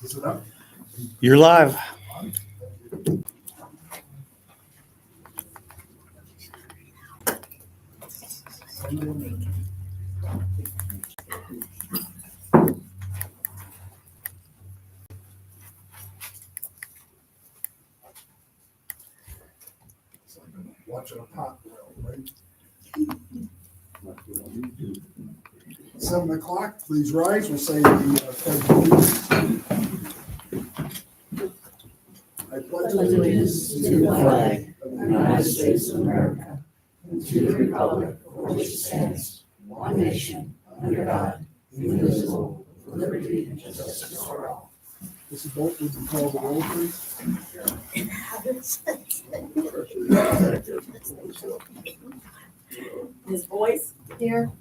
Is it up? You're live. It's like I'm watching a pot boil, right? 7 o'clock, please rise. We'll say the pledge of allegiance. I pledge allegiance to the flag of the United States of America and to the republic for which it stands, one nation, under God, indivisible, with liberty and justice for all. Mrs. Bolt, would you call the roll, please? Ms. Boyce? Here.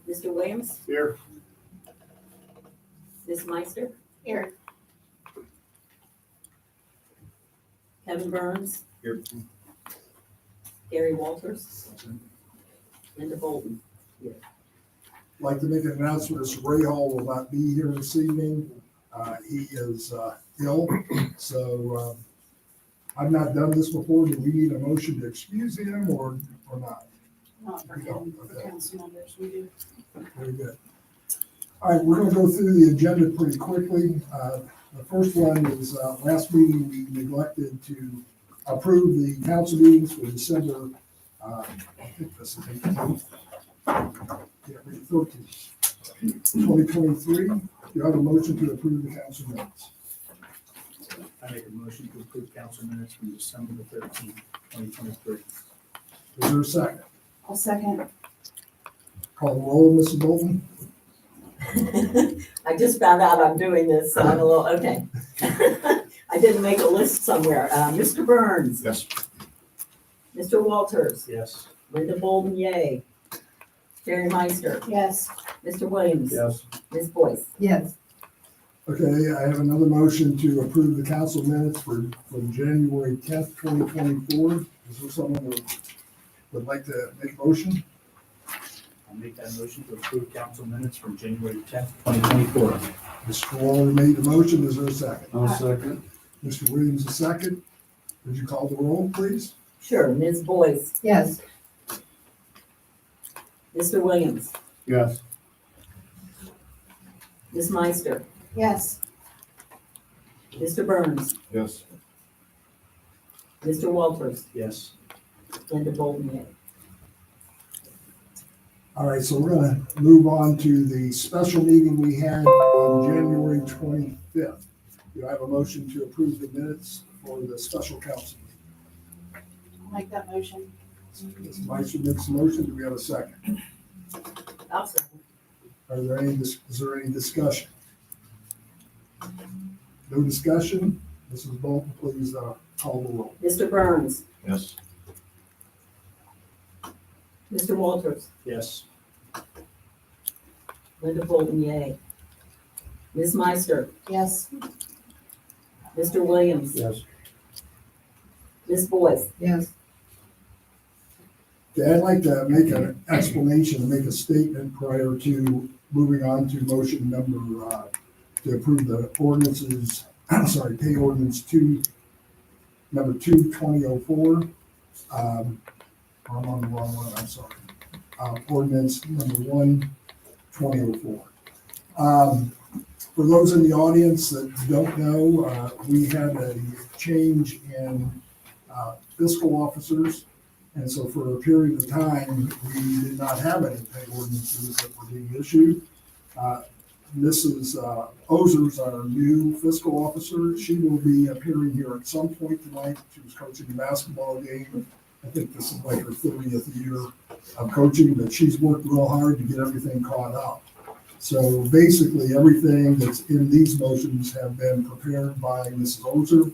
Mr. Williams? Here. Ms. Meister? Here. Kevin Burns? Here. Gary Walters? Linda Bolton? I'd like to make an announcement. Mr. Ray Hall will not be here this evening. He is ill, so I've not done this before. Do we need a motion to excuse him or not? Not for We don't, him, for okay. council members, we do. Very good. All right, we're going to go through the agenda pretty quickly. The first one is last meeting, we neglected to approve the council meetings for December, I think this is 18th. Yeah, 13th, 2023. Do you have a motion to approve the council minutes? I make a motion to approve council minutes from December the 13th, 2023. Is there a second? I'll second. Call the roll, Mrs. Bolton. I just found out I'm doing this, so I'm a little, okay. I didn't make a list somewhere. Mr. Burns? Yes. Mr. Walters? Yes. Linda Bolton, yay. Jerry Meister? Yes. Mr. Williams? Yes. Ms. Boyce? Yes. Okay, I have another motion to approve the council minutes from January 10th, 2024. Is there someone that would like to make a motion? I'll make that motion to approve council minutes from January 10th, 2024. Mr. Waller made the motion. Is there a second? I'll second. Mr. Williams, a second. Would you call the roll, please? Sure. Ms. Boyce? Yes. Mr. Williams? Yes. Ms. Meister? Yes. Mr. Burns? Yes. Mr. Walters? Yes. Linda Bolton, yay. All right, so we're going to move on to the special meeting we had on January 25th. Do I have a motion to approve the minutes for the special council meeting? I'll make that motion. Ms. Meister makes a motion. Do we have a second? I'll second. Is there any discussion? No discussion? Mrs. Bolton, please call the roll. Mr. Burns? Yes. Mr. Walters? Yes. Linda Bolton, yay. Ms. Meister? Yes. Mr. Williams? Yes. Ms. Boyce? Yes. Okay, I'd like to make an explanation, make a statement prior to moving on to motion number, to approve the ordinances, pay ordinance number 2004. I'm on the wrong one, I'm sorry. Ordinance number 2004. For those in the audience that don't know, we had a change in fiscal officers. And so for a period of time, we did not have any pay ordinances that were being issued. Mrs. Ozer's our new fiscal officer. She will be appearing here at some point tonight. She was coaching a basketball game. I think this is like her 30th year of coaching, but she's worked real hard to get everything caught up. So basically, everything that's in these motions have been prepared by Mrs. Ozer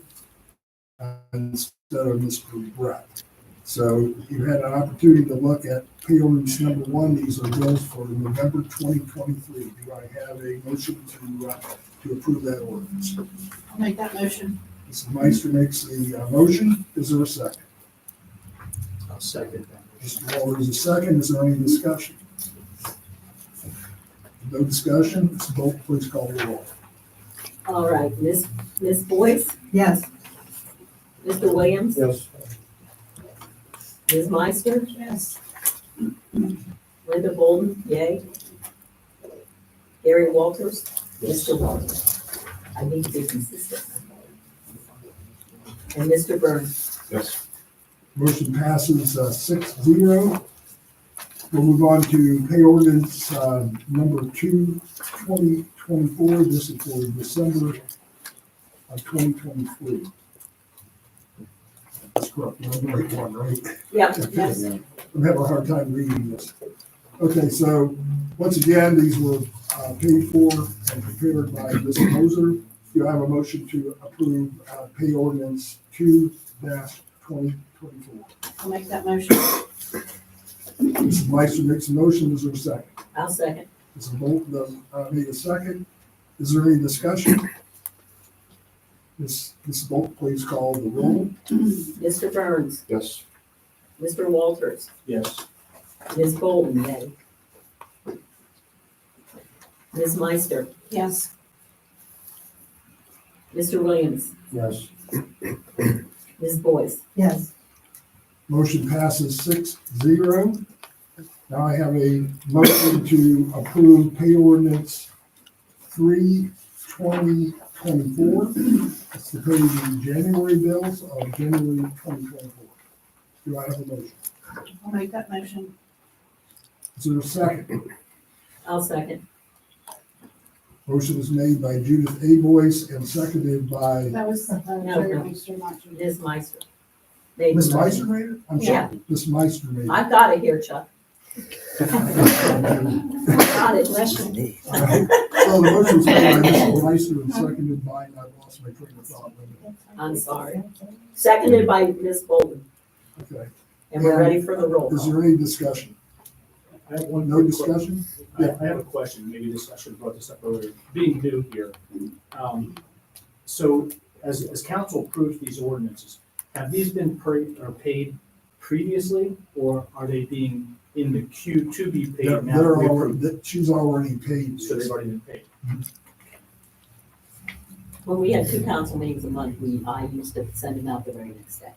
instead of Mr. Brett. So you had an opportunity to look at pay ordinance number 1. These are bills for November 2023. Do I have a motion to approve that ordinance? I'll make that motion. Mrs. Meister makes the motion. Is there a second? I'll second that. Mr. Waller is a second. Is there any discussion? No discussion. Ms. Bolt, please call the roll. All right, Ms. Boyce, Yes. Mr. Williams, Yes. Ms. Meister, Yes. Linda Bolden, yay. Gary Walters, Mr. Walters. I need to be consistent. And Mr. Burns. Yes. Motion passes 6-0. We'll move on to pay ordinance number 2, 2024. This is for December of 2023. That's correct. I'm the right one, right? Yep, Yes. I'm having a hard time reading this. Okay, so once again, these were paid for and prepared by Ms. Moser. Do I have a motion to approve pay ordinance 2-2024? I'll make that motion. Mrs. Meister makes a motion. Is there a second? I'll second. Mrs. Bolton made a second. Is there any discussion? Mrs. Bolton, please call the roll. Mr. Burns, Yes. Mr. Walters, Yes. Ms. Bolden, yay. Ms. Meister, Yes. Mr. Williams, Yes. Ms. Boyce. Yes. Motion passes 6-0. Now I have a motion to approve pay ordinance 3/2024. It's to pay the January bills of January 2024. Do I have a motion? I'll make that motion. Is there a second? I'll second. Motion is made by Judith A. Boyce and seconded by That was No. Mr. Martin. Ms. Meister. Made Ms. the Meister motion. made it? I'm Yeah. sorry, Ms. Meister made it. I've got it here, Chuck. Got it. So the motion was made by Mr. Meister and seconded by, I lost my train of thought. I'm sorry. Seconded by Ms. Bolden, Okay, and we're ready for the roll is call. there any discussion? I have one. No quick discussion? I have a question, maybe this, I should have brought this up earlier, being new here. So as council approves these ordinances, have these been paid previously, or are they being in the queue to be paid now? that They're we already, approve? she's already paid. So they've already been paid. When we had 2 council meetings a month, I used to send them out the very next day.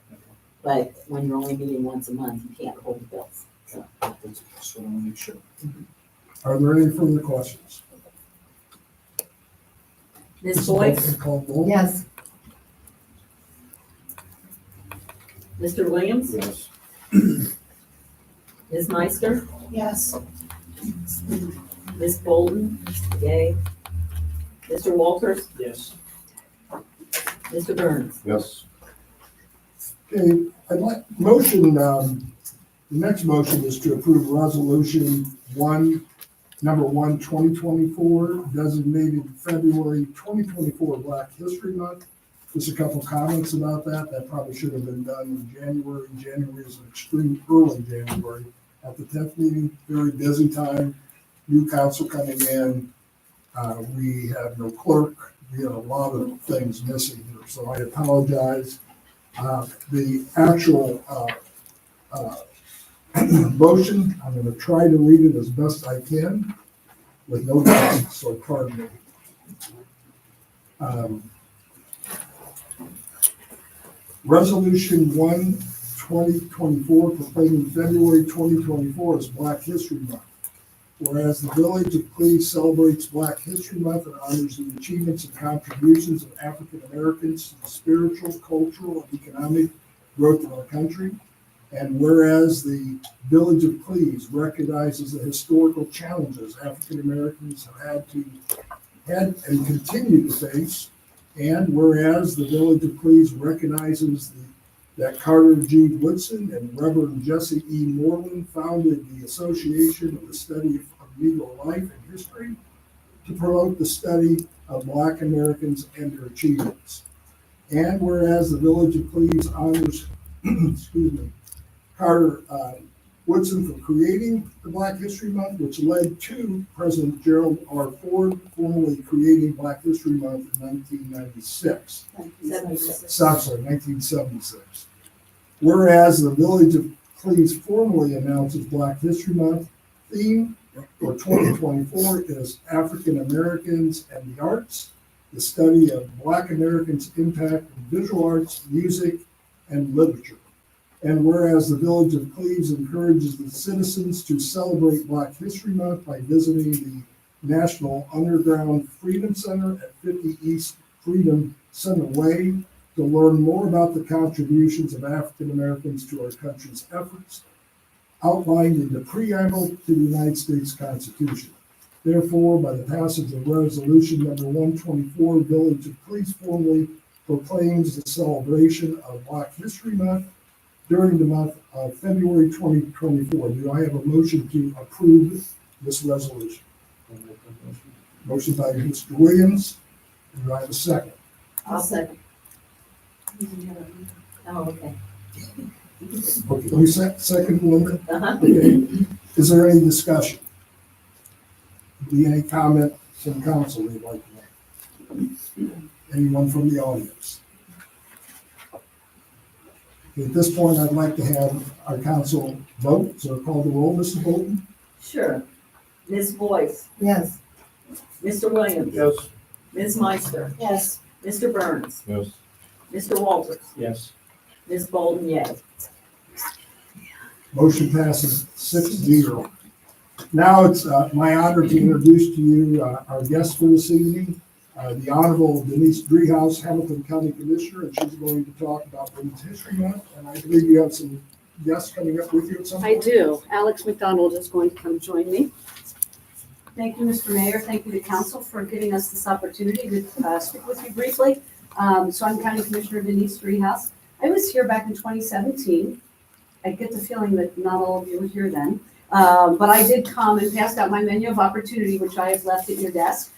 But when you're only meeting once a month, you can't hold the bills. So, That's just what I want to make sure. Are there any further questions? Ms. Boyce, Bolton, call the roll. Yes. Mr. Williams, Yes. Ms. Meister, Yes. Ms. Bolden, yay. Mr. Walters, Yes. Mr. Burns. Yes. Okay, I'd like, the next motion is to approve resolution number 1, 2024, designated February 2024 Black History Month. Just a couple comments about that. That probably should have been done in January. January is an extreme early January. At the 10th meeting, very busy time, new council coming in. We have no clerk. We had a lot of things missing here, so I apologize. The actual motion, I'm going to try to read it as best I can with no notes, so pardon me. Resolution 1, 2024, proclaiming February 2024 as Black History Month. Whereas the Village of Cleves celebrates Black History Month and honors the achievements and contributions of African Americans to the spiritual, cultural, and economic growth of our country. And whereas the Village of Cleves recognizes the historical challenges African Americans have had and continue to face. And whereas the Village of Cleves recognizes that Carter G. Woodson and Reverend Jesse E. Moreland founded the Association of the Study of Negro Life and History to promote the study of Black Americans and their achievements. And whereas the Village of Cleves honors, Carter Woodson for creating the Black History Month, which led to President Gerald R. Ford formally creating Black History Month in 1996. 1976. Whereas the Village of Cleves formally announces Black History Month theme for 2024 is African Americans and the Arts, the study of Black Americans' impact in visual arts, music, and literature. And whereas the Village of Cleves encourages the citizens to celebrate Black History Month by visiting the National Underground Freedom Center at 50 East Freedom Center Way to learn more about the contributions of African Americans to our country's efforts outlined in the preamble to the United States Constitution. Therefore, by the passage of resolution number 124, Village of Cleves formally proclaims the celebration of Black History Month during the month of February 2024. Do I have a motion to approve this resolution? Motion by Mr. Williams. Do I have a second? I'll second. Oh, okay. Okay, you second, Linda? Uh-huh. Okay. Is there any discussion? Be any comment from council they'd like to make? Anyone from the audience? Okay, at this point, I'd like to have our council vote, so call the roll, Mrs. Bolton. Sure. Ms. Boyce, Yes. Mr. Williams. Yes. Ms. Meister, Yes. Mr. Burns, Yes. Mr. Walters, Yes. Ms. Bolton, yay. Motion passes 6-0. Now it's my honor to introduce to you our guest for this evening, the Honorable Denise Driehaus, Hamilton County Commissioner, and she's going to talk about Women's History Month. And I believe you have some guests coming up with you at some point. I do. Alex McDonald is going to come join me. Thank you, Mr. Mayor. Thank you to council for giving us this opportunity to speak with you briefly. So I'm County Commissioner Denise Driehaus. I was here back in 2017. I get the feeling that not all of you were here then. But I did come and passed out my menu of opportunity, which I have left at your desk.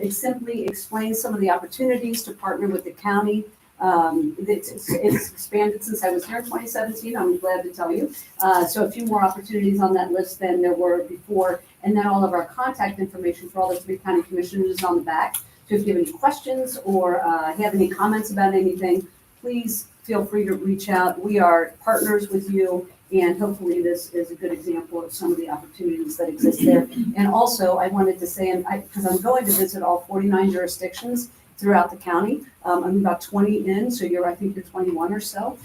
It simply explains some of the opportunities to partner with the county. It's expanded since I was here in 2017, I'm glad to tell you. So a few more opportunities on that list than there were before. And then all of our contact information for all the 3 county commissioners is on the back. So if you have any questions or have any comments about anything, please feel free to reach out. We are partners with you, and hopefully this is a good example of some of the opportunities that exist there. And also, I wanted to say, because I'm going to visit all 49 jurisdictions throughout the county. I'm about 20 in, so I think you're 21 or so.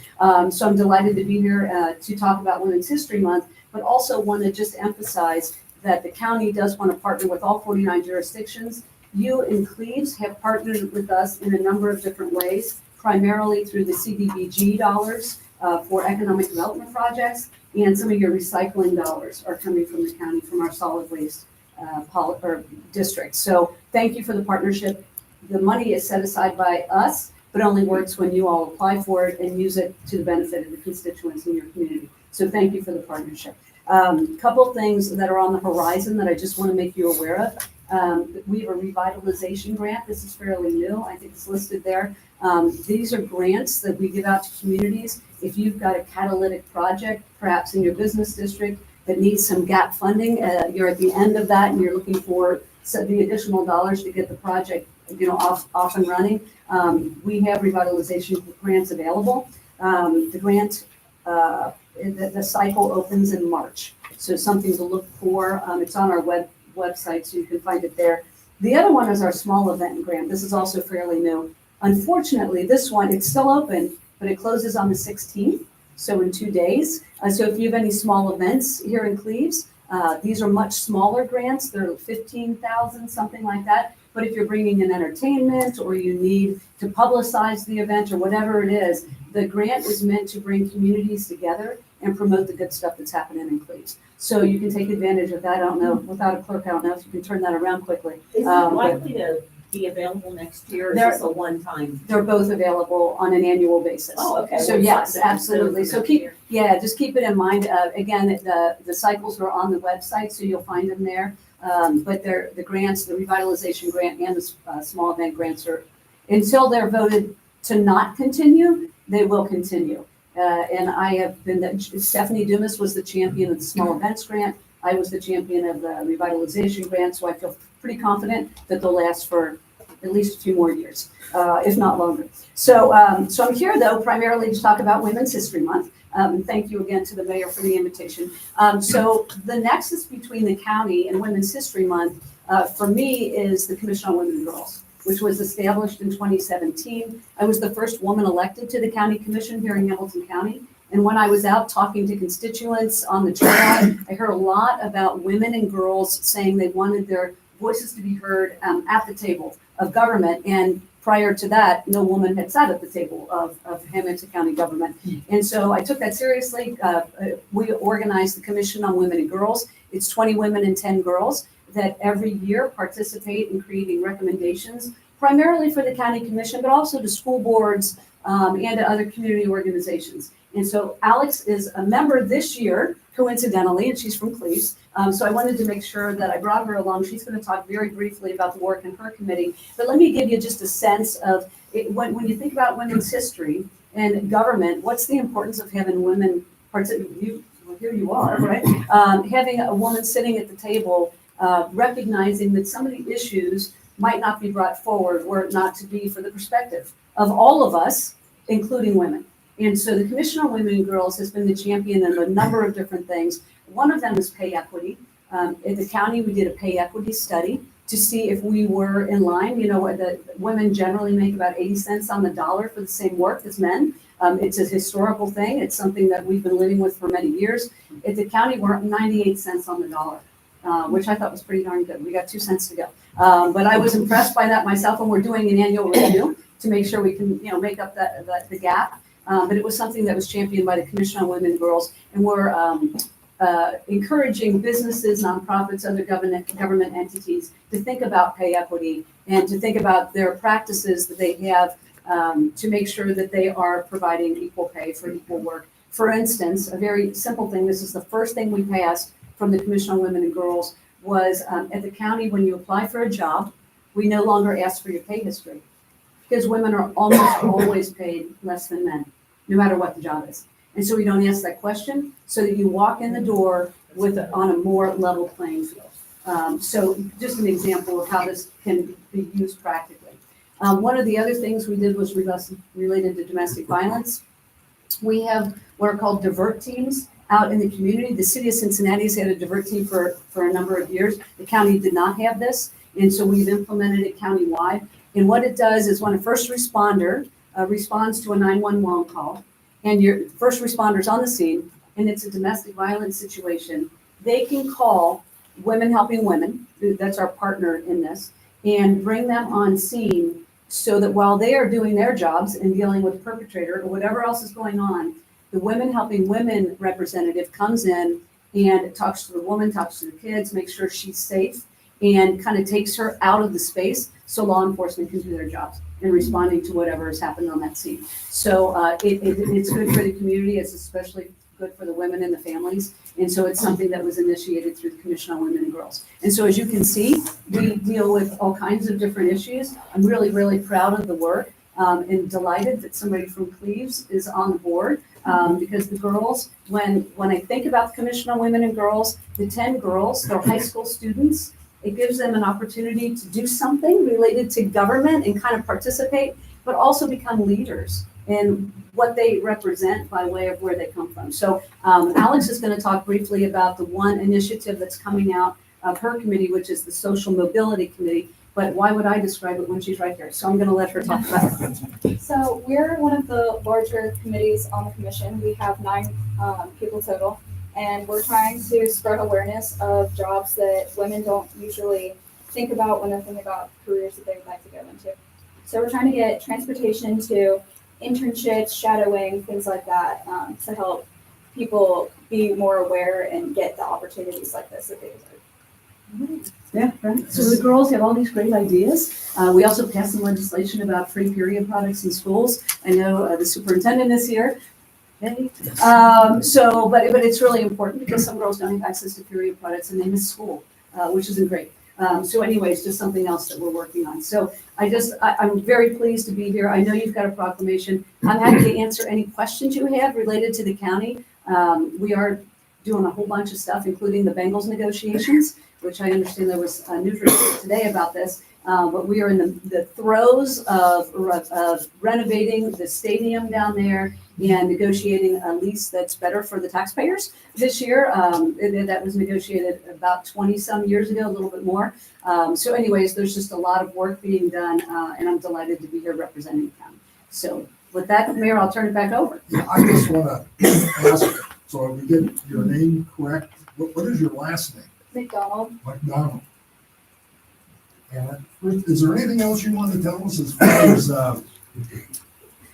So I'm delighted to be here to talk about Women's History Month, but also want to just emphasize that the county does want to partner with all 49 jurisdictions. You in Cleves have partnered with us in a number of different ways, primarily through the CDBG dollars for economic development projects, and some of your recycling dollars are coming from the county, from our solid waste district. So thank you for the partnership. The money is set aside by us, but only works when you all apply for it and use it to the benefit of the constituents in your community. So thank you for the partnership. Couple things that are on the horizon that I just want to make you aware of. We have a revitalization grant. This is fairly new. I think it's listed there. These are grants that we give out to communities. If you've got a catalytic project, perhaps in your business district, that needs some gap funding, you're at the end of that and you're looking for the additional dollars to get the project off and running. We have revitalization grants available. The grant, the cycle opens in March. So something to look for. It's on our website, so you can find it there. The other one is our small event grant. This is also fairly new. Unfortunately, this one, it's still open, but it closes on the 16th, so in 2 days. So if you have any small events here in Cleves, these are much smaller grants. They're 15,000, something like that. But if you're bringing in entertainment or you need to publicize the event or whatever it is, the grant is meant to bring communities together and promote the good stuff that's happening in Cleves. So you can take advantage of that. I don't know, without a clerk, I don't know if you can turn that around quickly. Is it but likely to be available next year, or is There- this a one-time? They're both available on an annual basis. Oh, okay. So Well, yes, something to absolutely. consider So for keep, next just keep it in mind. Again, the cycles are on the website, so you'll find them there. But the grants, the revitalization grant and the small event grants are, until they're voted to not continue, they will continue. And I have been, Stephanie Dumas was the champion of the small events grant. I was the champion of the revitalization grant, so I feel pretty confident that they'll last for at least a few more years, if not longer. So I'm here though primarily to talk about Women's History Month. Thank you again to the mayor for the invitation. So the nexus between the county and Women's History Month for me is the Commission on Women and Girls, which was established in 2017. I was the first woman elected to the county commission here in Hamilton County. And when I was out talking to constituents on the trail, I heard a lot about women and girls saying they wanted their voices to be heard at the table of government. And prior to that, no woman had sat at the table of Hamilton County government. And so I took that seriously. We organized the Commission on Women and Girls. It's 20 women and 10 girls that every year participate in creating recommendations, primarily for the county commission, but also to school boards and to other community organizations. And so Alex is a member this year, coincidentally, and she's from Cleves. So I wanted to make sure that I brought her along. She's going to talk very briefly about the work in her committee. But let me give you just a sense of it, when you think about women's history and government, what's the importance of having women participate? Well, here you are, right? Having a woman sitting at the table, recognizing that some of the issues might not be brought forward were it not to be for the perspective of all of us, including women. And so the Commission on Women and Girls has been the champion in a number of different things. One of them is pay equity. In the county, we did a pay equity study to see if we were in line. You know, the women generally make about 80 cents on the dollar for the same work as men. It's a historical thing. It's something that we've been living with for many years. At the county, we're 98 cents on the dollar, which I thought was pretty darn good. We got 2 cents to go. But I was impressed by that myself, and we're doing an annual review to make sure we can, make up the gap. But it was something that was championed by the Commission on Women and Girls, and we're encouraging businesses, nonprofits, other government entities to think about pay equity and to think about their practices that they have to make sure that they are providing equal pay for equal work. For instance, a very simple thing, this is the first thing we passed from the Commission on Women and Girls, was at the county, when you apply for a job, we no longer ask for your pay history, because women are almost always paid less than men, no matter what the job is. And so we don't ask that question, so that you walk in the door on a more level playing field. So just an example of how this can be used practically. One of the other things we did was related to domestic violence. We have what are called divert teams out in the community. The city of Cincinnati has had a divert team for a number of years. The county did not have this, and so we've implemented it countywide. And what it does is when a first responder responds to a 911 call, and your first responder's on the scene, and it's a domestic violence situation, they can call Women Helping Women, that's our partner in this, and bring them on scene so that while they are doing their jobs and dealing with the perpetrator or whatever else is going on, the Women Helping Women representative comes in and talks to the woman, talks to the kids, makes sure she's safe, and kind of takes her out of the space so law enforcement can do their jobs in responding to whatever has happened on that scene. So it's good for the community. It's especially good for the women and the families. And so it's something that was initiated through the Commission on Women and Girls. And so as you can see, we deal with all kinds of different issues. I'm really, really proud of the work and delighted that somebody from Cleves is on the board because the girls, when I think about the Commission on Women and Girls, the 10 girls, they're high school students. It gives them an opportunity to do something related to government and kind of participate, but also become leaders in what they represent by way of where they come from. So Alex is going to talk briefly about the one initiative that's coming out of her committee, which is the Social Mobility Committee. But why would I describe it when she's right here? So I'm going to let her talk about it. So we're one of the larger committees on the commission. We have 9 people total. And we're trying to spread awareness of jobs that women don't usually think about when they're thinking about careers that they would like to go into. So we're trying to get transportation to internships, shadowing, things like that, to help people be more aware and get the opportunities like this that they deserve. Yeah, right. So the girls have all these great ideas. We also passed some legislation about free period products in schools. I know the superintendent is here. Okay. But it's really important because some girls don't have access to period products and they miss school, which isn't great. So anyways, just something else that we're working on. So I'm very pleased to be here. I know you've got a proclamation. I'm happy to answer any questions you have related to the county. We are doing a whole bunch of stuff, including the Bengals negotiations. which I understand there was a news report today about this. But we are in the throes of renovating the stadium down there and negotiating a lease that's better for the taxpayers this year. That was negotiated about 20-some years ago, a little bit more. So anyways, there's just a lot of work being done, and I'm delighted to be here representing the county. So with that, Mayor, I'll turn it back over. Yeah, I just want to ask, so if we get your name correct, what is your last name? McDonald. McDonald. And is there anything else you want to tell us as far as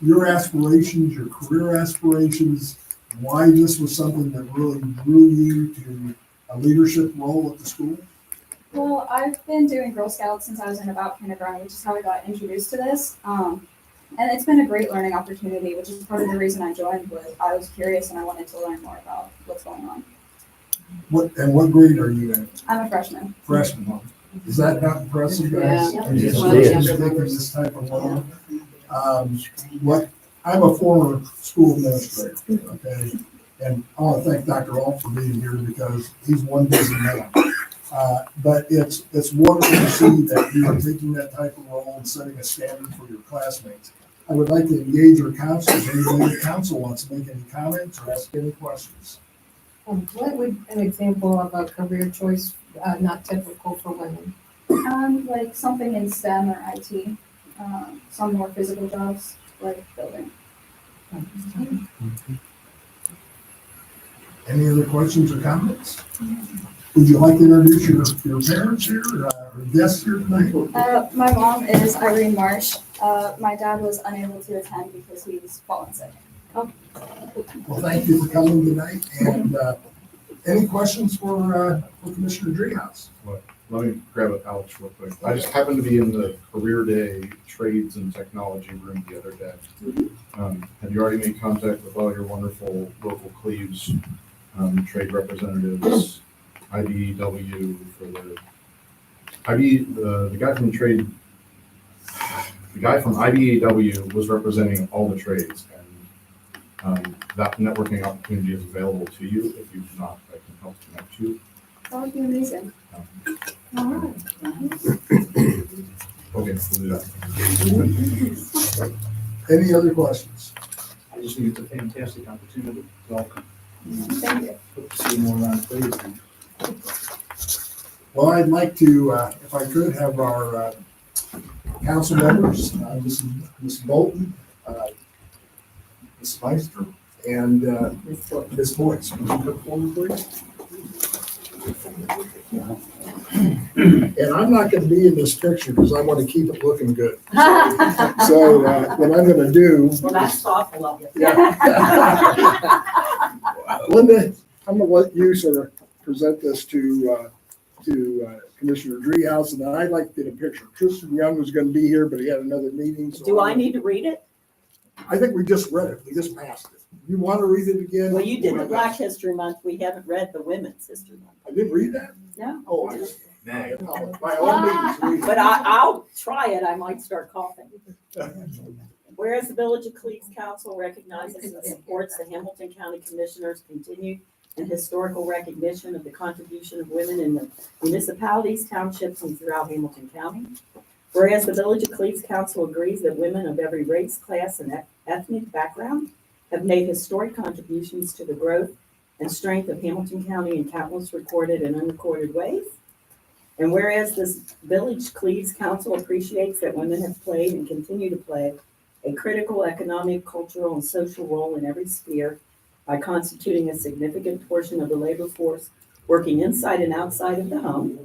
your aspirations, your career aspirations, why this was something that really drew you to a leadership role at the school? Well, I've been doing Girl Scouts since I was in about kindergarten, which is how I got introduced to this. And it's been a great learning opportunity, which is part of the reason I joined. Was I was curious and I wanted to learn more about what's going on. What grade are you in? I'm a freshman. Freshman. Is that not impressive, guys? Yeah. Just Well, taking this type of role. I'm a former school administrator, okay? And I want to thank Dr. Alt for being here because he's one busy man. But it's wonderful to see that you are taking that type of role and setting a standard for your classmates. I would like to engage our counselors. Anybody in the council wants to make any comments or ask any questions? What would an example of a career choice not typical for women? Like something in STEM or IT, some more physical jobs like building. Any other questions or comments? Would you like to introduce your parents here or guests here tonight? My mom is Irene Marsh. My dad was unable to attend because he's fallen sick. Well, thank you for coming tonight. And any questions for Commissioner Dreehouse? Let me grab it, Alex, real quick. I just happened to be in the Career Day Trades and Technology room the other day. Have you already made contact with all your wonderful local Cleves trade representatives, IBEW for the guy from trade, the guy from IBEW was representing all the trades, and that networking opportunity is available to you. If you've not, I can help connect you. That would be amazing. All right. Okay, we'll do that. Any other questions? I just think it's a fantastic opportunity. Welcome. Thank you. Hope to see you more around Cleves. Well, I'd like to, if I could, have our council members, Ms. Bolton, Ms. Meister, and Ms. Boyce. Would you come forward, please? And I'm not going to be in this picture because I want to keep it looking good. So what I'm going to do. Well, that's thoughtful of you. Yeah. Linda, I'm going to let you sort of present this to Commissioner Dreehouse, and then I'd like to get a picture. Tristan Young was going to be here, but he had another meeting. So Do I need to read it? I think we just read it. We just passed it. You want to read it again? Well, you did the Black History Month. We haven't read the Women's History Month. I didn't read that? No. Oh, I just. By all means, read it. But I'll try it. I might start coughing. Whereas the Village of Cleves Council recognizes and supports the Hamilton County Commissioners' continued and historical recognition of the contribution of women in the municipalities, townships, and throughout Hamilton County. Whereas the Village of Cleves Council agrees that women of every race, class, and ethnic background have made historic contributions to the growth and strength of Hamilton County in countless recorded and unrecorded ways. And whereas this Village Cleves Council appreciates that women have played and continue to play a critical economic, cultural, and social role in every sphere by constituting a significant portion of the labor force working inside and outside of the home.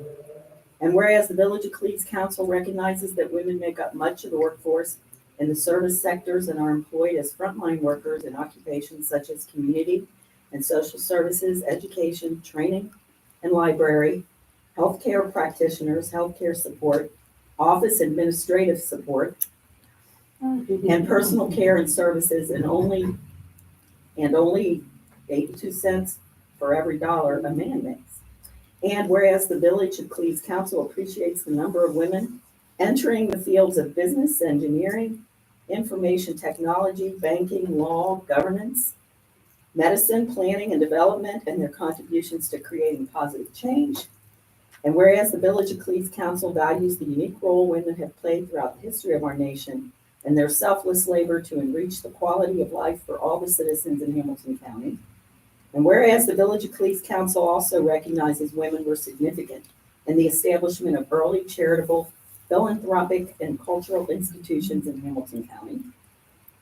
And whereas the Village of Cleves Council recognizes that women make up much of the workforce in the service sectors and are employed as frontline workers in occupations such as community and social services, education, training, and library, healthcare practitioners, healthcare support, office administrative support, and personal care and services, and only 82 cents for every dollar a man makes. And whereas the Village of Cleves Council appreciates the number of women entering the fields of business, engineering, information technology, banking, law, governance, medicine, planning, and development, and their contributions to creating positive change. And whereas the Village of Cleves Council values the unique role women have played throughout the history of our nation and their selfless labor to enrich the quality of life for all the citizens in Hamilton County. And whereas the Village of Cleves Council also recognizes women were significant in the establishment of early charitable, philanthropic, and cultural institutions in Hamilton County.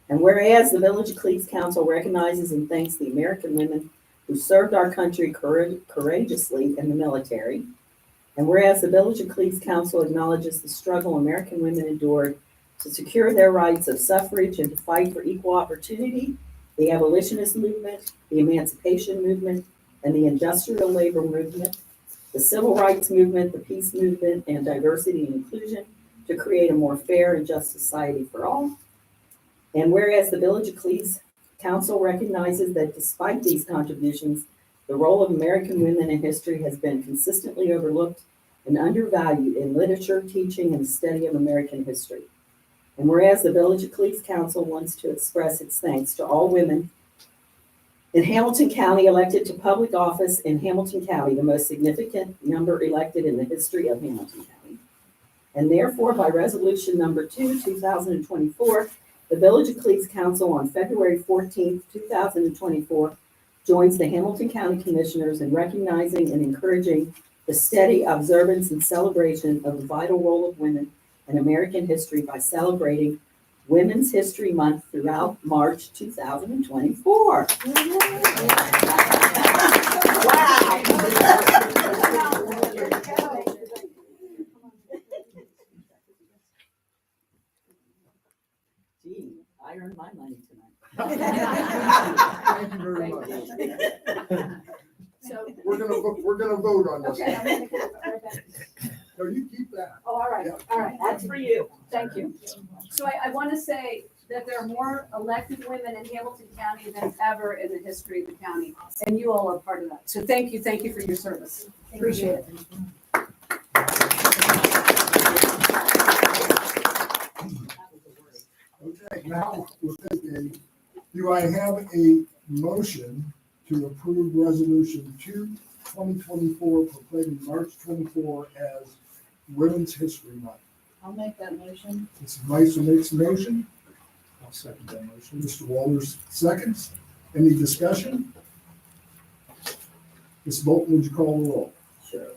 And whereas the Village of Cleves Council recognizes and thanks the American women who served our country courageously in the military. And whereas the Village of Cleves Council acknowledges the struggle American women endured to secure their rights of suffrage and to fight for equal opportunity, the abolitionist movement, the emancipation movement, and the industrial labor movement, the civil rights movement, the peace movement, and diversity and inclusion to create a more fair and just society for all. And whereas the Village of Cleves Council recognizes that despite these contributions, the role of American women in history has been consistently overlooked and undervalued in literature, teaching, and study of American history. And whereas the Village of Cleves Council wants to express its thanks to all women in Hamilton County elected to public office in Hamilton County, the most significant number elected in the history of Hamilton County. And therefore, by resolution number 2, 2024, the Village of Cleves Council on February 14th, 2024, joins the Hamilton County Commissioners in recognizing and encouraging the steady observance and celebration of the vital role of women in American history by celebrating Women's History Month throughout March 2024. Gee, I earned my money tonight. Thank you very much. So, We're gonna vote on this. okay, I'm gonna get it right back. No, you keep that. Oh, all right, Yeah. all right, That's for you. thank you. So I want to say that there are more elected women in Hamilton County than ever in the history of the county, and you all are part of that. So thank you for your service. Appreciate it. Okay, now we'll take do I have a motion to approve resolution 2024 proclaiming March 24 as Women's History Month? I'll make that motion. Mrs. Meister makes a motion. I'll second that motion. Mr. Walters seconds. Any discussion? Ms. Bolton, would you call the roll? Sure.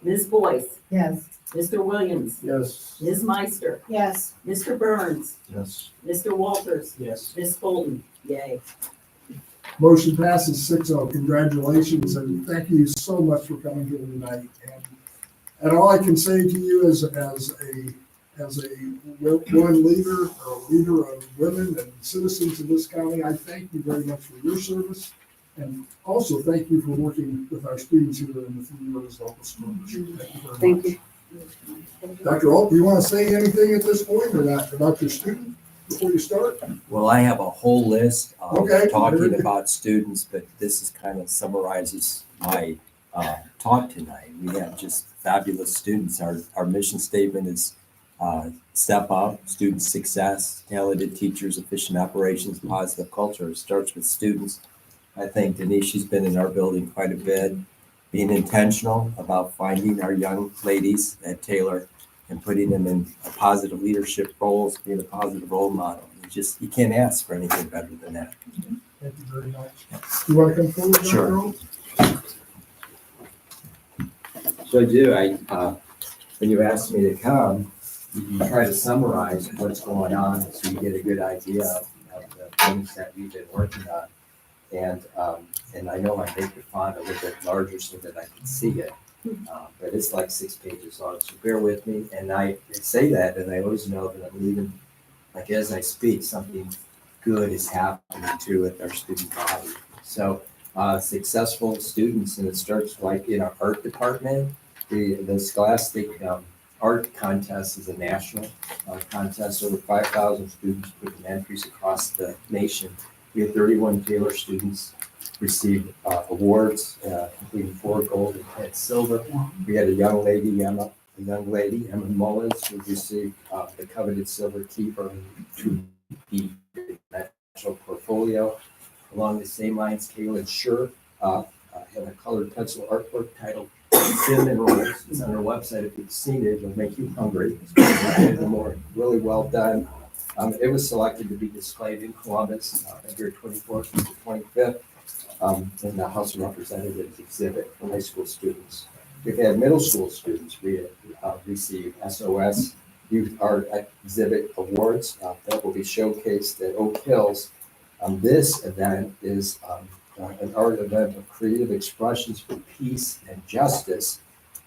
Ms. Boyce, Yes. Mr. Williams, Yes. Ms. Meister, Yes. Mr. Burns, Yes. Mr. Walters, Yes. Ms. Bolton, yay. Motion passes 6-0. Congratulations, and thank you so much for coming here tonight. And all I can say to you as a woman leader, or leader of women and citizens of this county, I thank you very much for your service. And also thank you for working with our students here in the 3 Rivers Local School. Thank you very much. Thank you. Dr. Alt, do you want to say anything at this point or not about your student before you start? Well, I have a whole list of Okay. talking about students, but this is kind of summarizes my talk tonight. We have just fabulous students. Our mission statement is step up, student success, talented teachers, efficient operations, positive culture. It starts with students. I think Denise, she's been in our building quite a bit, being intentional about finding our young ladies at Taylor and putting them in positive leadership roles, being a positive role model. You can't ask for anything better than that. Thank you very much. You want to come forward, Dr. Sure. Alt? So I do. When you asked me to come, you try to summarize what's going on so you get a good idea of the things that we've been working on. And I know I make the font a little bit larger so that I can see it, but it's like 6 pages long, so bear with me. And I say that, and I always know that I'm leaving, like as I speak, something good is happening to it, our student body. So successful students, and it starts like in our art department. The Scholastic Art Contest is a national contest. Over 5,000 students put in entries across the nation. We had 31 Taylor students receive awards, including 4 gold and 10 silver. We had a young lady, Emma Mullins, who received the coveted silver keeper to the national portfolio. Along the same lines, Kaylin Schur have a colored pencil artwork titled Cinnamon Rolls. It's on our website. If you've seen it, it'll make you hungry. It's more really well done. It was selected to be displayed in Columbus, February 24th to the 25th, in the House of Representatives exhibit for high school students. We've had middle school students receive SOS Youth Art Exhibit Awards that will be showcased at Oak Hills. This event is an art event of creative expressions for peace and justice,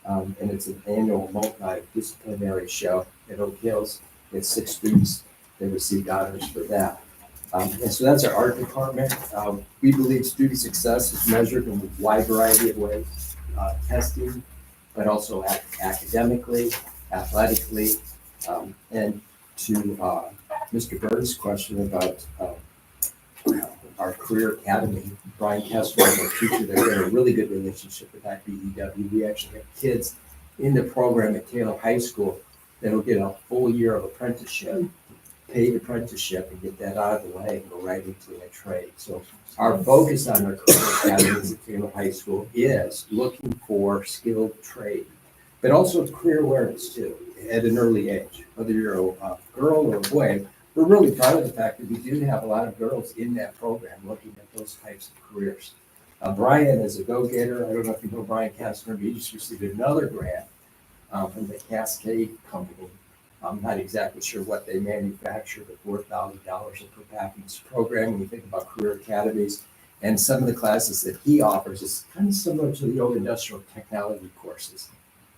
and it's an annual multidisciplinary show at Oak Hills. It's 6 students that received honors for that. And so that's our art department. We believe student success is measured in a wide variety of ways, testing, but also academically, athletically, and to Mr. Bird's question about our career academy, Brian Kessler, our teacher, they've got a really good relationship with IBEW. We actually have kids in the program at Taylor High School that'll get a full year of apprenticeship, paid apprenticeship, and get that out of the way and go right into a trade. So our focus on our career academies at Taylor High School is looking for skilled trade, but also career awareness too, at an early age. Whether you're a girl or a boy, we're really proud of the fact that we do have a lot of girls in that program looking at those types of careers. Brian is a go-getter. I don't know if you know Brian Kastner, but he just received another grant from the Cascade Company. I'm not exactly sure what they manufacture, but $4,000 per package program. When you think about career academies and some of the classes that he offers, is kind of similar to the old industrial technology courses.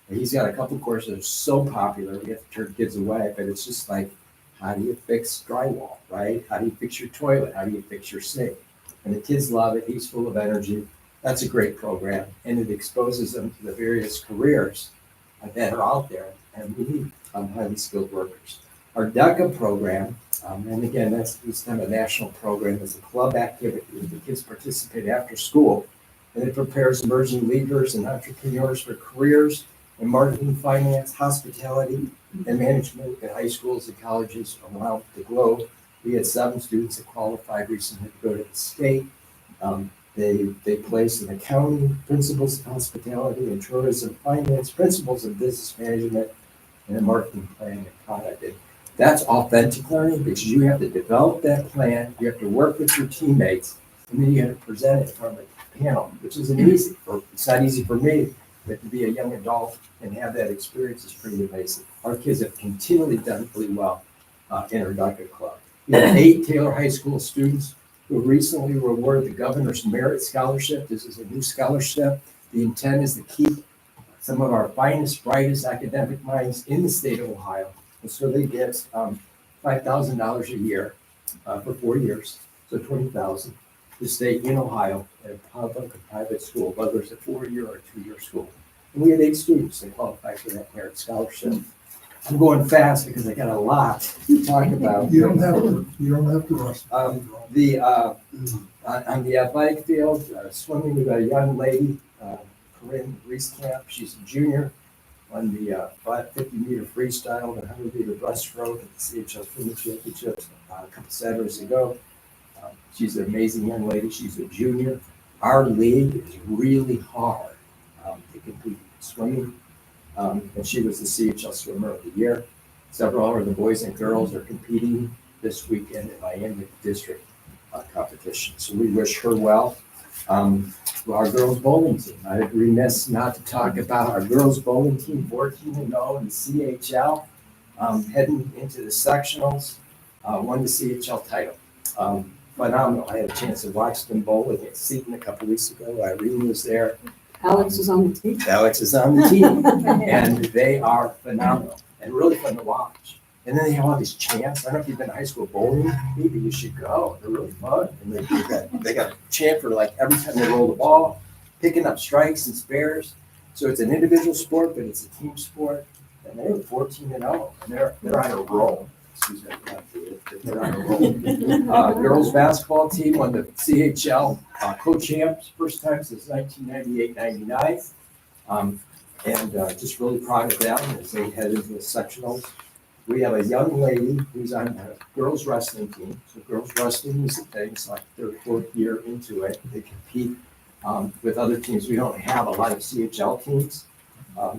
And he's got a couple courses that are so popular, we have to turn kids away, but it's just like, how do you fix drywall, right? How do you fix your toilet? How do you fix your sink? And the kids love it. He's full of energy. That's a great program. And it exposes them to the various careers that are out there. And we need highly skilled workers. Our DECA program, and again, it's kind of a national program. It's a club activity where the kids participate after school. And it prepares emerging leaders and entrepreneurs for careers in marketing, finance, hospitality, and management at high schools and colleges around the globe. We had 7 students that qualified recently to go to the state. They placed in accounting, principles of hospitality and tourism, finance, principles of business management, and marketing plan and product. And that's authentic learning because you have to develop that plan, you have to work with your teammates, and then you have to present it from a panel, which isn't easy. It's not easy for me, but to be a young adult and have that experience is pretty amazing. Our kids have continually done really well in our DECA club. We have 8 Taylor High School students who recently were awarded the Governor's Merit Scholarship. This is a new scholarship. The intent is to keep some of our finest, brightest academic minds in the state of Ohio. And so they get $5,000 a year for 4 years, so $20,000 to stay in Ohio at a public or private school, whether it's a 4-year or a 2-year school. And we had 8 students that qualified for that merit scholarship. I'm going fast because I got a lot to talk about. You don't have to rush. On the athletic field, swimming, we got a young lady, Corinne Reeskamp. She's a junior, won the 50-meter freestyle, the 100-meter breaststroke at the CHL Swimming Championships a couple Saturdays ago. She's an amazing young lady. She's a junior. Our league is really hard to compete in swimming. And she was the CHL Swimmer of the Year. Several of the boys and girls are competing this weekend in Miami District competition. So we wish her well. Our girls bowling team. I'd be remiss not to talk about our girls bowling team, 14-0 in the CHL, heading into the sectionals, won the CHL title. Phenomenal. I had a chance to watch them bowl against Seton a couple weeks ago. Irene was there. Alex is on the team. Alex is on the team, and they are phenomenal and really fun to watch. And then they have all these chants. I don't know if you've been to high school bowling, maybe you should go. They're really fun. And they got a chant for like every time they roll the ball, picking up strikes and spares. So it's an individual sport, but it's a team sport. And they're 14-0, and they're on a roll. Excuse me, they're on a roll. Girls basketball team won the CHL co-champs first time since 1998-99. And just really proud of them as they head into the sectionals. We have a young lady who's on a girls wrestling team. So girls wrestling is the thing. It's like their 4th year into it. They compete with other teams. We don't have a lot of CHL teams.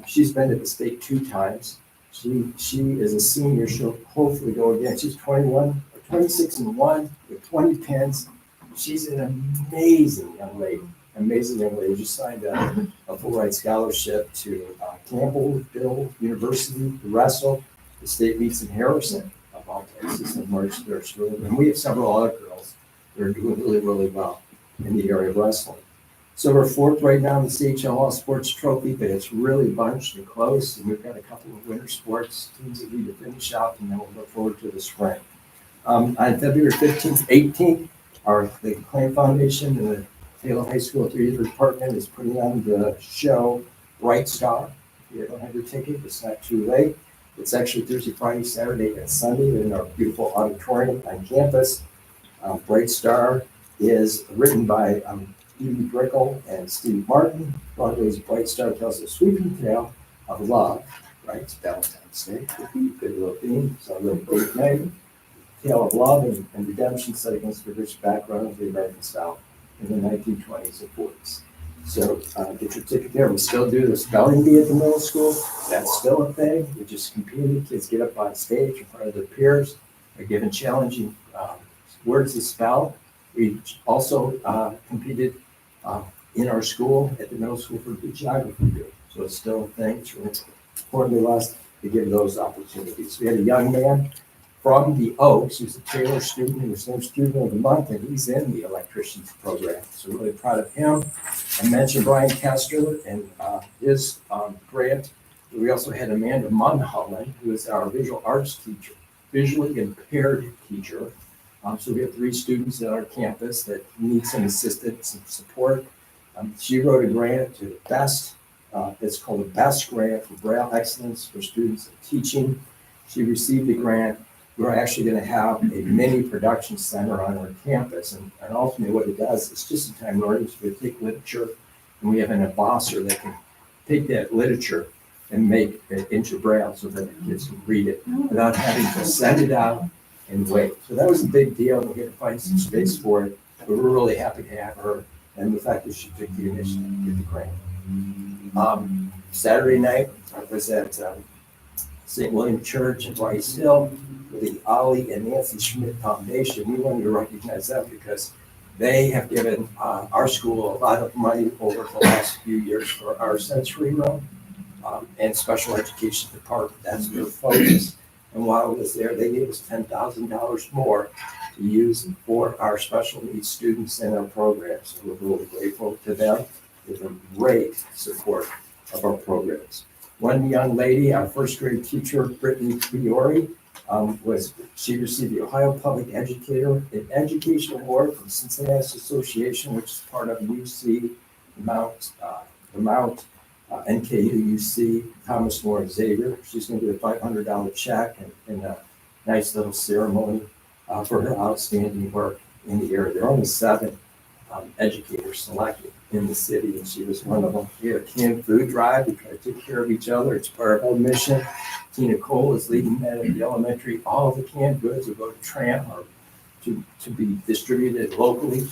She's been to the state 2 times. She is a senior. She'll hopefully go again. She's 26-1 with 20 pins. She's an amazing young lady. Amazing young lady. Just signed a full ride scholarship to Campbellville University to wrestle. The state meets in Harrison of all places in March 3rd. And we have several other girls that are doing really, really well in the area of wrestling. So we're 4th right now in the CHL All Sports Trophy, but it's really bunched and close. And we've got a couple of winter sports teams that need to finish out, and then we'll look forward to the spring. On February 15th, 18th, the Claim Foundation and the Taylor High School Theater Department is putting on the show Bright Star. If you don't have your ticket, it's not too late. It's actually Thursday, Friday, Saturday, and Sunday in our beautiful auditorium on campus. Bright Star is written by Edie Brickle and Steve Martin. Broadway's Bright Star tells a sweeping tale of love, right? It's Valentine's Day. Good little theme. So a little great name. Tale of love and redemption set against the rich background of the American South in the 1920s and 40s. So get your ticket there. We still do the spelling bee at the middle school. That's still a thing. We just compete. Kids get up on stage in front of their peers. They're given challenging words to spell. We also competed in our school at the middle school for the geography group. So it's still a thing. It's really important to us to give those opportunities. We had a young man from the Oaks, who's a Taylor student, he was named Student of the Month, and he's in the electricians program. So really proud of him. I mentioned Brian Kester and his grant. We also had Amanda Munholland, who is our visual arts teacher, visually impaired teacher. So we have 3 students at our campus that need some assistance and support. She wrote a grant to the BEST. It's called the BEST Grant for Braille Excellence for Students in Teaching. She received the grant. We're actually going to have a mini production center on our campus. And ultimately what it does is just in time learning. So we take literature and we have an embosser that can take that literature and make it into Braille so that the kids can read it without having to send it out and wait. So that was a big deal. We had to find some space for it. But we're really happy to have her and the fact that she took the initiative to get the grant. Saturday night, I was at St. William Church in Rice Hill with the Ollie and Nancy Schmidt Foundation. We wanted to recognize them because they have given our school a lot of money over the last few years for our sensory room and special education department. That's their focus. And while I was there, they gave us $10,000 more to use for our special needs students in our programs. So we're really grateful to them for the great support of our programs. One young lady, our first grade teacher, Brittany Fiore, she received the Ohio Public Educator and Education Award from Cincinnati Association, which is part of UC Mount NKU UC Thomas More Xavier. She's going to get a $500 check and a nice little ceremony for her outstanding work in the area. There are only 7 educators selected in the city, and she was one of them. We had a canned food drive. We try to take care of each other. It's part of our mission. Tina Cole is leading that at the elementary. All of the canned goods will go to TRAM or to be distributed locally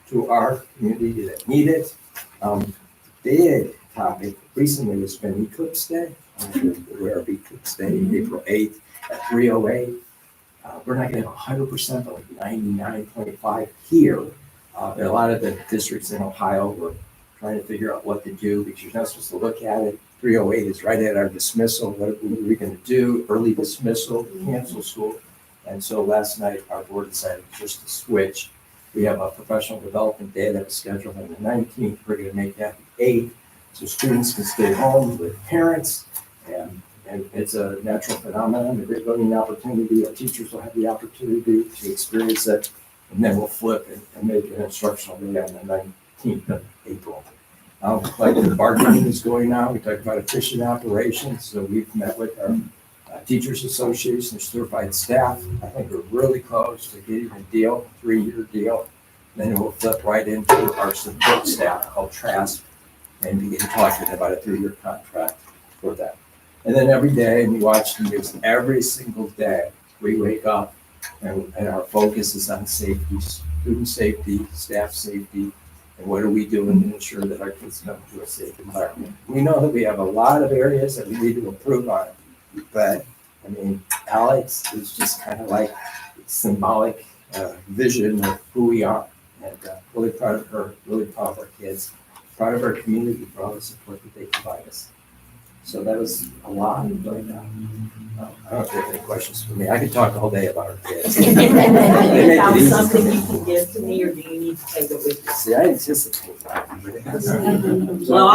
to our community that need it. Big topic recently has been Eclipse Day. I'm sure you're aware of Eclipse Day, April 8th at 3:08. We're not going to have 100%, but like 99.5 here. A lot of the districts in Ohio were trying to figure out what to do because you're not supposed to look at it. 3:08 is right at our dismissal. What are we going to do? Early dismissal, cancel school. And so last night, our board decided just to switch. We have a professional development day that was scheduled on the 19th. We're going to make that the 8th so students can stay home with parents. And it's a natural phenomenon, a great learning opportunity. Our teachers will have the opportunity to experience it. And then we'll flip and make an instructional day on the 19th of April. Collective bargaining is going on. We talked about efficient operations. So we've met with our Teachers Association, certified staff. I think we're really close to getting a deal, 3-year deal. Then we'll flip right into our support staff called TRASP and begin talking about a 3-year contract for that. And then every day, and we watch the news every single day, we wake up and our focus is on safety, student safety, staff safety, And what are we doing to ensure that our kids come to a safe environment? We know that we have a lot of areas that we need to improve on, but I mean, Alex is just kind of like symbolic vision of who we are. And really proud of her, really proud of our kids, proud of our community for all the support that they provide us. So that was a lot, but I don't know if you have any questions for me. I could talk all day about our kids. They make it Found easy for something me. you can give to me, or do you need to take it with you? See, I anticipate that. Well,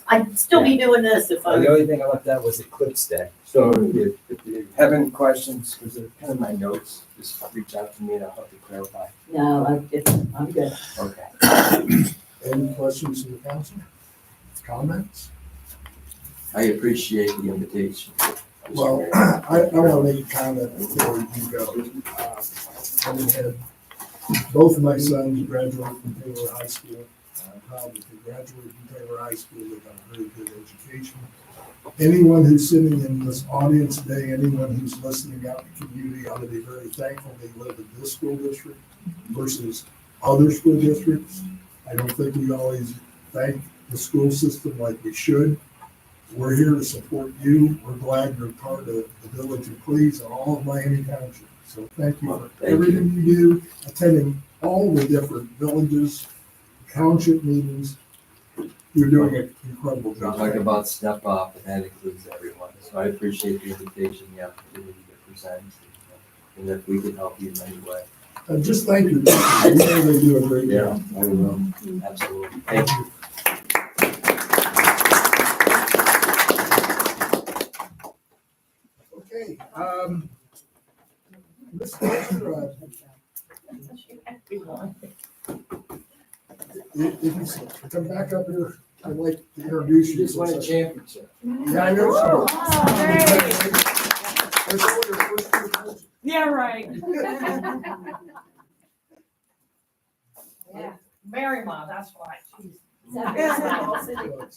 I'd still be doing this if The I. only thing I left out was Eclipse Day. So if you have any questions, because they're kind of my notes, just reach out to me and I'll help you clarify. No, I'm good. Okay. Any questions from the council? Comments? I appreciate the invitation. Well, I want to make a comment before you go. Having had both of my sons graduate from Taylor High School, I'm proud that they graduated from Taylor High School. They got a very good education. Anyone who's sitting in this audience today, anyone who's listening out in the community, ought to be very thankful they live in this school district versus other school districts. I don't think we always thank the school system like we should. We're here to support you. We're glad you're part of the village of Cleves and all of Miami Township. So thank you for Thank you. everything you do, attending all the different villages, township meetings. You're doing an incredible We job. talk about step up, and that includes everyone. So I appreciate the invitation, the opportunity to present, and if we can help you in any way. Just thank you. I know they do a great job. I will. Absolutely. Thank you. Okay, Mr. If you come back up here, I'd like to introduce you. You just won a championship. Yeah, I know. Oh, That's all your first two coaches. Yeah, right. Yeah, Marymount, that's right. She's.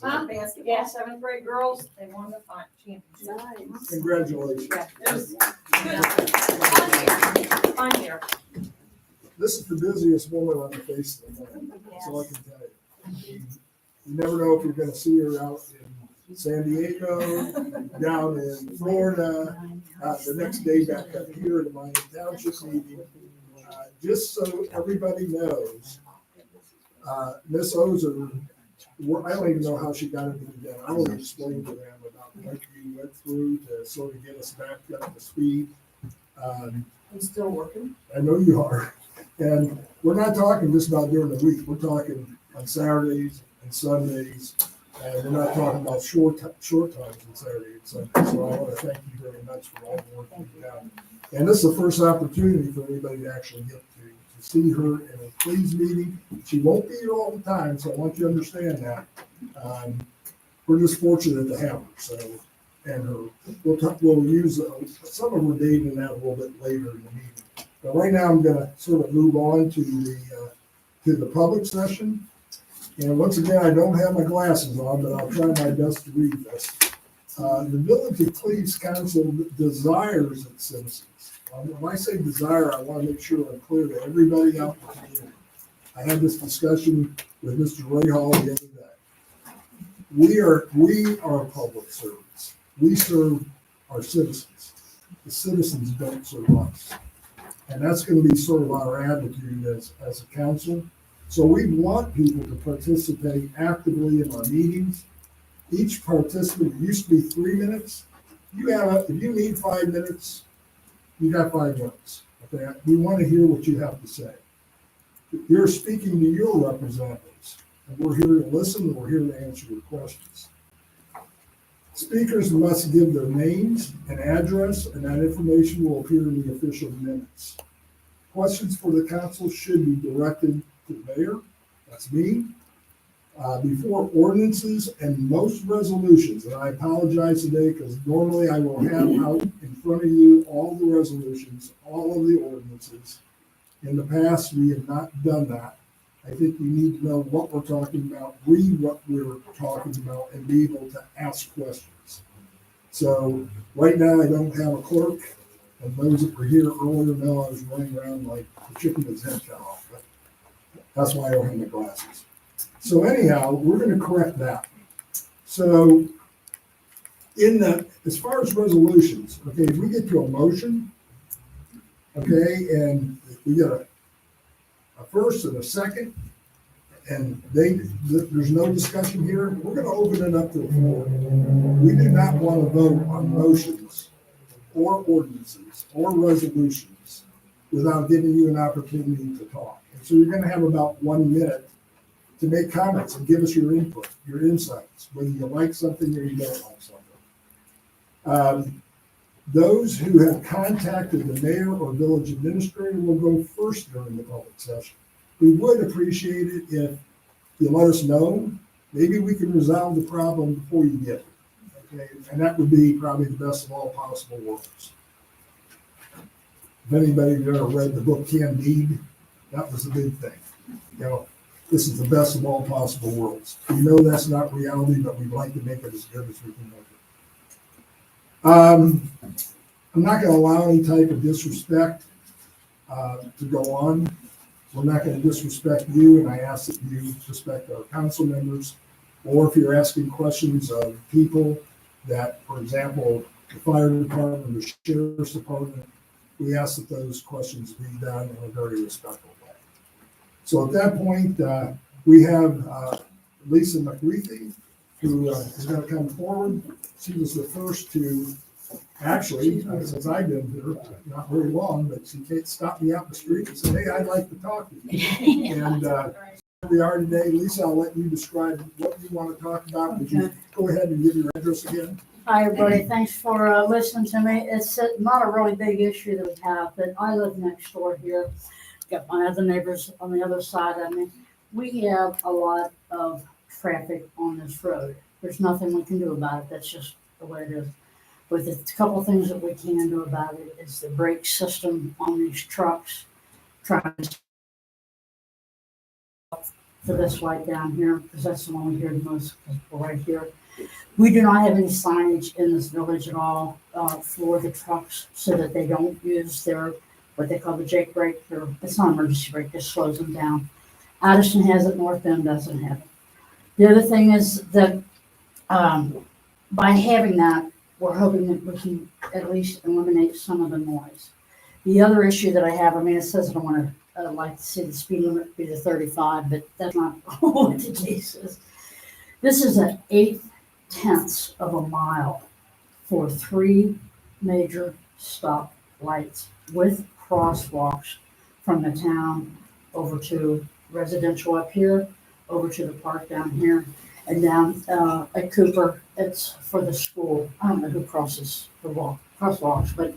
Huh? Yeah, seventh grade girls, they won the championship. Nice. Congratulations. It was good. Fun year. This is the busiest woman on the face of the planet. That's all I can tell you. You never know if you're gonna see her out in San Diego, down in Florida, the next day back up here at the Miami Township meeting. Just so everybody knows, Miss Ozer, I don't even know how she got into the den. I will explain to them about what you went through to sort of get us back up to speed. I'm still working. I know you are. And we're not talking just about during the week. We're talking on Saturdays and Sundays. And we're not talking about short times on Saturday and Sunday. So I want to thank you very much for all the work you've done. And this is the first opportunity for anybody to actually get to see her in a Cleves meeting. She won't be here all the time, so I want you to understand that. We're just fortunate to have her. So, and her, we'll use some of her data and that a little bit later in the meeting. But right now, I'm going to sort of move on to the public session. And once again, I don't have my glasses on, but I'll try my best to read this. The Village of Cleves Council desires its citizens. When I say desire, I want to make sure I'm clear to everybody out in the community. I had this discussion with Mr. Ray Hall the other day. We are public servants. We serve our citizens. The citizens don't serve us. And that's going to be sort of our attitude as a council. So we want people to participate actively in our meetings. Each participant used to be 3 minutes. If you need 5 minutes, you got 5 minutes. Okay, we want to hear what you have to say. You're speaking to your representatives, and we're here to listen, and we're here to answer your questions. Speakers must give their names and address, and that information will appear in the official minutes. Questions for the council should be directed to the mayor, that's me, before ordinances and most resolutions. And I apologize today because normally I will have out in front of you all the resolutions, all of the ordinances. In the past, we have not done that. I think we need to know what we're talking about, read what we're talking about, and be able to ask questions. So right now, I don't have a clerk. And those that were here earlier know I was running around like the chicken that's head fell off. But That's why I don't have my glasses. So anyhow, we're gonna correct that. So as far as resolutions, okay, if we get to a motion, okay, and we got a first and a second, and there's no discussion here, we're gonna open it up to the floor. We do not want to vote on motions or ordinances or resolutions without giving you an opportunity to talk. And so you're gonna have about 1 minute to make comments and give us your input, your insights, whether you like something or you don't like something. Those who have contacted the mayor or village administrator will go first during the public session. We would appreciate it if you let us know. Maybe we can resolve the problem before you get it. Okay, and that would be probably the best of all possible worlds. If anybody's ever read the book Candide, that was a big thing. You know, this is the best of all possible worlds. We know that's not reality, but we'd like to make it as good as we can make it. I'm not gonna allow any type of disrespect to go on. We're not gonna disrespect you, and I ask that you respect our council members. Or if you're asking questions of people that, for example, the fire department, the sheriff's department, we ask that those questions be done in a very respectful way. So at that point, we have Lisa McWreathy, who is going to come forward. She was the first to, actually, since I've been here, not very long, but she stopped me out in the street and said, hey, I'd like to talk to you. And we are today. Lisa, I'll let you describe what you want to talk about. Would you go ahead and give your address again? Hi, everybody. Thanks for listening to me. It's not a really big issue that we have, but I live next door here. Got my other neighbors on the other side of me. We have a lot of traffic on this road. There's nothing we can do about it. That's just the way it is. But the couple of things that we can do about it is the brake system on these trucks, trying to for this light down here, because that's the one we hear the most right here. We do not have any signage in this village at all for the trucks so that they don't use their, what they call the Jake brake, or it's not an emergency brake, just slows them down. Addison has it, North Bend doesn't have it. The other thing is that by having that, we're hoping that we can at least eliminate some of the noise. The other issue that I have, I mean, it says I don't want to, I'd like to see the speed limit be to 35, but that's not what the case is. This is an 8/10 of a mile for 3 major stop lights with crosswalks from the town over to residential up here, over to the park down here, and down at Cooper, it's for the school. I don't know who crosses the crosswalks, but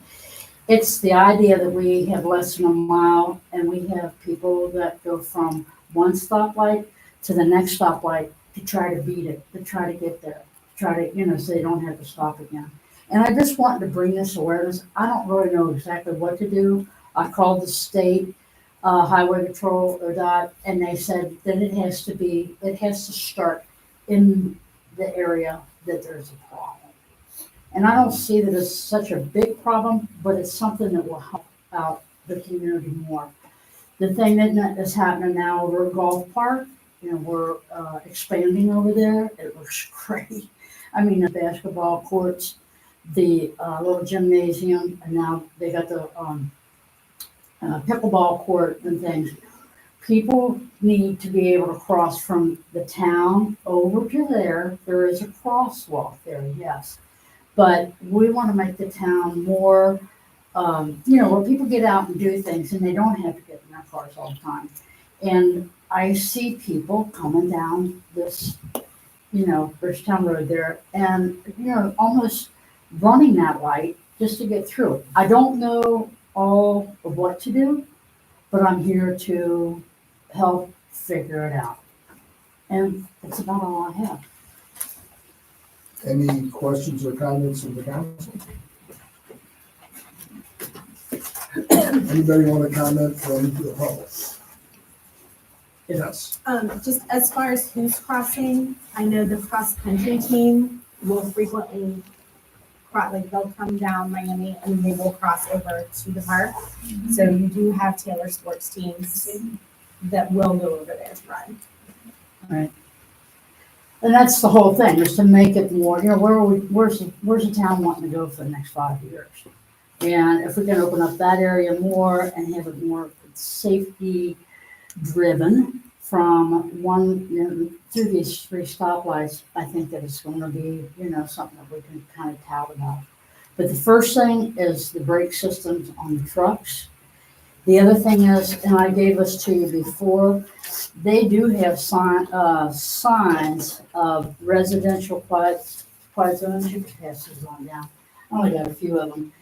it's the idea that we have less than a mile and we have people that go from one stoplight to the next stoplight to try to beat it, to try to get there, try to, so they don't have to stop again. And I just wanted to bring this awareness. I don't really know exactly what to do. I called the state highway patrol or DOT, and they said that it has to start in the area that there's a problem. And I don't see that as such a big problem, but it's something that will help out the community more. The thing that is happening now over at Golf Park, we're expanding over there. It looks great. I mean, the basketball courts, the little gymnasium, and now they got the pickleball court and things. People need to be able to cross from the town over to there. There is a crosswalk there, yes. But we want to make the town more, where people get out and do things and they don't have to get in their cars all the time. And I see people coming down this, Bridgetown Road there and, almost running that light just to get through. I don't know all of what to do, but I'm here to help figure it out. And that's about all I have. Any questions or comments from the council? Anybody want to comment from the public? Yes. Just as far as who's crossing, I know the cross-country team will frequently they'll come down Miami and they will cross over to the park. So you do have Taylor sports teams that will go over there to run. And that's the whole thing, is to make it more, where's the town wanting to go for the next 5 years? And if we can open up that area more and have it more safety driven from through these 3 stoplights, I think that it's gonna be, something that we can kind of tout about. But the first thing is the brake systems on the trucks. The other thing is, and I gave this to you before, they do have signs of residential quiet zones. You can pass these on down. I only got a few of them.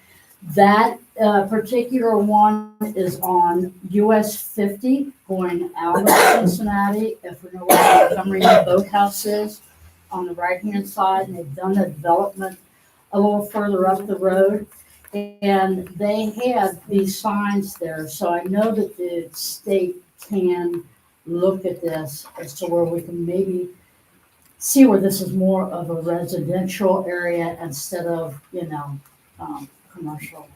That particular one is on US 50 going out of Cincinnati. If we know where the Montgomery Boathouse is, on the right-hand side, and they've done the development a little further up the road. And they have these signs there, so I know that the state can look at this as to where we can maybe see where this is more of a residential area instead of, commercial.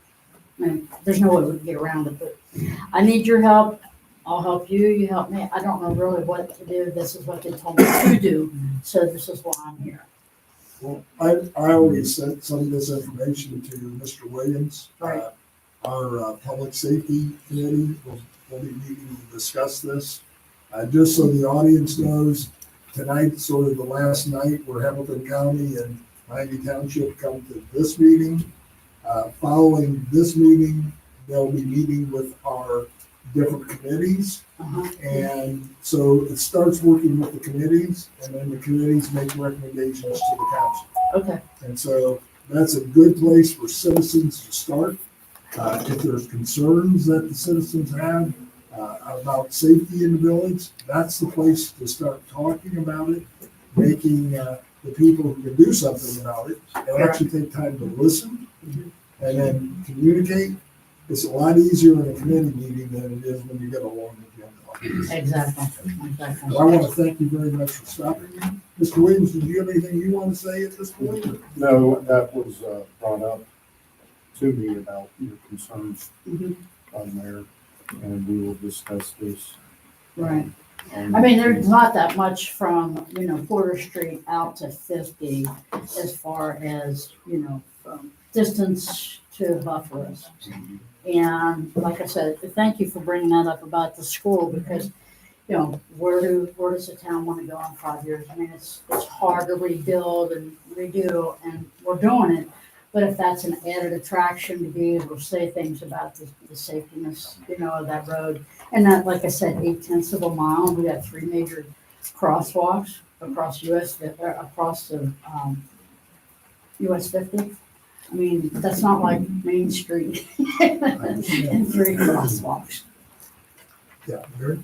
I mean, there's no way we can get around it, but I need your help. I'll help you, you help me. I don't know really what to do. This is what they told me to do, so this is why I'm here. Well, I already sent some of this information to Mr. Williams. Right. Our Public Safety Committee will be meeting to discuss this. Just so the audience knows, tonight's sort of the last night where Hamilton County and Miami Township come to this meeting. Following this meeting, they'll be meeting with our different committees. And so it starts working with the committees, and then the committees make recommendations to the council. Okay. And so that's a good place for citizens to start. If there's concerns that the citizens have about safety in the village, that's the place to start talking about it, making the people who can do something about it and actually take time to listen and then communicate. It's a lot easier in a committee meeting than it is when you get a long agenda. Exactly. Well, I want to thank you very much for stopping me. Mr. Williams, did you have anything you want to say at this point? No, that was brought up to me about your concerns on there, and we will discuss this. Right. I mean, there's not that much from, Porter Street out to 50 as far as, distance to buffer us. And like I said, thank you for bringing that up about the school, because, where does the town want to go in 5 years? I mean, it's hard to rebuild and redo, and we're doing it. But if that's an added attraction to be able to say things about the safetiness, of that road. And that, like I said, 8/10 of a mile, we got 3 major crosswalks across across the US 50. I mean, that's not like Main Street and 3 crosswalks. Yeah, Gary?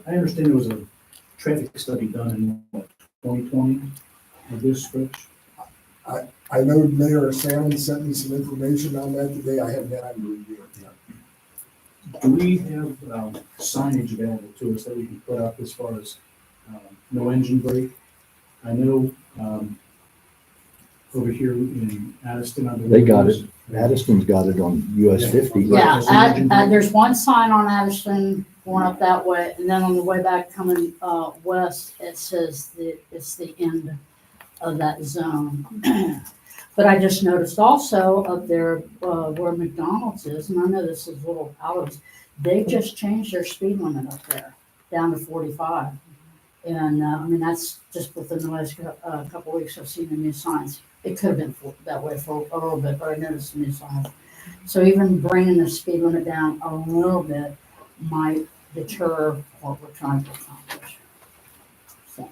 I understand there was a traffic study done in 2020 of this stretch. I know Mayor Salmon sent me some information on that today. I haven't had time to review it yet. Do we have signage available to us that we can put up as far as no engine brake? I know over here in Addiston, I believe. They got it. Addiston's got it on US 50. Yeah, there's one sign on Addison going up that way, and then on the way back coming west, it says that it's the end of that zone. But I just noticed also up there where McDonald's is, and I know this is a little out of, they just changed their speed limit up there down to 45. And I mean, that's just within the last couple of weeks I've seen the new signs. It could have been that way for a little bit, but I noticed the new signs. So even bringing the speed limit down a little bit might deter what we're trying to accomplish. So.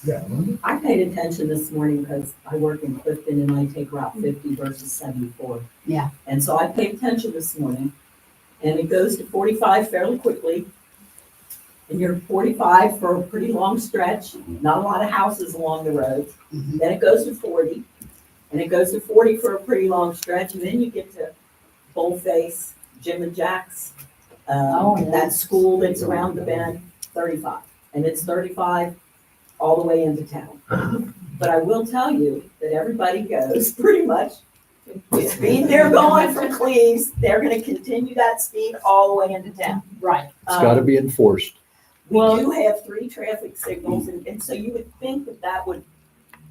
Yeah. I paid attention this morning because I work in Clifton and I take Route 50 versus 74. Yeah. And so I paid attention this morning, and it goes to 45 fairly quickly. And you're 45 for a pretty long stretch, not a lot of houses along the road. Mhm. Then it goes to 40, and it goes to 40 for a pretty long stretch, and then you get to Boldface, Jim and Jack's, that school that's around the bend, 35. And it's 35 all the way into town. But I will tell you that everybody goes pretty much The speed they're going from Cleves, they're gonna continue that speed all the way into town. Right. It's gotta be enforced. We Well- do have 3 traffic signals, and so you would think that that would,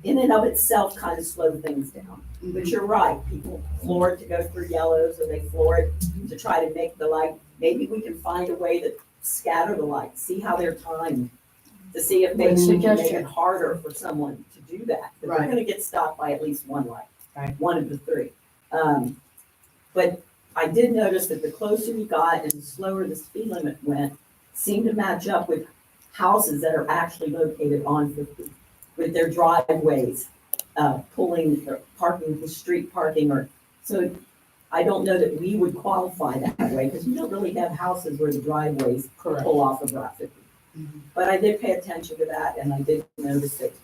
in and of itself, kind of slow things down. But you're right, people floor it to go through yellows, or they floor it to try to make the light. Maybe we can find a way to scatter the lights, see how they're timed, to see if maybe we can make Suggestion. it harder for someone to do that. But Right. they're gonna get stopped by at least one light, Right. one of the 3. But I did notice that the closer you got and the slower the speed limit went, seemed to match up with houses that are actually located on 50, with their driveways, pulling, or parking, the street parking, or, so I don't know that we would qualify that way, because we don't really have houses where the driveways pull off of Route 50. But I did pay attention to that, and I did notice it.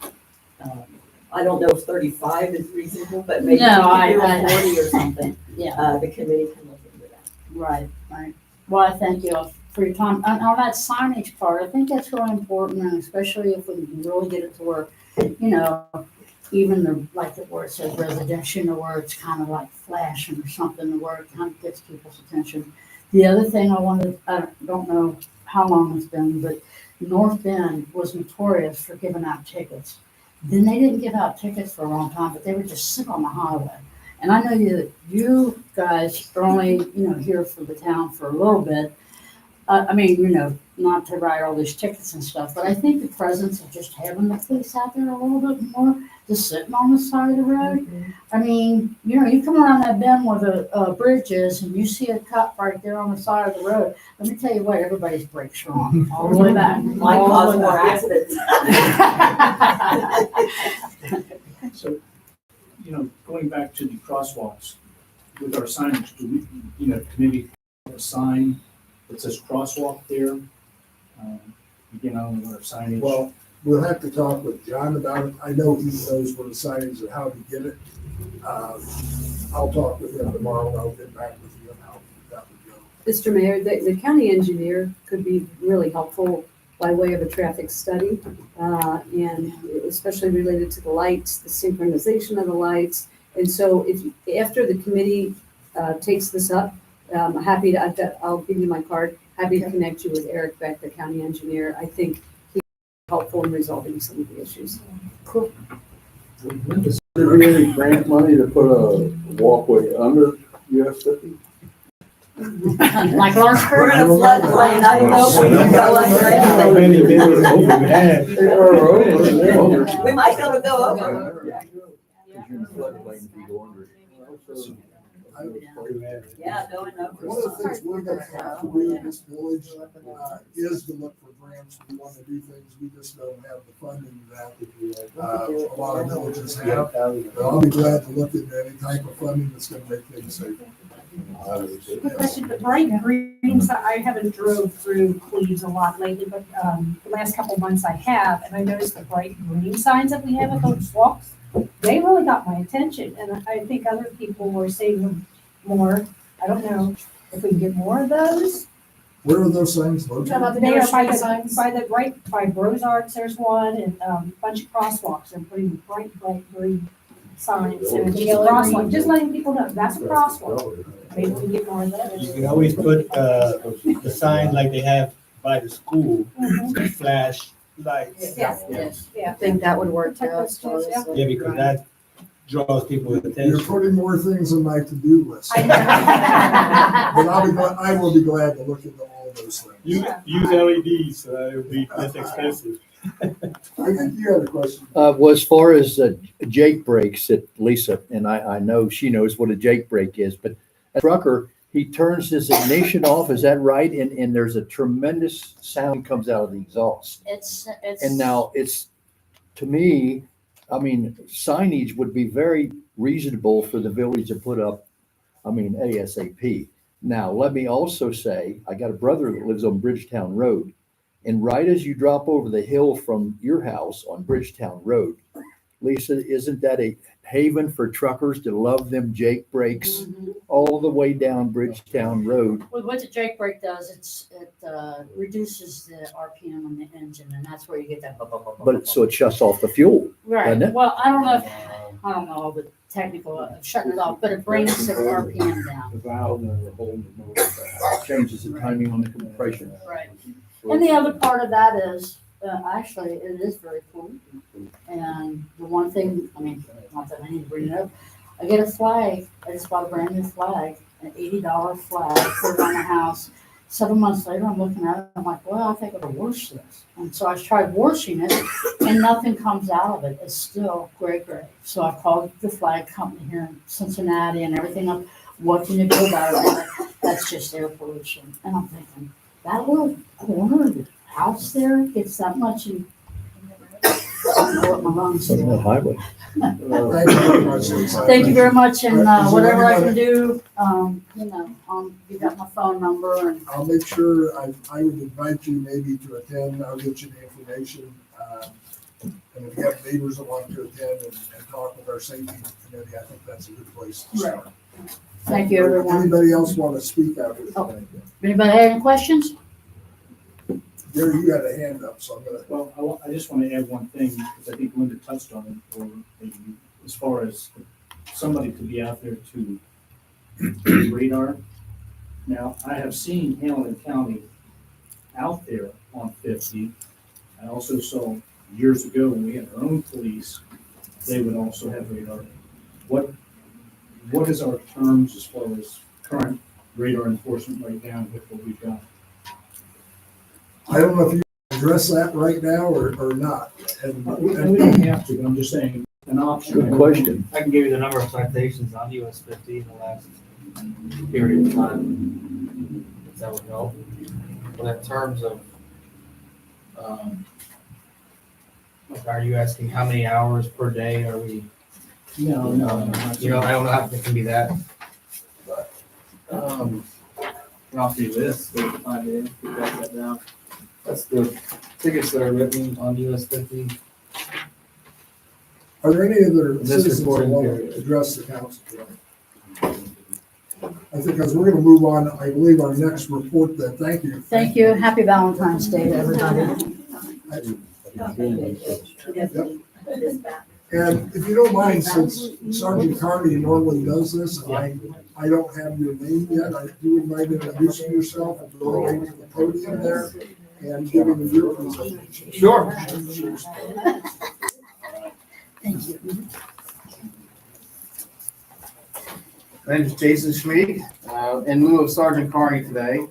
I don't know if 35 is reasonable, but maybe we No, can do I- a 40 or something. Yeah. The committee can look into that. Right, right. Well, I thank you all for your time. On that signage part, I think that's really important, and especially if we can really get it to where, even the, like where it says residential, or where it's kind of like flashing or something, where it kind of gets people's attention. The other thing I don't know how long it's been, but North Bend was notorious for giving out tickets. Then they didn't give out tickets for a long time, but they would just sit on the highway. And I know you guys are only, here for the town for a little bit. Not to write all these tickets and stuff, but I think the presence of just having the police out there a little bit more, just sitting on the side of the road. I mean, you come around that bend where the bridge is and you see a cop right there on the side of the road. Let me tell you what, everybody's brakes are on, all the way back. Might all cause the way more back. accidents. So, going back to the crosswalks, with our signage, do we, committee have a sign that says crosswalk there? On our signage. Well, we'll have to talk with John about it. I know he knows where the signage and how to get it. I'll talk with him tomorrow, and I'll get back with you on how that would go. Mr. Mayor, the county engineer could be really helpful by way of a traffic study, and especially related to the lights, the synchronization of the lights. And so after the committee takes this up, I'm happy I'll give you my card, happy to connect you with Eric Beck, the county engineer. I think he's helpful in resolving some of the issues. Cool. Is there any grant money to put a walkway under US 50? Like Lawrenceburg? We're in a floodplain, I don't know if we can go under anything. We might be able to go over. Yeah, going over. One of the things we're gonna have to do in this village is to look for grants. We want to do things, we just don't have the funding that a lot of villages have. But I'll be glad to look into any type of funding that's gonna make things safer. Quick question, the bright green, I haven't drove through Cleves a lot lately, but the last couple months I have, and I noticed the bright green signs that we have at those walks. They really got my attention, and I think other people were saying them more. I don't know if we can get more of those. Where are those signs They located? are by Brozarts, there's one, and a bunch of crosswalks, and putting bright green signs, and it's just a crosswalk, just letting people know, that's a crosswalk. Maybe we can get more of You those. can always put the sign like they have by the school, flash lights. Yes. Yes. Yeah. I think that would work Protect too. those kids, yeah. Yeah, because that draws people's You're attention. putting more things on my to-do list. I But know. I will be glad to look into all those things. Use LEDs, so it'll be less expensive. I think you had a question. Well, as far as Jake breaks at Lisa, and I know she knows what a Jake break is, but a trucker, he turns his ignition off, is that right? And there's a tremendous sound comes out of the exhaust. It's. And now to me, signage would be very reasonable for the village to put up, ASAP. Now, let me also say, I got a brother that lives on Bridgetown Road. And right as you drop over the hill from your house on Bridgetown Road, Lisa, isn't that a haven for truckers to love them Jake brakes all the way down Bridgetown Road? Well, what the Jake brake does, it reduces the RPM on the engine, and that's where you get that. But so it shuts off the fuel. Right, doesn't it? well, I don't know all the technical of shutting it off, but it brings the RPM down. The valve and the holding the motor changes the timing on the compression. Right. And the other part of that is, actually, it is very cool. And the one thing, I mean, not that I need to bring it up, I get a flag, I just bought a brand new flag, an $80 flag, put it on the house. 7 months later, I'm looking at it, I'm like, well, I think I could wash this. And so I tried washing it, and nothing comes out of it. It's still gray. So I called the flag company here in Cincinnati and everything up. What can you do about it? That's just air pollution. And I'm thinking, that little corner of the house there gets that much, and I don't know what my lungs do. highway. Thank you very much, Lisa. Thank you very much, and Is there whatever I can anybody- do, you got my phone number, and I'll make sure, I would invite you maybe to attend, I'll get you the information. And if you have neighbors that want to attend and talk with our safety committee, I think that's a good place to start. thank you, everyone. Anybody else want to speak out here? Oh. Anybody have any questions? Gary, you got a hand up, so I'm gonna. Well, I just want to add one thing, because I think Linda touched on it, or maybe as far as somebody to be out there to radar. Now, I have seen Hamilton County out there on 50. I also saw years ago when we had our own police, they would also have radar. What is our terms as far as current radar enforcement right now with what we've got? I don't know if you address that right now or not. And we don't have to, but I'm just saying, an option. Good question. I can give you the number of citations on US 50 in the last period of time, if that would help. But in terms of, like, are you asking how many hours per day are we? No. You know, I don't know how it can be that. I'll do this, we can find it, we got that down. That's the tickets that are written on US 50. Are there any other This citizens that recording want period. to address the council today? I think as we're gonna move on, I believe our next report that, thank you. Thank you. Happy Valentine's Day to everybody. And if you don't mind, since Sergeant Carney normally does this, and I don't have your name yet, I do invite you to introduce yourself and go over to the podium there and give him your presentation. Sure. Thank you. My name is Jason Schmid, in lieu of Sergeant Carney today,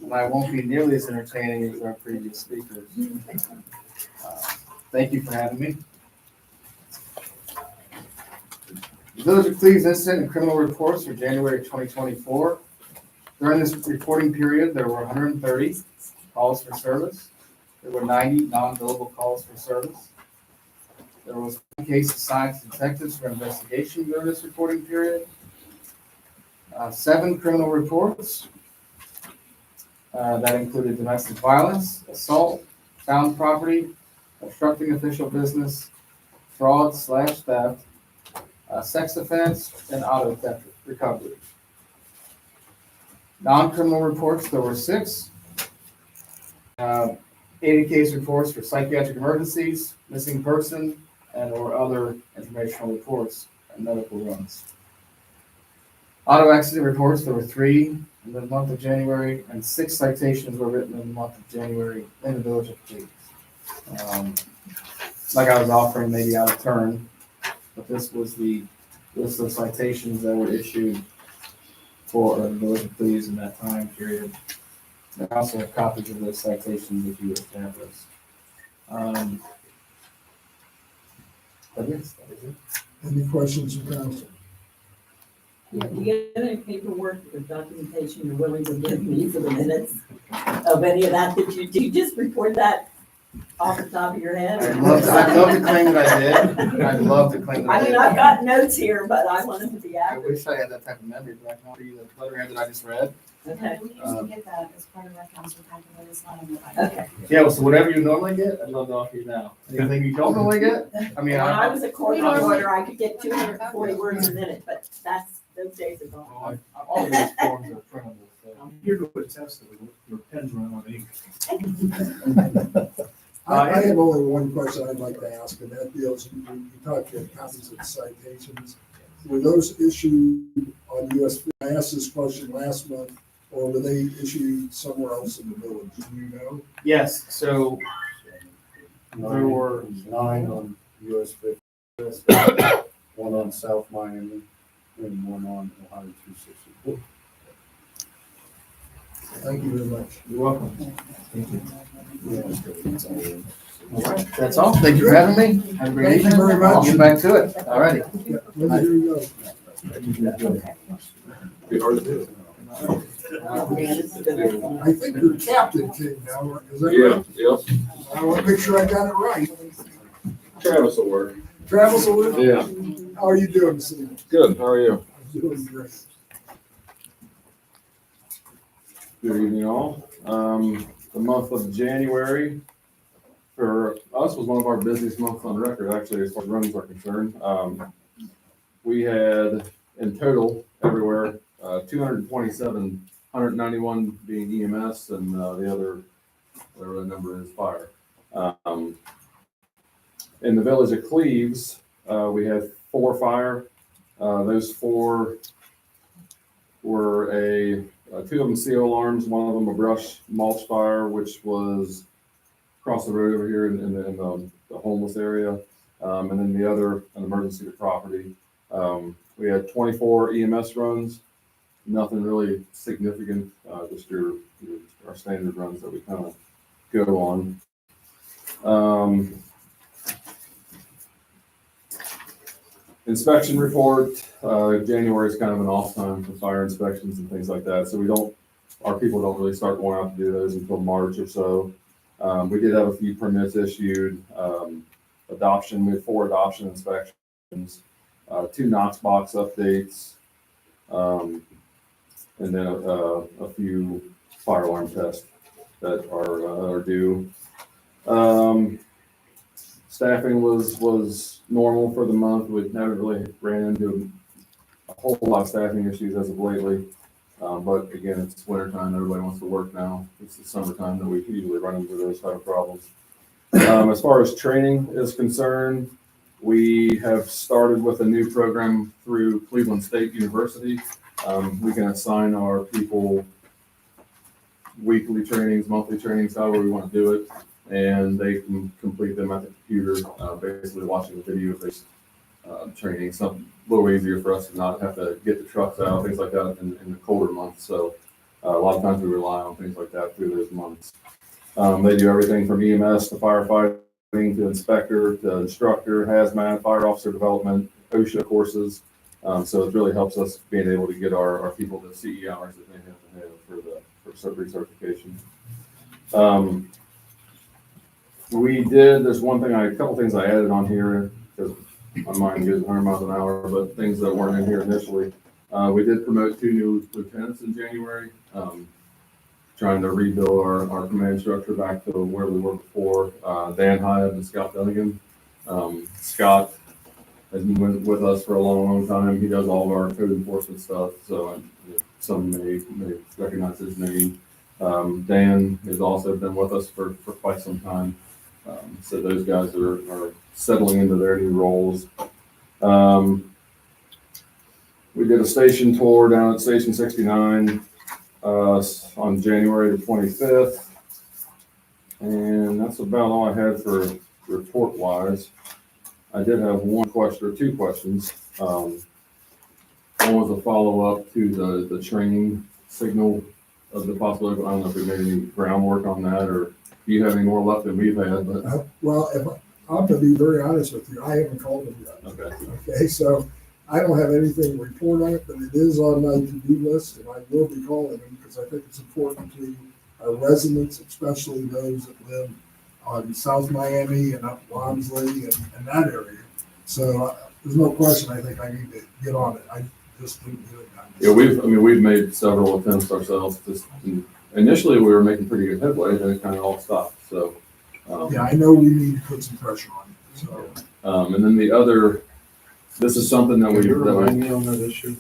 and I won't be nearly as entertaining as our previous speakers. Thank you for having me. The Village of Cleves incident and criminal reports for January 2024. During this reporting period, there were 130 calls for service. There were 90 non-billable calls for service. There was one case assigned to detectives for investigation during this reporting period. 7 criminal reports that included domestic violence, assault, found property, obstructing official business, fraud/theft, sex offense, and auto theft recovery. Non-criminal reports, there were 6. 80 case reports for psychiatric emergencies, missing person, and or other informational reports and medical runs. Auto accident reports, there were 3 in the month of January, and 6 citations were written in the month of January in the Village of Cleves. Like I was offering maybe out of turn, but this was the list of citations that were issued for the Village of Cleves in that time period. I also have copies of those citations if you wish to have those. But yes, that is it. Any questions from council? Yeah, do you have any paperwork or documentation you're willing to give me for the minutes of any of that? Did you just report that off the top of your head? I'd love to claim that I did. I'd love to claim that I I did. mean, I've got notes here, but I want them to be I accurate. wish I had that type of memory, but I can offer you the letterhead that I just read. Okay. We usually get that as part of our council packet, but it's not in the packet. Okay. Yeah, well, so whatever you normally get, I'd love to offer you now. Anything you don't normally get? I mean, When I I, was a court reporter, I could get 240 words a minute, but those days are gone. all of these forms are printable, so. I'm here to attest that your pens run on ink. I have only one question I'd like to ask, and that deals, you talked about copies of citations. Were those issued on US, I asked this question last month, or were they issued somewhere else in the village? Do you know? Yes, so there were 9 on US 50, one on South Miami, and one on Ohio 264. Thank you very much. You're welcome. All right, that's all. Thank you for having me. Have a great Thank you evening. very much. I'll get back to it. All righty. Yeah, Linda, here you go. I think you're Captain King now, is that right? Yep. I want to make sure I got it right. Travis will work. Travis, Yeah. how are you doing this evening? Good, how are you? I'm doing great. Good evening, all. The month of January for us was one of our busiest months on record, actually, as far as runs are concerned. We had in total everywhere, 227, 191 being EMS and the other, whatever the number is, fire. In the village of Cleves, we had 4 fire. Those 4 were 2 of them CO alarms, one of them a brush mulch fire, which was across the road over here in the homeless area, and then the other an emergency to property. We had 24 EMS runs, nothing really significant, just our standard runs that we kind of go on. Inspection report, January is kind of an off time for fire inspections and things like that. So our people don't really start going out to do those until March or so. We did have a few permits issued, adoption, we had 4 adoption inspections, 2 Knox box updates, and then a few fire alarm tests that are due. Staffing was normal for the month. We haven't really ran into a whole lot of staffing issues as of lately. But again, it's winter time. Everybody wants to work now. It's the summertime that we usually run into those type of problems. As far as training is concerned, we have started with a new program through Cleveland State University. We can assign our people weekly trainings, monthly trainings, however we want to do it. And they can complete them at the computer, basically watching the video-based training. It's a little easier for us to not have to get the trucks out, things like that in the colder months. So a lot of times we rely on things like that through those months. They do everything from EMS to firefighting to inspector to instructor, hazmat, fire officer development, OSHA courses. So it really helps us being able to get our people the CE hours that they have to have for recertification. There's a couple things I added on here because my mind goes 100 miles an hour, but things that weren't in here initially. We did promote 2 new lieutenants in January, trying to rebuild our command structure back to where we were before. Dan Hyde and Scott Dunnigan. Scott has been with us for a long time. He does all of our code enforcement stuff, so some may recognize his name. Dan has also been with us for quite some time. So those guys are settling into their new roles. We did a station tour down at Station 69 on January the 25th. And that's about all I had for report wise. I did have 1 question or 2 questions. One was a follow-up to the training signal of the possibility. I don't know if we made any groundwork on that, or do you have any more left than we've had? But Well, I'm going to be very honest with you. I haven't called them yet. okay. Okay, so I don't have anything to report on it, but it is on my to-do list, and I will be calling them because I think it's important to our residents, especially those that live on South Miami and up Walmsley and that area. So there's no question. I think I need to get on it. I just didn't do it. Yeah, we've made several attempts ourselves. Initially, we were making pretty good headway, then it kind of all stopped. So yeah, I know we need to put some pressure on it. So and then the other, this is something that Can you we remind me on that issue?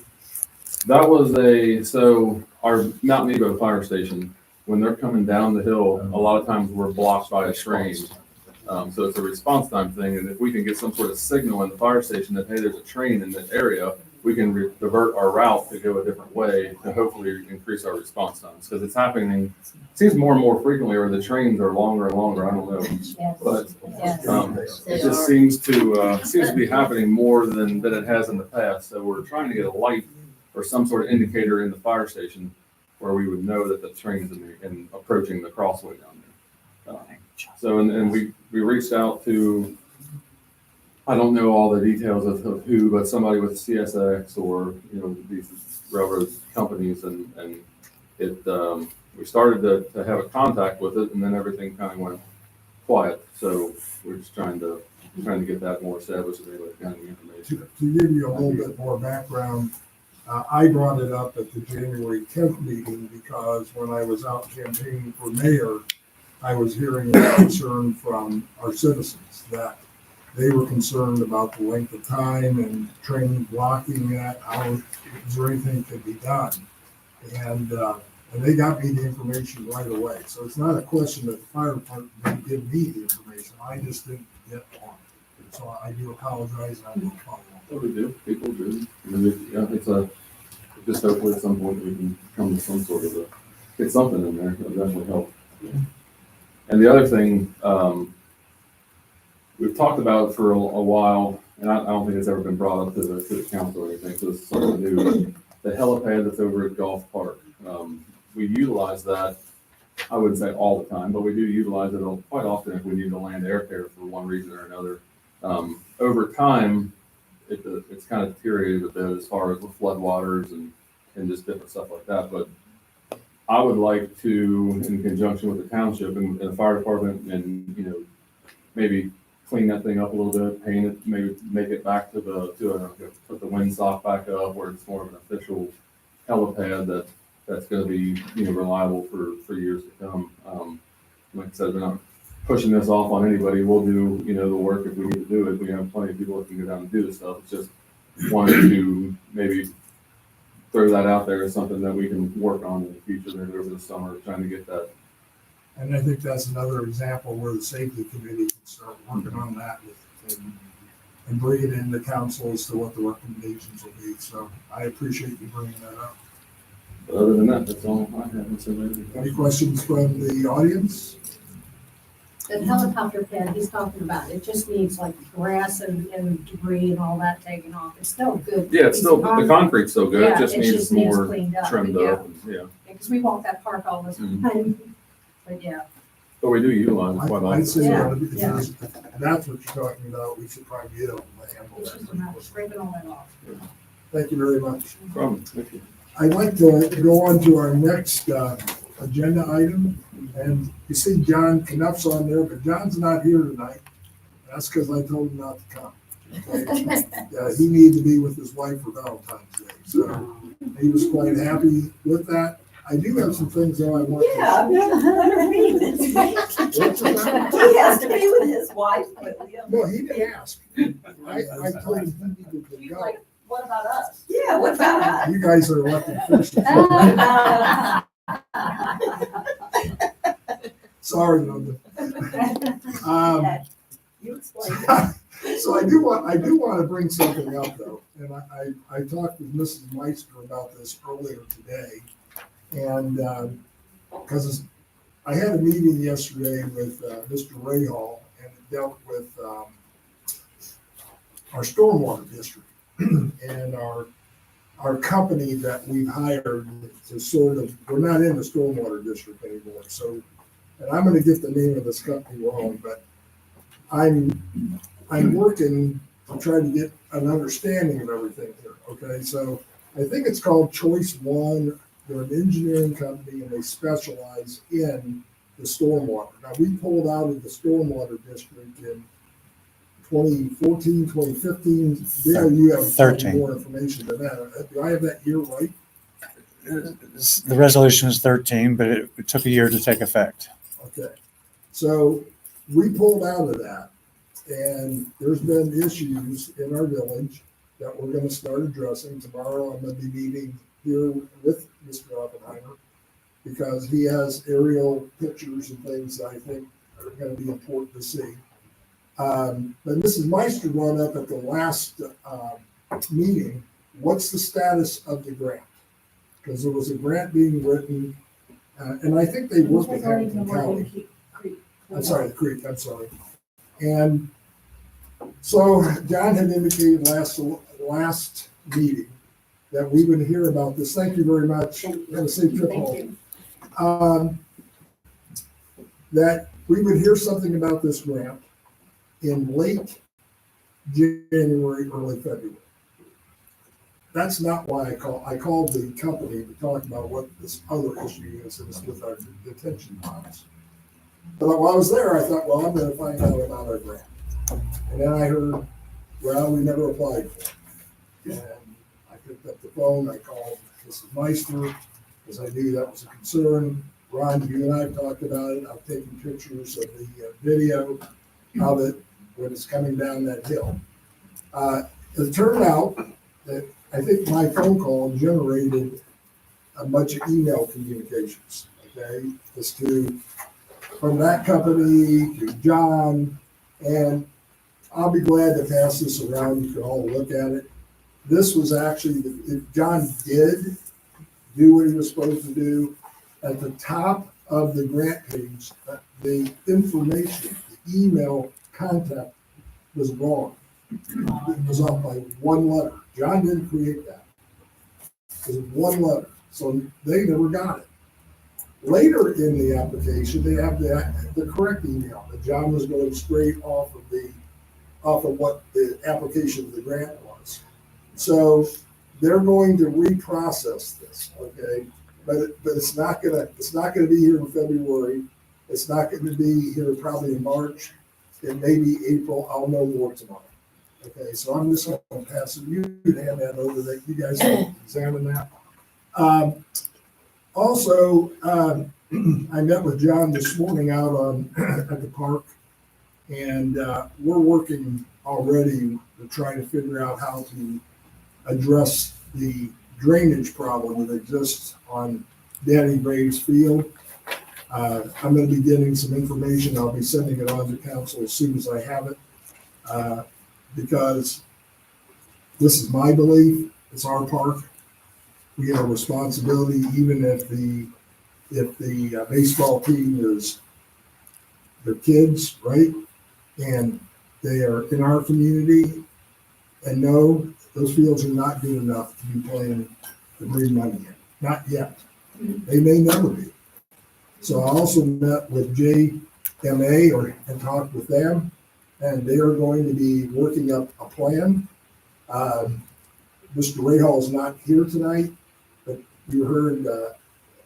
that was so our Mount Nebo fire station, when they're coming down the hill, a lot of times we're blocked by a train. So it's a response time thing, and if we can get some sort of signal in the fire station that, hey, there's a train in this area, we can divert our route to go a different way to hopefully increase our response times. Because it's happening, it seems more and more frequently, or the trains are longer and longer, I don't know. Yes. But Yes. it just seems to be happening more than it has in the past. So we're trying to get a light or some sort of indicator in the fire station where we would know that the train is in approaching the crossway down there. So, and we reached out to, I don't know all the details of who, but somebody with CSX or, these railroad companies, and it, we started to have a contact with it, and then everything kind of went quiet. So we're just trying to get that more established and able to kind of get information. To give you a little bit more background, I brought it up at the January 10th meeting because when I was out campaigning for mayor, I was hearing a concern from our citizens that they were concerned about the length of time and train blocking that, how, is there anything that could be done? And they got me the information right away. So it's not a question that the fire department didn't give me the information. I just didn't get on it. And so I do apologize, and I will follow up. What we do, people do. It's just hopefully at some point we can come to some sort of get something in there. It'll definitely help. And the other thing, we've talked about for a while, and I don't think it's ever been brought up to the council or anything, so it's something new. The helipad that's over at Golf Park. We utilize that, I wouldn't say all the time, but we do utilize it quite often if we need to land aircare for one reason or another. Over time, it's kind of deteriorated a bit as far as with floodwaters and just different stuff like that. But I would like to, in conjunction with the township and the fire department, and maybe clean that thing up a little bit, paint it, maybe make it back put the windsock back up where it's more of an official helipad that's going to be reliable for years to come. Like I said, we're not pushing this off on anybody. We'll do the work if we need to do it. We have plenty of people that can go down and do this stuff. It's just wanted to maybe throw that out there as something that we can work on in the future, maybe over the summer, trying to get that. And I think that's another example where the safety committee can start working on that and bring it into council as to what the recommendations will be. So I appreciate you bringing that up. But other than that, that's all I have. Any questions from the audience? That helicopter pad he's talking about, it just needs like grass and debris and all that taken off. It's still good. Yeah, it's still, the concrete's still good. Yeah, It just needs more cleaned up, trimmed but up. Yeah. Because we walk that park all the time. But yeah. But we do utilize it quite I'd often. say Yeah, if that's what you're talking about, we should probably get on the It's just a matter of scraping all that off. Thank you very much. No problem. Thank you. I'd like to go on to our next agenda item. And you see John Knuff's on there, but John's not here tonight. That's because I told him not to come. Okay? He needed to be with his wife for Valentine's Day. So he was quite happy with that. I do have some things that I want to. Yeah, he has to be with his wife. No, he didn't ask. I told him he needed to go. What about us? Yeah, what about us? You guys are elected officials. Sorry, Linda. You explain. So I do want to bring something up though, and I talked with Mrs. Meister about this earlier today, and because I had a meeting yesterday with Mr. Rahal, and it dealt with our stormwater district and our company that we've hired to sort of, we're not in the stormwater district anymore. So, and I'm going to get the name of this company wrong, but I'm working to try to get an understanding of everything here. Okay, so I think it's called Choice One. They're an engineering company and they specialize in the stormwater. Now we pulled out of the stormwater district in 2014, 2015. Dale, you have 13. more information than that. Do I have that year right? The resolution is 13, but it took a year to take effect. Okay. So we pulled out of that, and there's been issues in our village that we're going to start addressing. Tomorrow I'm going to be meeting here with Mr. Oppenheimer because he has aerial pictures and things that I think are going to be important to see. But Mrs. Meister brought up at the last meeting, what's the status of the grant? Because there was a grant being written, and I think they work with Hamilton County. I'm sorry, the creek, I'm sorry. And so John had indicated last meeting that we would hear about this. Thank you very much. Have a safe trip home. That we would hear something about this grant in late January, early February. That's not why I called. I called the company to talk about what this other issue is, and it's with our detention ponds. But while I was there, I thought, well, I'm going to find out about our grant. And then I heard, well, we never applied for it. And I picked up the phone, I called Mrs. Meister, because I knew that was a concern. Ron, you and I have talked about it. I've taken pictures of the video of it when it's coming down that hill. It turned out that I think my phone call generated a bunch of email communications, okay? As to, from that company to John, and I'll be glad to pass this around. You can all look at it. This was actually, John did do what he was supposed to do. At the top of the grant page, the information, the email contact was wrong. It was off by one letter. John didn't create that. It was one letter, so they never got it. Later in the application, they have the correct email, that John was going straight off of what the application of the grant was. So they're going to reprocess this, okay? But it's not gonna be here in February. It's not gonna be here probably in March. It may be April. I'll know more tomorrow. Okay, so I'm just gonna pass it. You can hand that over, that you guys can examine that. Also, I met with John this morning out at the park, and we're working already to try to figure out how to address the drainage problem that exists on Danny Graves Field. I'm going to be getting some information. I'll be sending it on to council as soon as I have it, because this is my belief. It's our park. We have a responsibility, even if the baseball team is their kids, right? And they are in our community. And no, those fields are not good enough to be playing the green money in. Not yet. They may never be. So I also met with JMA and talked with them, and they are going to be working up a plan. Mr. Rahal is not here tonight, but you heard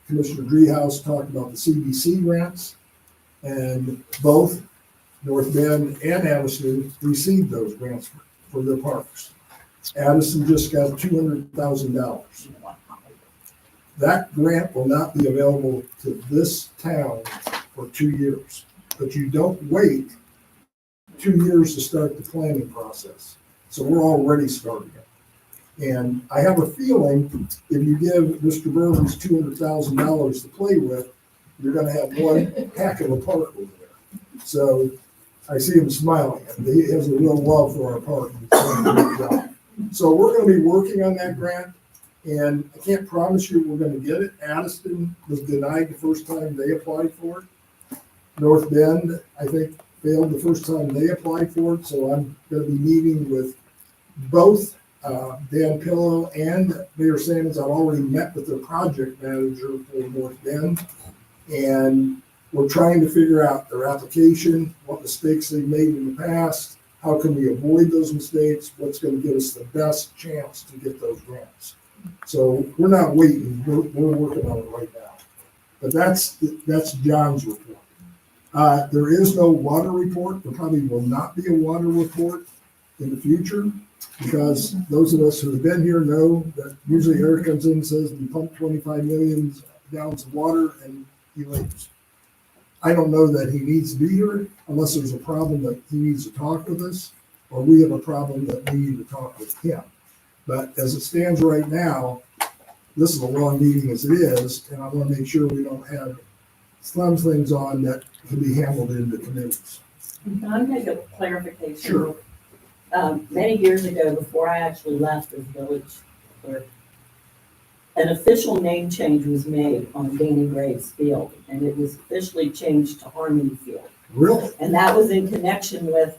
Commissioner Driehaus talk about the CBC grants, and both North Bend and Addison received those grants for their parks. Addison just got $200,000. That grant will not be available to this town for 2 years, but you don't wait 2 years to start the planning process. So we're already starting it. And I have a feeling if you give Mr. Burns $200,000 to play with, you're gonna have one heck of a park over there. So I see him smiling. He has a real love for our park. So we're gonna be working on that grant, and I can't promise you we're gonna get it. Addison was denied the first time they applied for it. North Bend, I think, failed the first time they applied for it, so I'm gonna be meeting with both Dan Pillow and Mayor Sanders. I've already met with their project manager for North Bend, and we're trying to figure out their application, what mistakes they've made in the past, how can we avoid those mistakes, what's going to give us the best chance to get those grants. So we're not waiting, we're working on it right now. But that's John's report. There is no water report. There probably will not be a water report in the future, because those of us who have been here know that usually Eric comes in and says we pump 25 million gallons of water and he leaves. I don't know that he needs to be here unless there's a problem that he needs to talk with us, or we have a problem that we need to talk with him. But as it stands right now, this is a long meeting as it is, and I want to make sure we don't have some things on that can be handled in the committees. Can I make a clarification? Sure. Many years ago, before I actually left as village clerk, an official name change was made on Danny Graves Field, and it was officially changed to Harmony Field. Really? And that was in connection with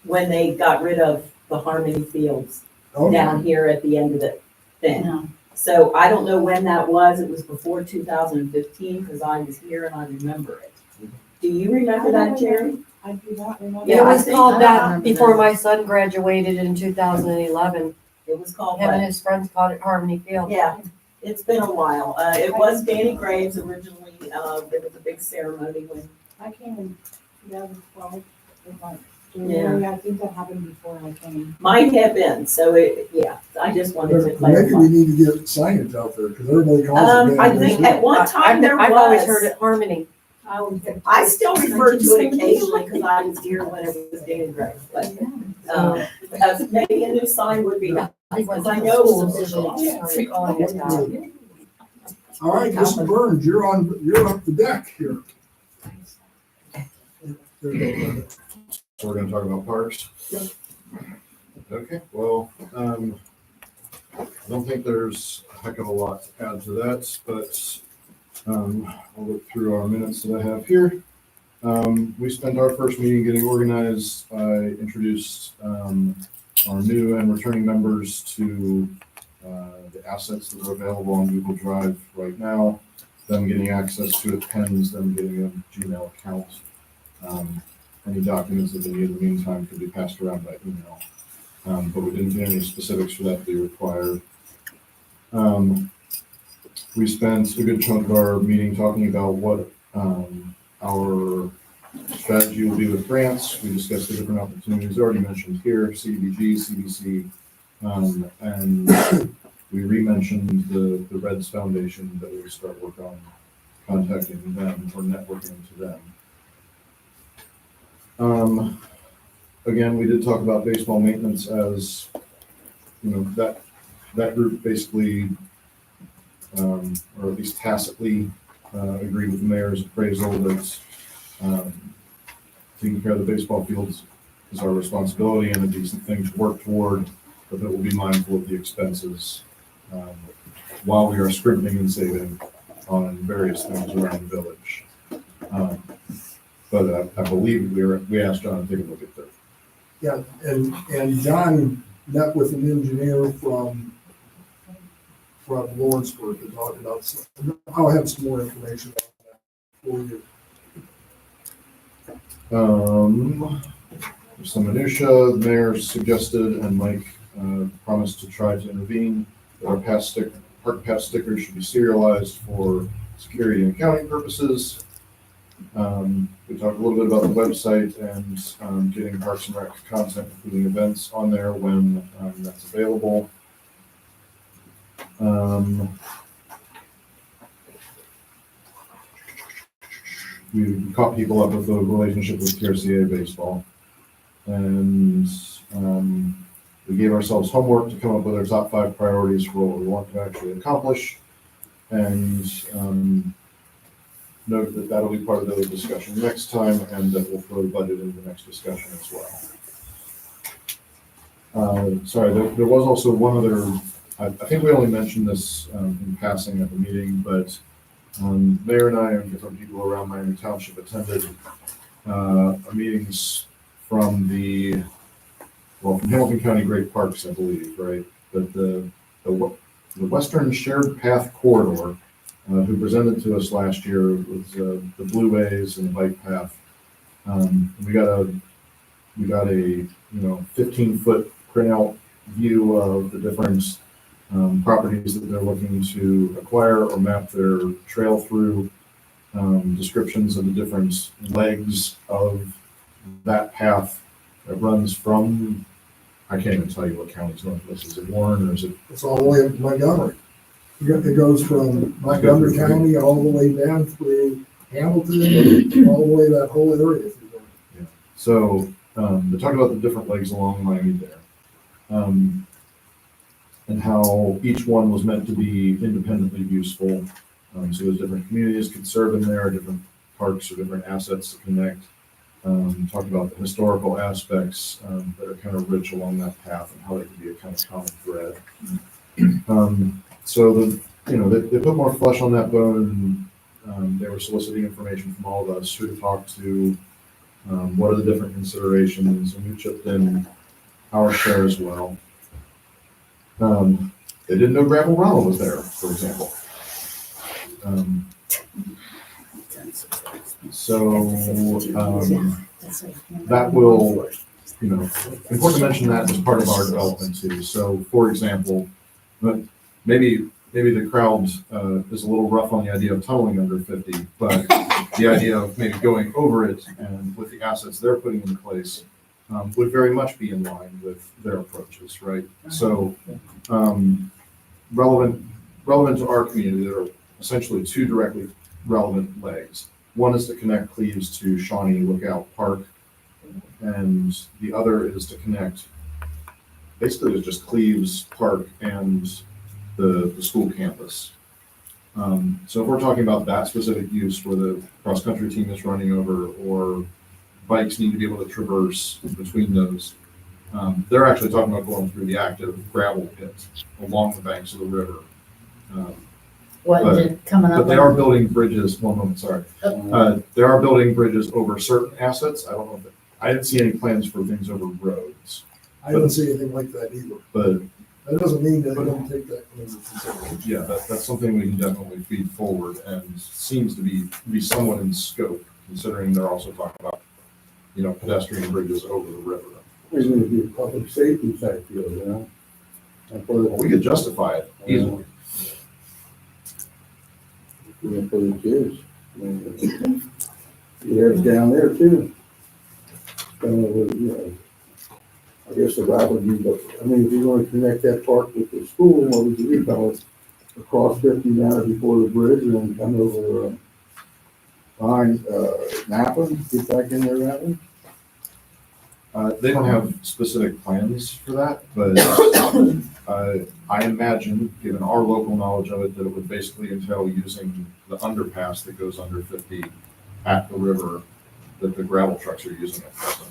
when they got rid of the Harmony Fields Okay. down here at the end of the thing. Yeah. So I don't know when that was. It was before 2015, because I was here and I remember it. Do you remember that, Jerry? I do not remember. Yeah, It I was think called I that remember before that. my son graduated in 2011. It was called Him and what? his friends called it Harmony Field. Yeah, it's been a while. It was Danny Graves originally. There was a big ceremony when, I came in 2012, if I, Yeah. I think that happened before I came. might have been, so yeah, I just wanted to Maybe clarify. we need to get signage out there, because everybody calls it. I think at one time there I've always was. heard it Harmony. I still refer to it occasionally because I was here when it was Danny Graves, but, maybe a new sign would be nice, because I know. Started calling it that. All right, Mr. Burns, you're up the deck here. There you go, Brenda. So we're gonna talk about parks? Yep. Okay, well, I don't think there's a heck of a lot to add to that, but, I'll look through our minutes that I have here. We spent our first meeting getting organized. I introduced, our new and returning members to, the assets that are available on Google Drive right now, them getting access to it, pens, them getting a Gmail account. Any documents that they need in the meantime could be passed around by email. But we didn't get any specifics for that to be required. We spent a good chunk of our meeting talking about what our strategy will be with grants. We discussed the different opportunities already mentioned here, CDBG, CBC, and we re-mentioned the Reds Foundation that we would start work on contacting them or networking to them. Again, we did talk about baseball maintenance as, that group basically, or at least tacitly, agreed with the mayor's appraisal that, taking care of the baseball fields is our responsibility and a decent thing to work toward, but that we'll be mindful of the expenses, while we are scrimping and saving on various things around the village. But I believe we asked John to take a look at that. Yeah, and John met with an engineer from Lawrenceburg to talk about some. I'll have some more information on that for you. Some minutia, the mayor suggested and Mike promised to try to intervene. That our park pass stickers should be serialized for security and accounting purposes. We talked a little bit about the website and getting Parks and Rec content, including events on there when that's available. We caught people up with the relationship with TRCA baseball. And we gave ourselves homework to come up with our top 5 priorities for what we want to actually accomplish. And note that that'll be part of the discussion next time, and that we'll throw the budget into the next discussion as well. Sorry, there was also one other, I think we only mentioned this in passing at the meeting, but Mayor and I and different people around Miami Township attended meetings from from Hamilton County Great Parks, I believe, right? But the Western Shared Path Corridor, who presented to us last year was the Blueways and the bike path. We got a 15-foot printout view of the different properties that they're looking to acquire or map their trail through, descriptions of the different legs of that path that runs from, I can't even tell you what county's northwest. Is it Warren or is it? It's all the way up to Montgomery. It goes from Montgomery County all the way down through Hamilton, all the way that whole area. If you will. Yeah. So they talked about the different legs along Miami there, and how each one was meant to be independently useful. So there's different communities could serve in there, different parks or different assets to connect. talked about the historical aspects that are kind of rich along that path and how they can be a kind of common thread. So they put more flesh on that bone, and they were soliciting information from all of us who to talk to, what are the different considerations, and we chipped in our share as well. They didn't know Gravel Rama was there, for example. That will, important to mention that as part of our development too. So, for example, maybe the crowd is a little rough on the idea of tunneling under 50, but the idea of maybe going over it and with the assets they're putting in place would very much be in line with their approaches, right? So, relevant to our community, there are essentially two directly relevant legs. One is to connect Cleves to Shawnee Lookout Park, and the other is to connect basically to just Cleves Park and the school campus. So if we're talking about that specific use where the cross-country team is running over or bikes need to be able to traverse between those, they're actually talking about going through the active gravel pit along the banks of the river. But they are building bridges, one moment, sorry. They are building bridges over certain assets. I don't know if I didn't see any plans for things over roads. I don't see anything like that either. But that doesn't mean that they don't take that into consideration. Yeah, that's something we can definitely feed forward and seems to be somewhat in scope, considering they're also talking about, pedestrian bridges over the river. It's going to be a public safety type deal, Well, we could justify it easily. For the kids. It's down there too. I guess the route would be, but if you want to connect that park with the school, what would you do? Go across 50 down before the bridge and then come over behind Napa, get back in there that way? They don't have specific plans for that, but I imagine, given our local knowledge of it, that it would basically entail using the underpass that goes under 50 at the river that the gravel trucks are using at present.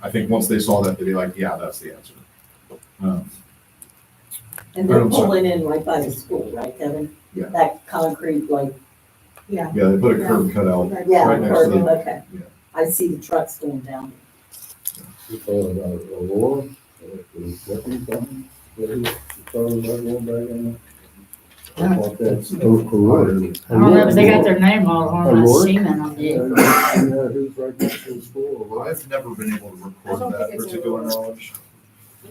I think once they saw that, they'd be like, yeah, that's the answer. And they're pulling in right by the school, right, Kevin? Yeah. That concrete, Yeah. Yeah, they put a curb cut out yeah, right next to the. okay. Yeah. I see the trucks going down. You thought about Aurora, something? Thought about going back on that? I thought that's Aurora. I don't know, but they got their name all on my semen on Yeah, it. who's right next to the school? I've never been able to record don't that think it's particular Aurora. knowledge.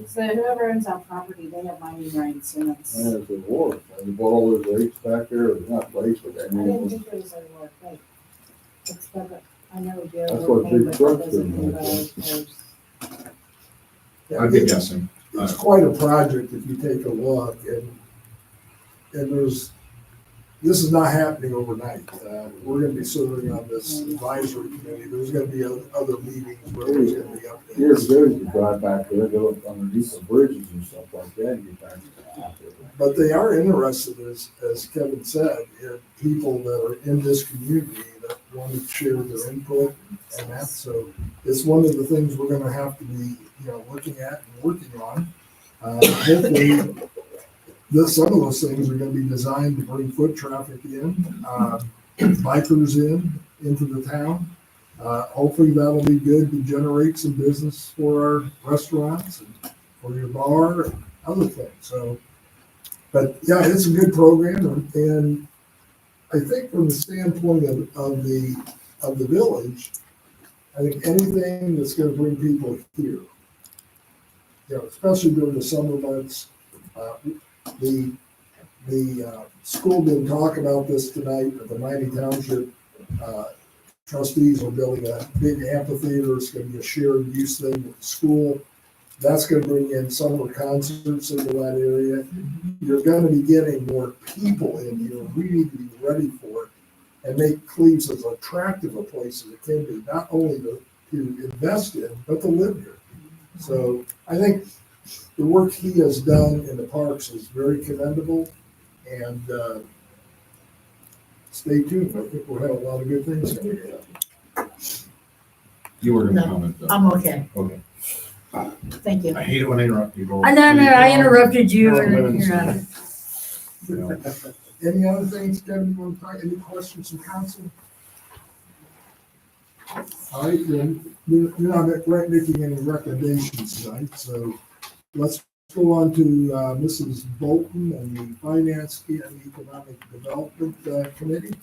So whoever owns our property, they have mining rights, and it's, Yeah, it's Aurora. They bought all those lakes back there, it's not lakes, but I didn't think it was a work, like, it's, but I know Joe. That's will what pay, big but trucks that doesn't do, involve right? those. Yeah, I'd be guessing. It's quite a project if you take a look, and this is not happening overnight. We're gonna be serving on this advisory committee. There's gonna be other meetings where there's gonna be updates. Years ago, you could drive back there, go up underneath the bridges and stuff like that, and get back to the top of it. But they are interested, as Kevin said, in people that are in this community that want to share their input and that. So it's one of the things we're gonna have to be, looking at and working on. Hopefully, some of those things are gonna be designed to bring foot traffic in, bikers into the town. Hopefully that'll be good to generate some business for our restaurants and for your bar and other things. So, but yeah, it's a good program, and I think from the standpoint of the village, I think anything that's gonna bring people here, especially during the summer months, the school didn't talk about this tonight, but the Miami Township trustees are building a big amphitheater. It's gonna be a shared use thing with the school. That's gonna bring in summer concerts into that area. You're gonna be getting more people in here. We need to be ready for it and make Cleves as attractive a place as it can be, not only to invest in, but to live here. So I think the work he has done in the parks is very commendable, and stay tuned. I think we'll have a lot of good things coming up. You were gonna No, comment though. I'm okay. Okay. Thank you. I hate it when I interrupt people. I know, I interrupted you. You're on and, women's you know. You know, Any other things, Kevin, you want to talk, any questions from council? All right, then, you're not making any recommendations tonight, so let's go on to Mrs. Bolton and the Finance and Economic Development Committee.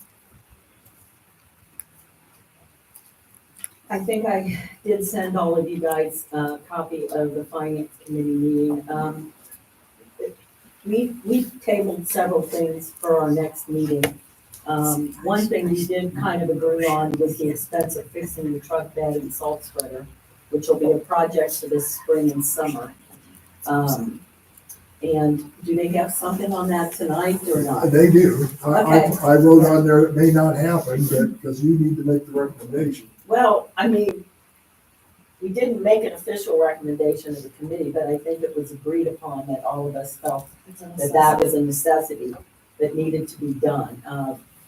I think I did send all of you guys a copy of the finance committee meeting. We've tabled several things for our next meeting. One thing we did kind of agree on was the expense of fixing the truck bed and salt spreader, which will be a project for this spring and summer. And do they have something on that tonight or not? They do. Okay. I wrote on there, it may not happen, but, because you need to make the recommendation. Well, I mean, we didn't make an official recommendation of the committee, but I think it was agreed upon that all of us felt that that was a necessity that needed to be done.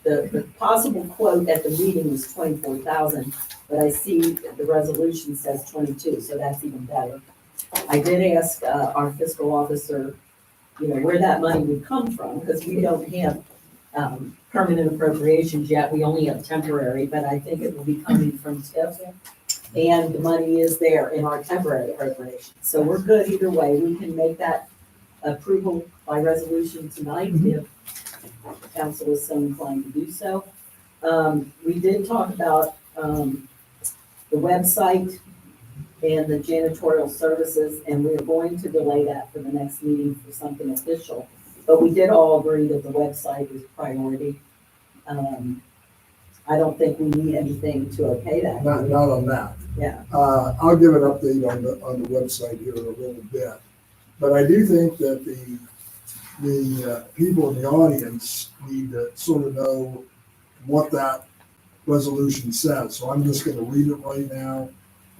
The possible quote at the meeting was 24,000, but I see that the resolution says 22, so that's even better. I did ask our fiscal officer, where that money would come from, because we don't have permanent appropriations yet. We only have temporary, but I think it will be coming from TIF. And the money is there in our temporary appropriation. So we're good either way. We can make that approval by resolution tonight if council is so inclined to do so. We did talk about the website and the janitorial services, and we are going to delay that for the next meeting for something official. But we did all agree that the website is priority. I don't think we need anything to okay that. Not on that. Yeah. I'll give an update on the website here in a little bit. But I do think that the people in the audience need to sort of know what that resolution says. So I'm just gonna read it right now.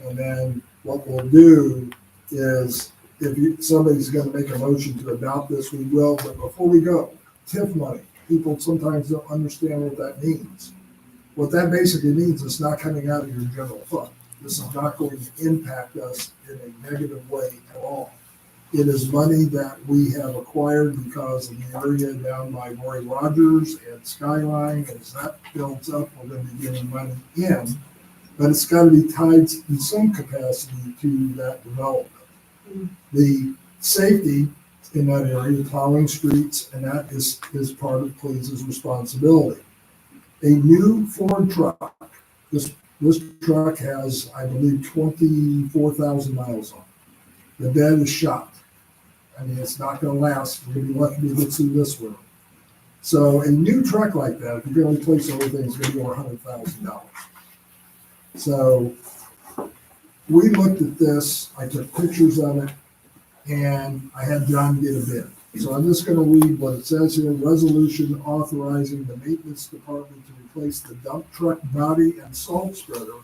And then what we'll do is, if somebody's gonna make a motion to adopt this, we will. But before we go, TIF money, people sometimes don't understand what that means. What that basically means is not coming out of your general fund. This is not going to impact us in a negative way at all. It is money that we have acquired because of the area down by Roy Rogers and Skyline. As that builds up, we're going to be getting money in, but it's got to be tied in some capacity to that development. The safety in that area, plowing streets, and that is part of Cleves' responsibility. A new Ford truck, this truck has, I believe, 24,000 miles on it. The bed is shot. I mean, it's not gonna last. We're gonna be lucky to get through this one. So a new truck like that, if you're gonna replace everything, it's gonna be over $100,000. So we looked at this, I took pictures of it, and I had John get a bid. So I'm just gonna read what it says here, resolution authorizing the maintenance department to replace the dump truck body and salt spreader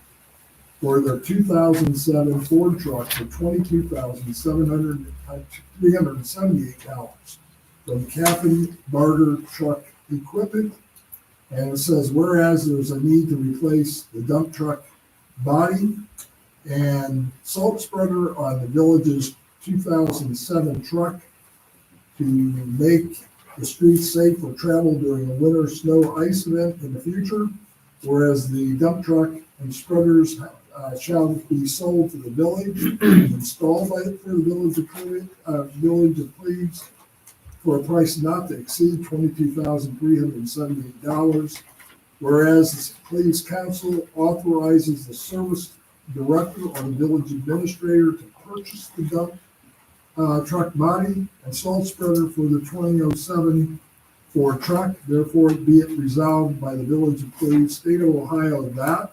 for their 2007 Ford truck for $22,378 from Captain Barter Truck Equipment. And it says, whereas there's a need to replace the dump truck body and salt spreader on the village's 2007 truck to make the streets safe for travel during a winter snow ice event in the future, whereas the dump truck and spreaders shall be sold to the village, installed for the village of Cleves for a price not to exceed $22,378. Whereas the Cleves Council authorizes the service director or the village administrator to purchase the dump truck body and salt spreader for the 2007 Ford truck. Therefore, be it resolved by the village of Cleves, state of Ohio, that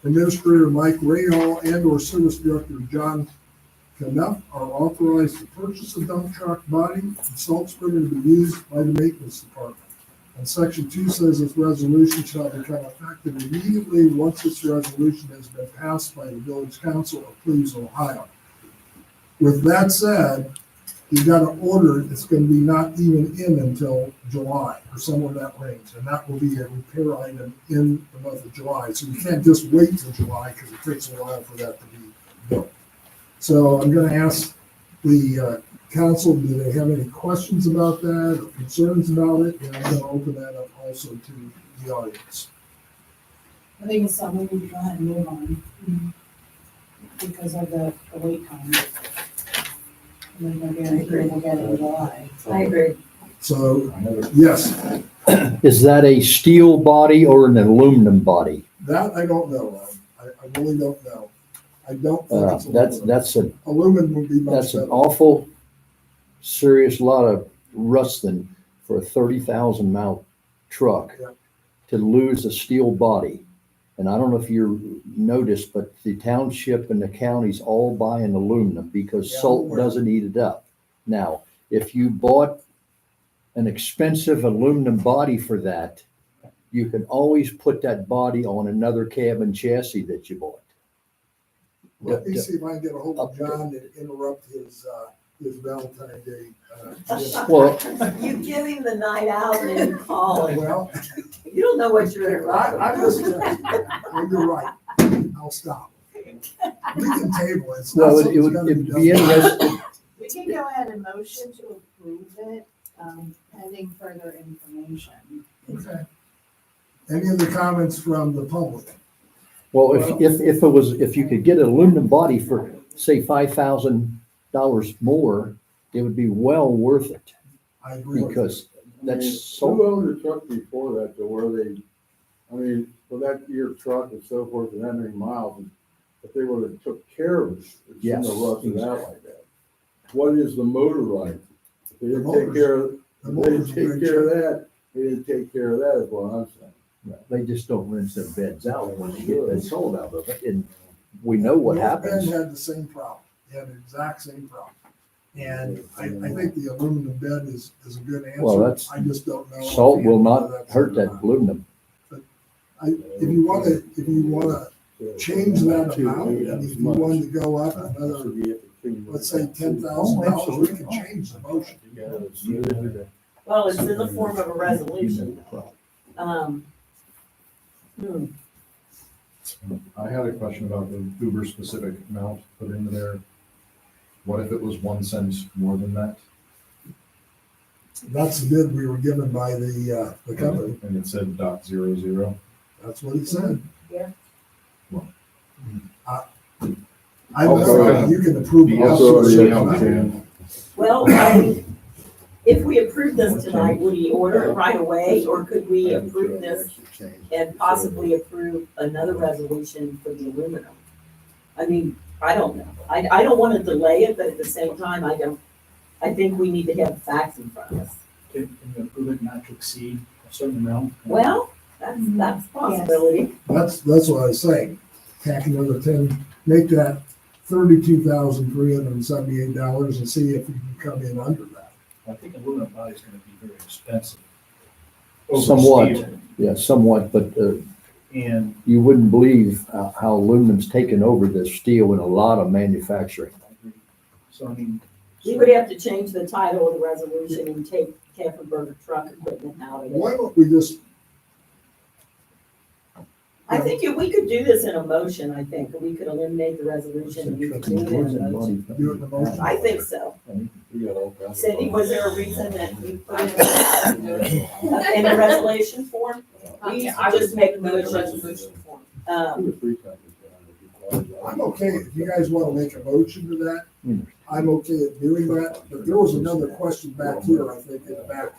Administrator Mike Rahal and or Service Director John Knuff are authorized to purchase a dump truck body and salt spreader to be used by the maintenance department. And section 2 says this resolution shall become effective immediately once this resolution has been passed by the village council of Cleves, Ohio. With that said, you've got to order it, it's gonna be not even in until July or somewhere in that range. And that will be a repair item in the month of July. So you can't just wait till July because it takes a while for that to be built. So I'm gonna ask the council, do they have any questions about that or concerns about it? And I'm gonna open that up also to the audience. I think it's something we need to go ahead and move on because of the wait time. And then we're guaranteed we'll get it in July. I agree. So, yes, Is that a steel body or an aluminum body? that I don't know. I really don't know. I don't think it's aluminum. Aluminum would be much That's an better. awful serious lot of rusting for a 30,000 mile truck Yeah. to lose a steel body. And I don't know if you noticed, but the township and the counties all buy an aluminum because Yeah, I'm salt aware. doesn't eat it up. Now, if you bought an expensive aluminum body for that, you can always put that body on another cabin chassis that you bought. Let me see if I can get a hold of John and interrupt his Valentine's Day. Dinner. Well, You give him the night out and then you call him. Well, You don't know what you're. I'm just, well, you're right. I'll stop. We can table it. It's not Well, something it would that's gotta be be done. interesting. We can go ahead and motion to approve it, pending further information. Okay. Any other comments from the public? Well, if it was, if you could get an aluminum body for, say, $5,000 more, it would be well worth it. I agree with you. Because that's Who so, owned a truck before that to where they, I mean, for that year truck and so forth and that many miles, if they would have took care of it, it Yes. shouldn't have rusted out like that. What is the motor like? If they didn't The take care of, The if they motor's didn't in take great care of shape. that, they didn't take care of that, is what I'm saying. they just don't rinse their beds out when they get the salt out of it. And we know what North Bend happens. had the same problem. They had the exact same problem. And I think the aluminum bed is a good answer. Well, that's- I just don't know. Salt will offhand not whether that's hurt it or that not. aluminum. If you wanna change that amount, and if you wanted to go up another, let's say $10,000, we can change the motion. Well, it's in the form of a resolution. I had a question about the Uber specific amount put into there. What if it was 1 cent more than that? That's the bid we were given by the company. And it said .00. That's what he said. Yeah. I don't know, you can approve it. Also, See yeah, how you can. Well, if we approve this tonight, would he order it right away, or could we approve this and possibly approve another resolution for the aluminum? I mean, I don't know. I don't want to delay it, but at the same time, I think we need to have the facts in front of us. Can you approve it not to exceed a certain amount? Well, that's a possibility. That's what I was saying. Tack another 10, make that $32,378 and see if you can come in under that. I think aluminum body is gonna be very expensive. Over Somewhat, steel. yeah, somewhat, but And you wouldn't believe how aluminum's taken over the steel in a lot of manufacturing. so, I mean. We would have to change the title of the resolution and take Kefferberger truck equipment out of Why it. don't we just, I think if we could do this in a motion, I think, we could eliminate the resolution and we could do it in a motion. do it in the motion? I think so. We got all kinds of- Cindy, was there a reason that we put it in a resolution form? We used to just make motions. Two or three times. I'm okay, if you guys want to make a motion to that, I'm okay at doing that, but there was another question back here, I think, in the back,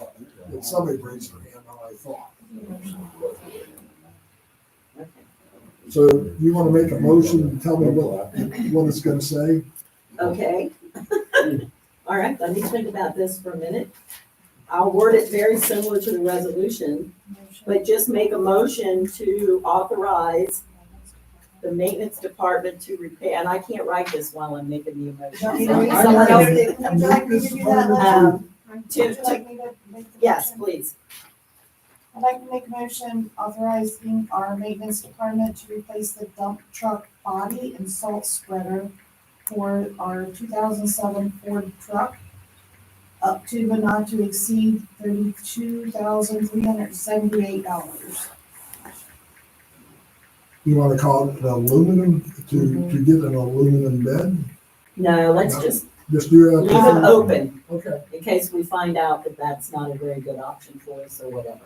that somebody raised their hand on, I thought. So you want to make a motion and tell me what it's gonna say? Okay. All right, let me think about this for a minute. I'll word it very similar to the resolution, but just make a motion to authorize the maintenance department to repair, and I can't write this while I'm making the motion. Would you like me to do that, Leslie? To, yes, please. I'd like to make a motion authorizing our maintenance department to replace the dump truck body and salt spreader for our 2007 Ford truck up to but not to exceed $32,378. You wanna call it an aluminum, to get an aluminum bed? No, let's No. just Just do that. leave it open Okay, in case we find out that that's not a very good option for us or whatever.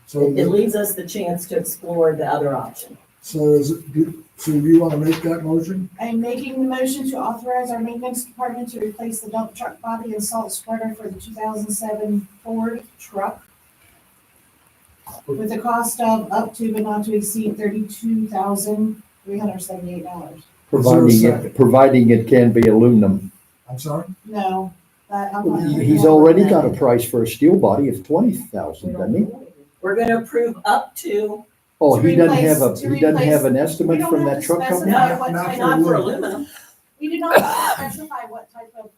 so, It leaves us the chance to explore the other option. so is it, so you wanna make that motion? I'm making the motion to authorize our maintenance department to replace the dump truck body and salt spreader for the 2007 Ford truck with a cost of up to but not to exceed $32,378. Providing it can be aluminum. I'm sorry? No, that, I'm not. He's already got a price for a steel body of 20,000, doesn't he? We're gonna approve up to, Oh, To he doesn't have replace- to he doesn't have an replace- estimate we don't from have that to truck company? specify no, what Not type for of- not for aluminum. aluminum. We do not specify what type of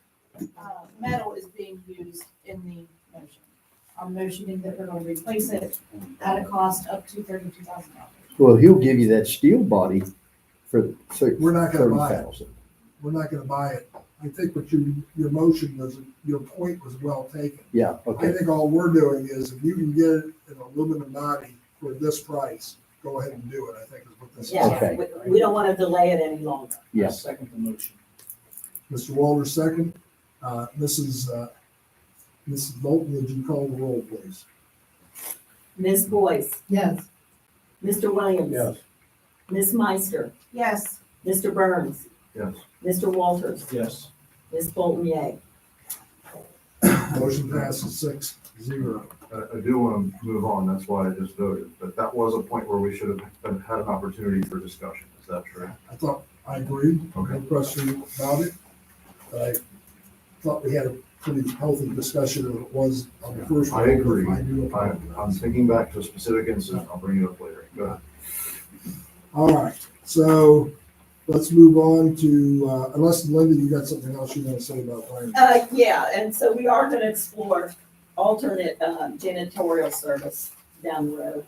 metal is being used in the motion. I'm motioning that we're going to replace it at a cost up to $32,000. Well, he'll give you that steel body for We're not gonna buy it. 30,000. We're not gonna buy it. I think what your motion was, your point was well taken. Yeah, I okay. think all we're doing is if you can get an aluminum body for this price, go ahead and do it, I think is what this is. Yeah, Okay. we don't wanna delay it any longer. Yes. Second the motion. Mr. Walters, second. Mrs. Bolton, would you call the roll, please? Ms. Boyce, Yes. Mr. Williams. Yes. Ms. Meister, Yes, Mr. Burns, Yes. Mr. Walters, Yes. Ms. Bolton, yay. Motion passes 6-0. I do want to move on, that's why I just voted, but that was a point where we should have had an opportunity for discussion, is that true? I thought, I agreed, Okay. no question about it. But I thought we had a pretty healthy discussion as it was on the first one. I agree. I do apologize. I'm thinking back to a specific incident, I'll bring it up later. Go ahead. All right, so let's move on to, unless Linda, you got something else you want to say about planning? Yeah, and so we are gonna explore alternate janitorial service down the road.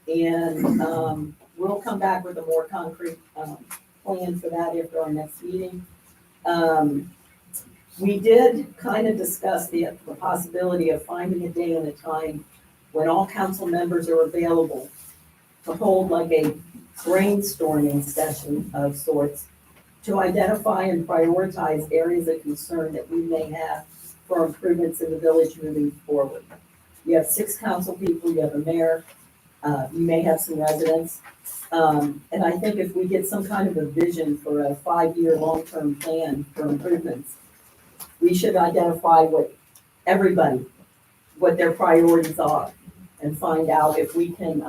And we'll come back with a more concrete plan for that after our next meeting. We did kind of discuss the possibility of finding a day and a time when all council members are available to hold like a brainstorming session of sorts to identify and prioritize areas of concern that we may have for improvements in the village moving forward. You have 6 council people, you have a mayor, you may have some residents. And I think if we get some kind of a vision for a 5-year long-term plan for improvements, we should identify what their priorities are and find out if we can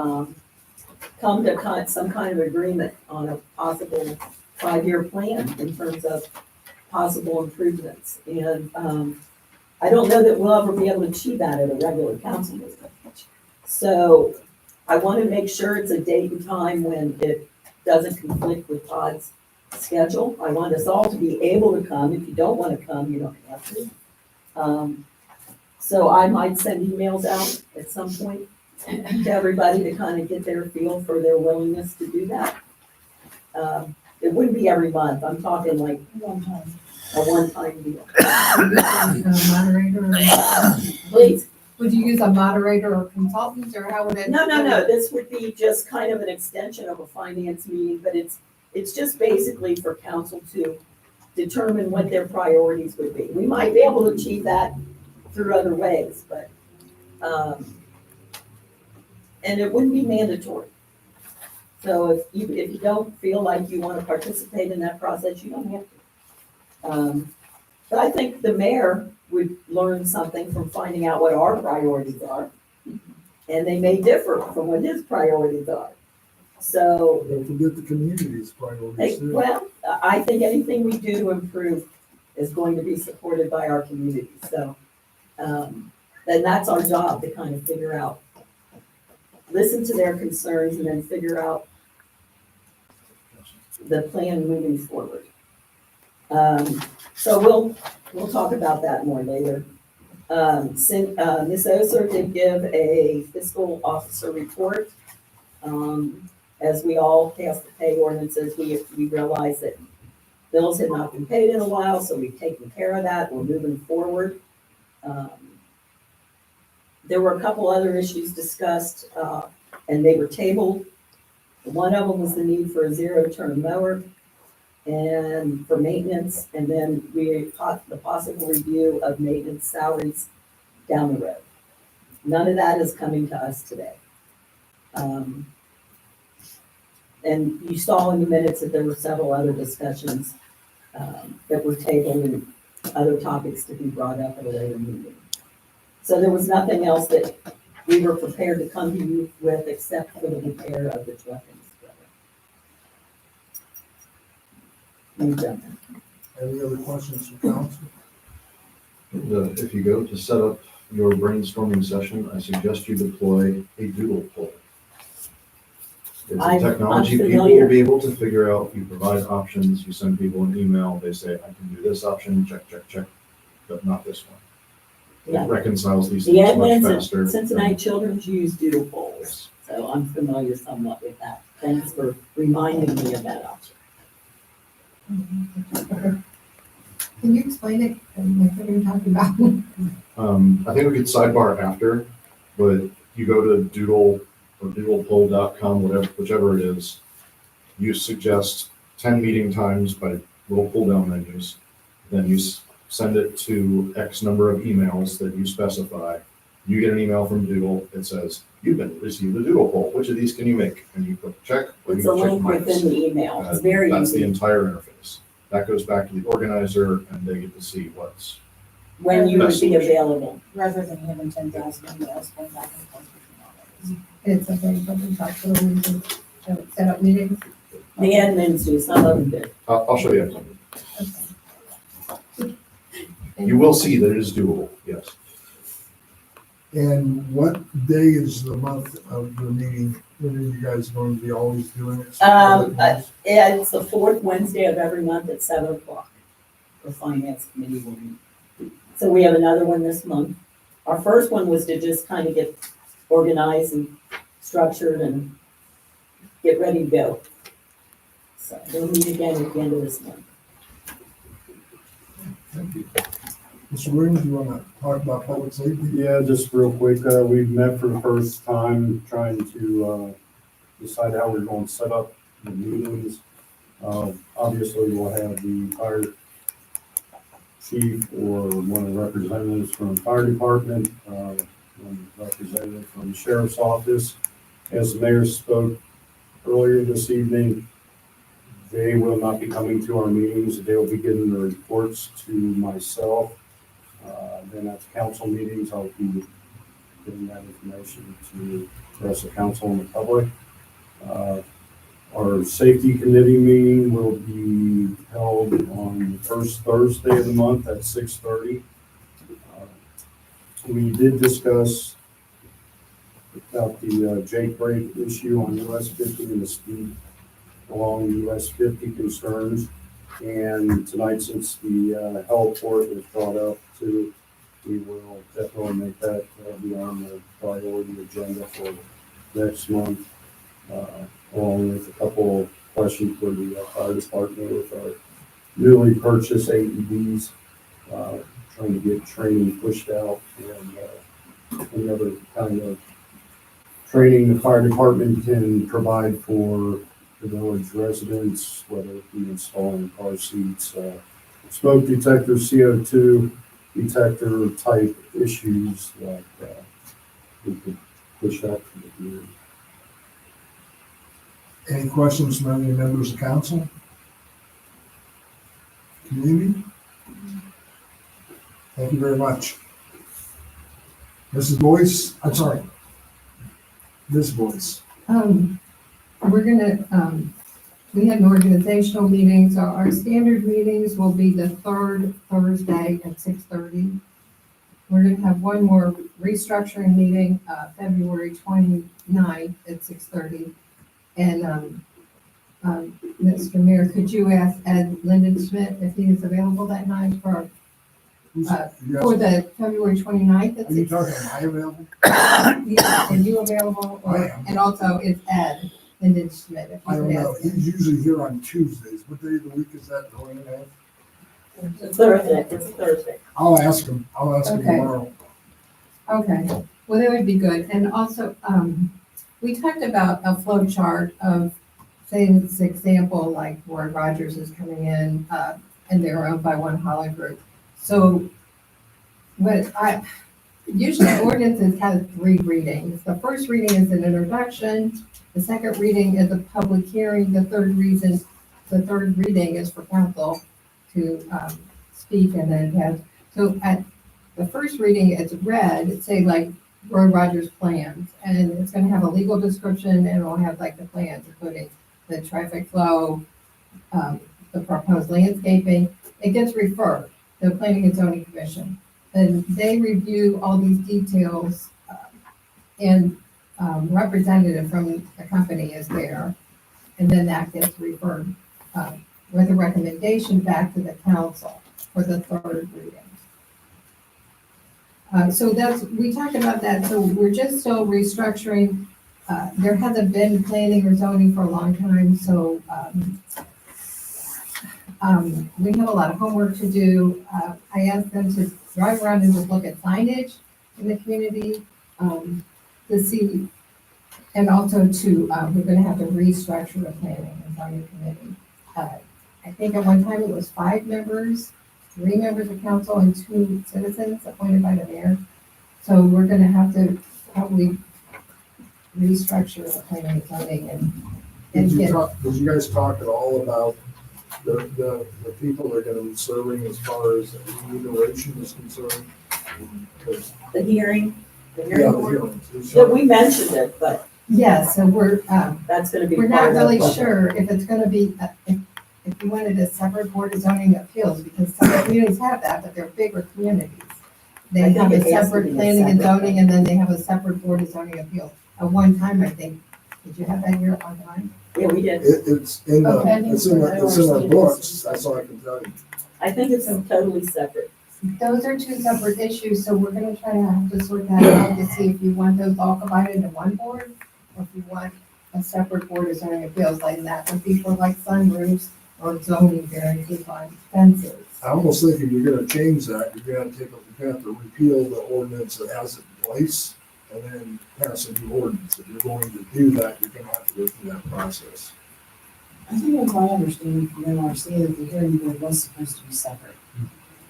come to some kind of agreement on a possible 5-year plan in terms of possible improvements. And I don't know that we'll ever be able to achieve that at a regular council meeting. So I want to make sure it's a date and time when it doesn't conflict with Todd's schedule. I want us all to be able to come. If you don't want to come, you don't have to. So I might send emails out at some point to everybody to kind of get their feel for their willingness to do that. It wouldn't be every month. I'm talking like one time. a one-time deal. Moderator? Please. Would you use a moderator or consultant, or how would it? No, this would be just kind of an extension of a finance meeting, but it's just basically for council to determine what their priorities would be. We might be able to achieve that through other ways, but, and it wouldn't be mandatory. So if you don't feel like you want to participate in that process, you don't have to. But I think the mayor would learn something from finding out what our priorities are. And they may differ from what his priorities are. So, Don't forget the community's priorities too. well, I think anything we do to improve is going to be supported by our community. So, then that's our job to kind of figure out, listen to their concerns and then figure out the plan moving forward. So we'll talk about that more later. Ms. Oser did give a fiscal officer report. As we all passed the pay ordinances, we realized that bills had not been paid in a while, so we've taken care of that. We're moving forward. Um, There were a couple other issues discussed, and they were tabled. One of them was the need for a zero-turn mower and for maintenance, and then the possible review of maintenance salaries down the road. None of that is coming to us today. And you saw in the minutes that there were several other discussions that were tabled and other topics to be brought up at a later meeting. So there was nothing else that we were prepared to come to you with except for the repair of the truck and spreader. Any other questions from council? If you go to set up your brainstorming session, I suggest you deploy a doodle poll. It's a I'm technology people familiar. will be able to figure out. You provide options, you send people an email, they say, I can do this option, check, check, check, but not this one. Yeah. It reconciles these The things much admins faster. at Cincinnati Children's use doodle polls, so I'm familiar somewhat with that. Thanks for reminding me of that option. Can you explain it, like what you're talking about? I think we could sidebar after, but you go to Doodle or doodlepoll.com, whichever it is. You suggest 10 meeting times by little pull down menus. Then you send it to X number of emails that you specify. You get an email from Doodle. It says, you've been received a Doodle poll. Which of these can you make? And you click check or It's you a check link minus. within the email. It's very That's the easy. entire interface. That goes back to the organizer and they get to see what's When you would best be solution. available. Rather than having 10,000 emails going back and forth between all of us. It's a very good talk to them, set up meetings. The admins do, some of them do. I'll show you. You will see that it is doable, yes. And what day is the month of the meeting? When are you guys going to be always doing it? Yeah, it's the fourth Wednesday of every month at 7:00 for finance committee will meet. So we have another one this month. Our first one was to just kind of get organized and structured and get ready to go. So we'll meet again at the end of this month. Thank you. Mr. Williams, you want to talk about public safety? Yeah, just real quick, we've met for the first time trying to decide how we're going to set up the meetings. Obviously, we'll have the fire chief or one of the representatives from the fire department, one representative from the sheriff's office. As the mayor spoke earlier this evening, they will not be coming to our meetings. They will be giving the reports to myself. Then at the council meetings, I'll be giving that information to the rest of the council and the public. Our safety committee meeting will be held on the first Thursday of the month at 6:30. We did discuss about the Jake brake issue on US 50 and the speed along US 50 concerns. And tonight, since the heliport was brought up too, we will definitely make that be on the priority agenda for next month, along with a couple of questions for the fire department with our newly purchased AEDs, trying to get training pushed out and any other kind of training the fire department can provide for the village residents, whether it be installing car seats, smoke detector, CO2 detector type issues that we could push out to the community. Any questions from any members of council? Community? Thank you very much. Mrs. Boyce, I'm sorry. Ms. Boyce. We're gonna, we had an organizational meeting, so our standard meetings will be the third Thursday at 6:30. We're gonna have one more restructuring meeting, February 29th at 6:30. And, Mr. Mayor, could you ask Ed Linden-Smith if he is available that night for the February 29th at Are you 6:30? talking, am I available? Yeah, are you available? I am. And also is Ed Linden-Smith, if I you don't could know. ask him. He's usually here on Tuesdays. What day of the week is that going in? Thursday, it's Thursday. I'll ask him Okay. tomorrow. Okay, well, that would be good. And also, we talked about a flow chart of, say, this example, like Roy Rogers is coming in, and they're owned by One Holland Group. So usually ordinances have 3 readings. The first reading is an introduction, the second reading is a public hearing, the third reading is for council to speak, and then so at the first reading, it's read, say like Roy Rogers plans, and it's gonna have a legal description, and it'll have like the plans, including the traffic flow, the proposed landscaping. It gets referred to the Planning and Zoning Commission. And they review all these details, and representative from the company is there. And then that gets referred with a recommendation back to the council for the third reading. So we talked about that, so we're just still restructuring. There hasn't been planning or zoning for a long time, so we have a lot of homework to do. I asked them to drive around and just look at signage in the community, to see, and also we're gonna have to restructure the planning and zoning committee. I think at one time it was 5 members, 3 members of council and 2 citizens appointed by the mayor. So we're gonna have to probably restructure the planning and zoning and get. Did you guys talk at all about the people that are gonna be serving as far as remuneration is concerned? The hearing Yeah, the board. hearings. Yeah, we mentioned it, but Yes, so that's gonna be we're part not of really the- sure if it's gonna be, if you wanted a separate board of zoning appeals, because some communities have that, but they're bigger communities. They I think have a it has to separate be a planning and separate zoning, and then they have a separate board of zoning appeals. At one time, I think, did you have that here at one time? Yeah, we did. It's in Okay. it's in our books, that's all I can tell you. I think it's totally separate. Those are 2 separate issues, so we're gonna try to have to sort that out to see if you want those all combined into one board, or if you want a separate board of zoning appeals, like that would be for like sunroofs or zoning variances on fences. I almost think if you're gonna change that, you're gonna have to repeal the ordinance that has it in place and then pass a new ordinance. If you're going to do that, you're gonna have to go through that process. I think that's my understanding from NRC that the hearing board was supposed to be separate.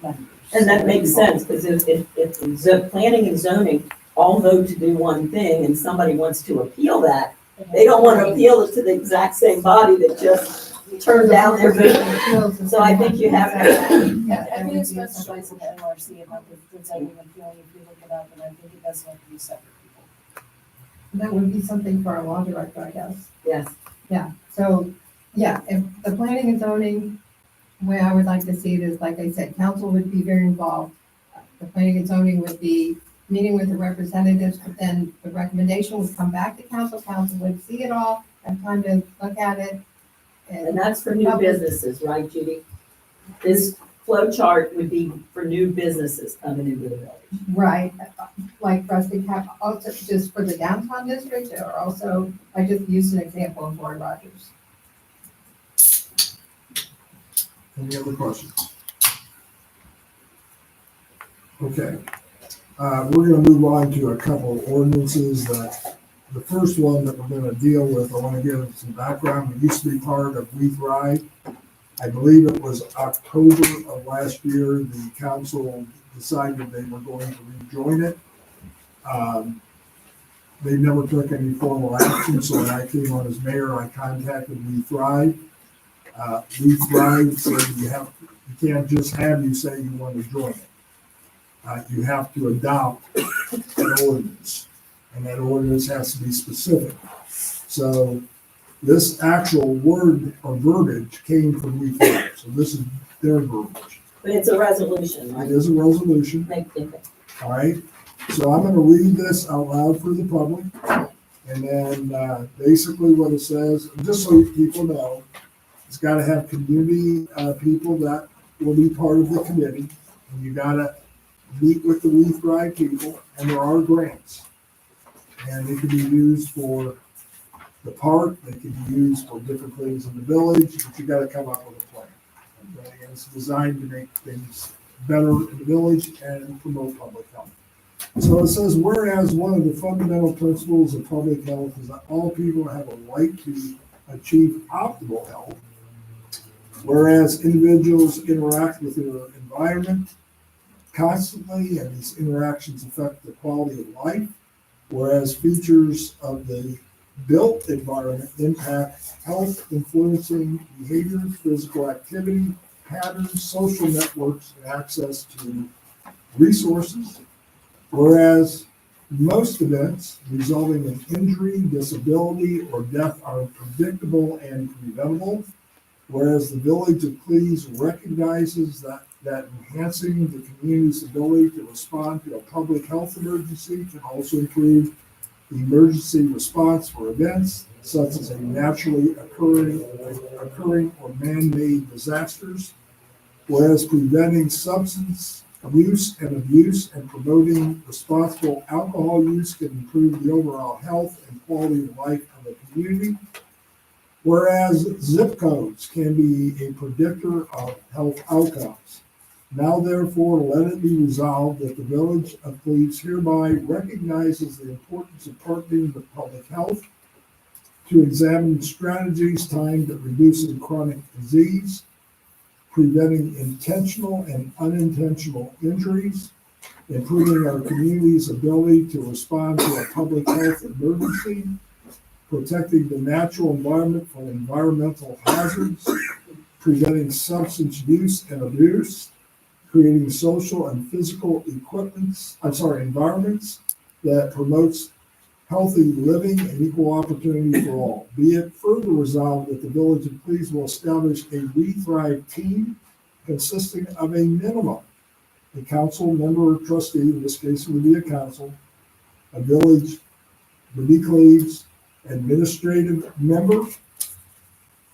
members. And that makes sense, because if the planning and zoning all vote to do one thing and somebody wants to appeal that, they don't want to appeal it to the exact same body that just turned down their vision. So I think you have to. Yeah, I that think would it's be a specified in the NRC about the zoning appeal, if you look it up, and I think it does have to be separate people. That would be something for our law director, I guess. Yes. Yeah, so, yeah, if the planning and zoning, the way I would like to see it is, like I said, council would be very involved. The planning and zoning would be meeting with the representatives, but then the recommendation would come back to council, council would see it all, have time to look at it. And that's for new businesses, right, Judy? This flow chart would be for new businesses coming into the village. Right, like for us to have, also just for the downtown district, or also, I just used an example of Roy Rogers. Any other questions? Okay, we're gonna move on to a couple of ordinances that, the first one that we're gonna deal with, I wanna give some background. It used to be part of We Thrive. I believe it was October of last year, the council decided they were going to rejoin it. They never took any formal action, so when I came on as mayor, I contacted We Thrive. We Thrive said you can't just have you say you want to join it. You have to adopt an ordinance, and that ordinance has to be specific. So this actual word or verbiage came from We Thrive, so this is their verbiage. But it's a resolution, right? It is a resolution. All right, so I'm gonna read this out loud for the public. And then basically what it says, just so people know, it's gotta have community people that will be part of the committee. And you gotta meet with the We Thrive people, and there are grants. And they can be used for the park, they can be used for different things in the village, but you gotta come up with a plan. and it's designed to make things better in the village and promote public health. So it says, whereas one of the fundamental principles of public health is that all people have a right to achieve optimal health, whereas individuals interact with their environment constantly, and these interactions affect the quality of life, whereas features of the built environment impact health, influencing behaviors, physical activity, patterns, social networks, and access to resources, whereas most events resulting in injury, disability, or death are predictable and preventable, whereas the Village of Cleves recognizes that enhancing the community's ability to respond to a public health emergency can also improve the emergency response for events such as a naturally occurring or man-made disasters, whereas preventing substance use and abuse and promoting responsible alcohol use can improve the overall health and quality of life of the community, whereas zip codes can be a predictor of health outcomes. Now therefore, let it be resolved that the Village of Cleves hereby recognizes the importance of partnering with public health to examine strategies timed at reducing chronic disease, preventing intentional and unintentional injuries, improving our community's ability to respond to a public health emergency, protecting the natural environment from environmental hazards, preventing substance use and abuse, creating social and physical environments that promotes healthy living and equal opportunity for all. Be it further resolved that the Village of Cleves will establish a We Thrive team consisting of a minimum, a council member or trustee, in this case it would be a council, a village, Cleves, administrative member,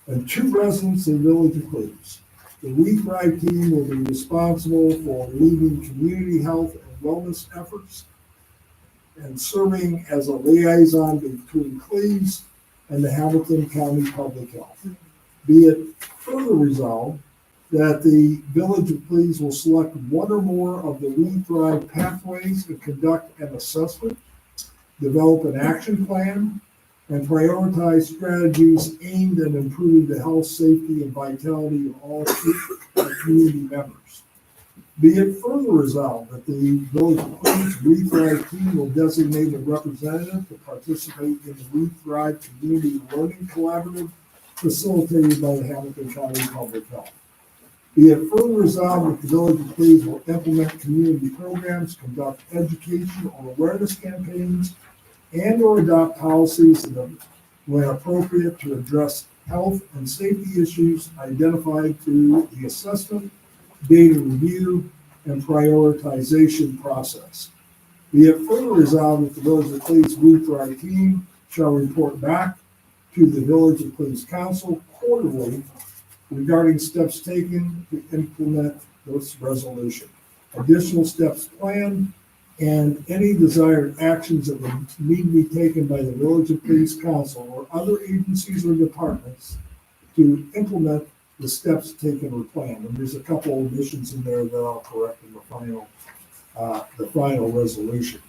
and 2 residents of the Village of Cleves. The We Thrive team will be responsible for leading community health and wellness efforts and serving as a liaison between Cleves and the Hamilton County Public Health. Be it further resolved that the Village of Cleves will select one or more of the We Thrive pathways and conduct an assessment, develop an action plan, and prioritize strategies aimed at improving the health, safety, and vitality of all community members. Be it further resolved that the Village of Cleves We Thrive team will designate a representative to participate in the We Thrive Community Learning Collaborative facilitated by the Hamilton County Public Health. Be it further resolved that the Village of Cleves will implement community programs, conduct education or awareness campaigns, and or adopt policies when appropriate to address health and safety issues identified through the assessment, data review, and prioritization process. Be it further resolved that the Village of Cleves We Thrive team shall report back to the Village of Cleves Council quarterly regarding steps taken to implement this resolution, additional steps planned, and any desired actions that would need to be taken by the Village of Cleves Council or other agencies or departments to implement the steps taken or planned. And there's a couple of additions in there that I'll correct in the final resolution.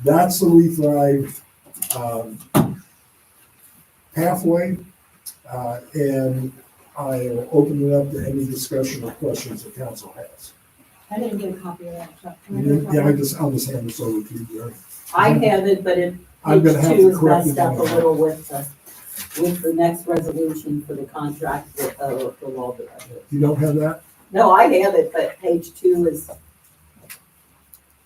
That's the We Thrive pathway, and I will open it up to any discussion or questions the council has. I didn't get a copy of that, Chuck. Yeah, I'll just hand this over to you, Gary. I have it, but it, I'm page gonna have 2 to is correct messed it up a on that. little with the next resolution for the contract with, the law director. You don't have that? No, I have it, but page 2 is,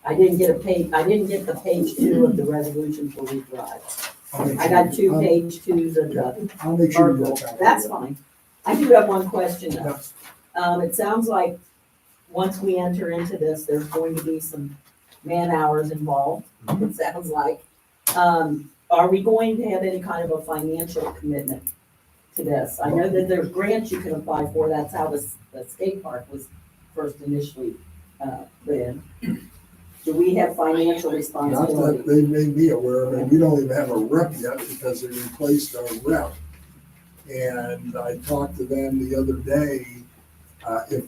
I didn't get the page 2 of the resolution for We Thrive. I got 2 page 2s of the I'll make sure you article. get that. That's fine. I do have one question though. It sounds like once we enter into this, there's going to be some man hours involved, it sounds like. Are we going to have any kind of a financial commitment to this? I know that there's grants you can apply for, that's how the skate park was first initially put in. Do we have financial Not responsibility? that they made me aware of it. We don't even have a rep yet because they replaced our rep. And I talked to them the other day, if,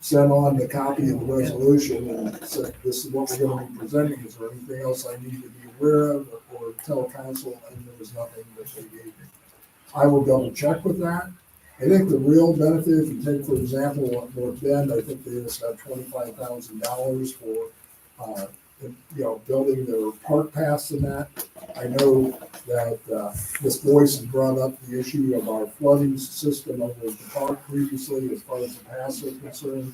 sent on the copy of the resolution and said, this is what we're gonna be presenting, is there anything else I need to be aware of or tell council, and there was nothing that they gave me. I will double check with that. I think the real benefit, if you take, for example, North Bend, I think they just got $25,000 for, building their park paths and that. I know that Ms. Boyce has brought up the issue of our flooding system over at the park previously, as far as the paths are concerned.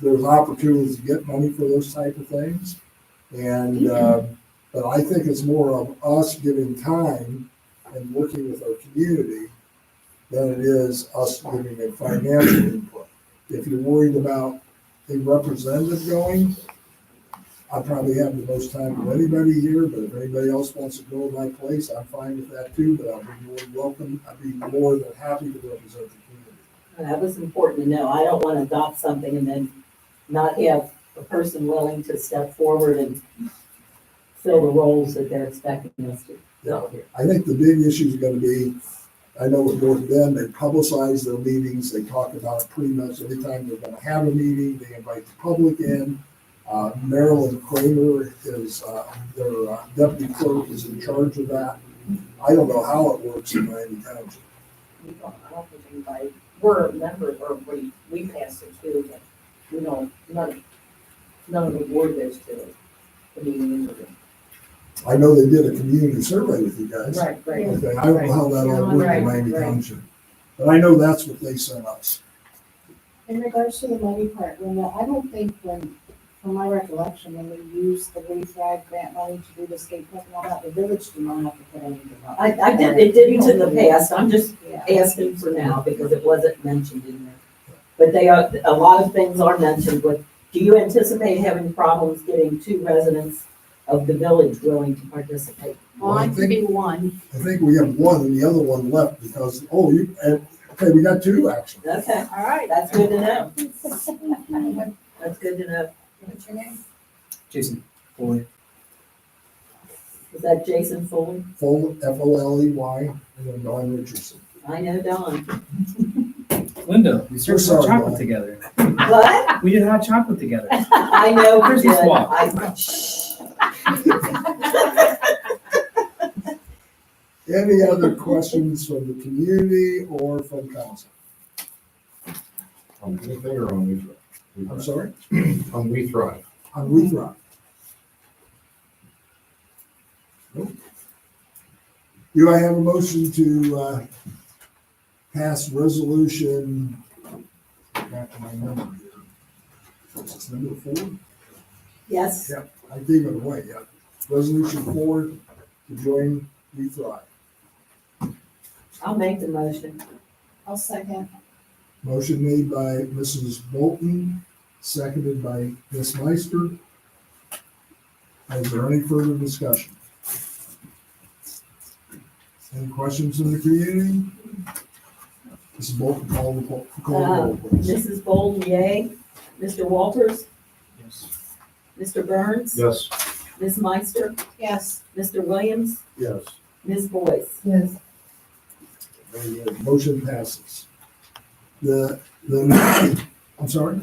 There's opportunities to get money for those type of things. And, but I think it's more of us giving time and working with our community than it is us giving a financial input. If you're worried about a representative going, I probably have the most time of anybody here, but if anybody else wants to go to my place, I'm fine with that too, but I'll be more than welcome. I'd be more than happy to represent the community. That was important to know. I don't want to adopt something and then not have a person willing to step forward and fill the roles that they're expecting us to fill here. I think the big issue is gonna be, I know with North Bend, they publicize their meetings, they talk about it pretty much every time they're gonna have a meeting, they invite the public in. Marilyn Kramer is, their deputy clerk is in charge of that. I don't know how it works in Miami Township. I don't think anybody, we're a member, or we passed it too, but we don't, none of the board goes to it. The meeting. I know they did a community survey with you guys. Right. Okay, I don't know how that all worked in Miami Right. Township, but I know that's what they sent us. In regards to the money part, Linda, I don't think from my recollection, when we used the We Thrive grant money to do the skate park and all that, the village did not have to put anything up. It didn't in the past. I'm just Yeah. asking for now because it wasn't mentioned in there. But they are, a lot of things are mentioned, but do you anticipate having problems getting 2 residents of the village willing to participate? Well, I Mine could be one. I think we have one and the other one left because, okay, we got 2 actually. Okay, All right. that's good to know. That's good to know. What's your name? Jason Foley. Is that Jason Foley? Foley, and then Don Richardson. I know Don. Linda, we served sorry, hot chocolate Don. together. What? We did hot chocolate together. I know we Christmas did. swap. Any other questions from the community or from council? On anything or on We Thrive? I'm sorry? On We Thrive. On We Thrive? Nope. Do I have a motion to pass resolution, back to my number here. What's this, number 4? Yes. Yep, I gave it away, yeah. Resolution 4 to join We Thrive. I'll make the motion. I'll second. Motion made by Mrs. Bolton, seconded by Ms. Meister. Is there any further discussion? Any questions in the community? Mrs. Bolton, call the roll, please. Mrs. Bolden, yay. Mr. Walters? Yes. Mr. Burns? Yes. Ms. Meister? Yes. Mr. Williams? Yes. Ms. Boyce? Yes. Very good. Motion passes. I'm sorry?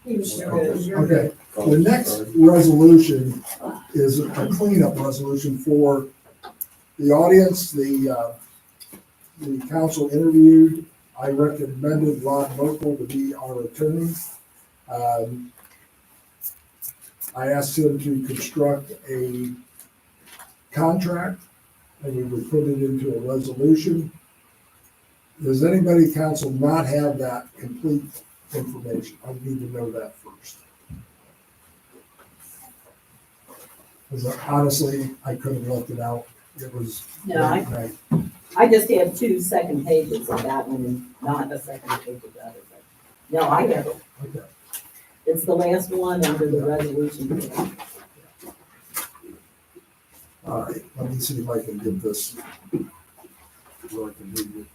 Okay, the next resolution is a cleanup resolution for the audience, the council interviewed. I recommended Ron Merkel to be our attorney. I asked him to construct a contract and we would put it into a resolution. Does anybody council not have that complete information? I need to know that first. Because honestly, I couldn't have left it out. It was No, late night. I just have 2 second pages of that one and not a second page of the other. But no, I have it. Okay. It's the last one under the resolution. All right, let me see if I can get this where I can read it.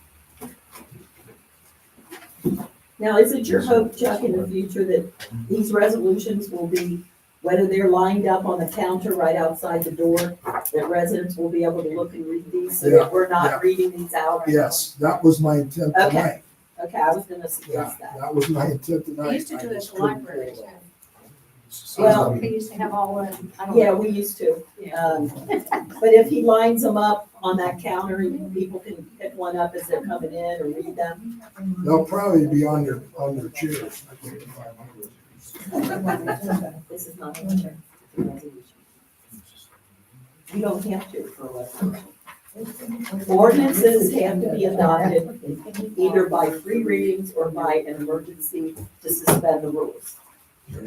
Now, is it your hope, Chuck, in the future that these resolutions will be, whether they're lined up on the counter right outside the door, that residents will be able to look and read these so Yeah, that we're yeah. not reading these out? Yes, that was my intent Okay. tonight. Okay, I was gonna Yeah, suggest that. that was my intent tonight. They used to do it at the library too. Well, They used to have all the, I don't Yeah, know. we used to. Yeah. But if he lines them up on that counter, and people can pick one up as they're coming in or read them. They'll probably be on their chairs. This is not a letter, it's a resolution. You don't have to for a resolution. Ordinances have to be adopted either by three readings or by an emergency to suspend the rules.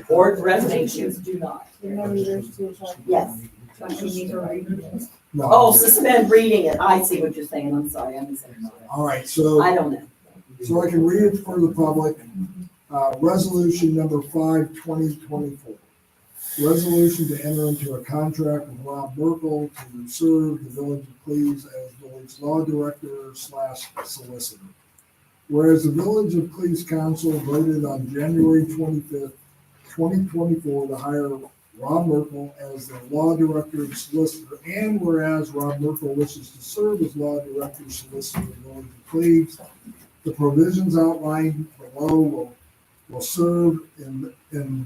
Or resolutions do not. Yes. No. Oh, suspend reading it. I see what you're saying. I'm sorry, I misunderstood. All right, so. I don't know. So I can read it for the public. Resolution number 5/2024. Resolution to enter into a contract with Rob Merkel to serve the village of Cleves as village law director / solicitor. Whereas the village of Cleves council voted on January 25th, 2024 to hire Rob Merkel as the law director and solicitor, and whereas Rob Merkel wishes to serve as law director and solicitor of the village of Cleves, the provisions outlined below will serve in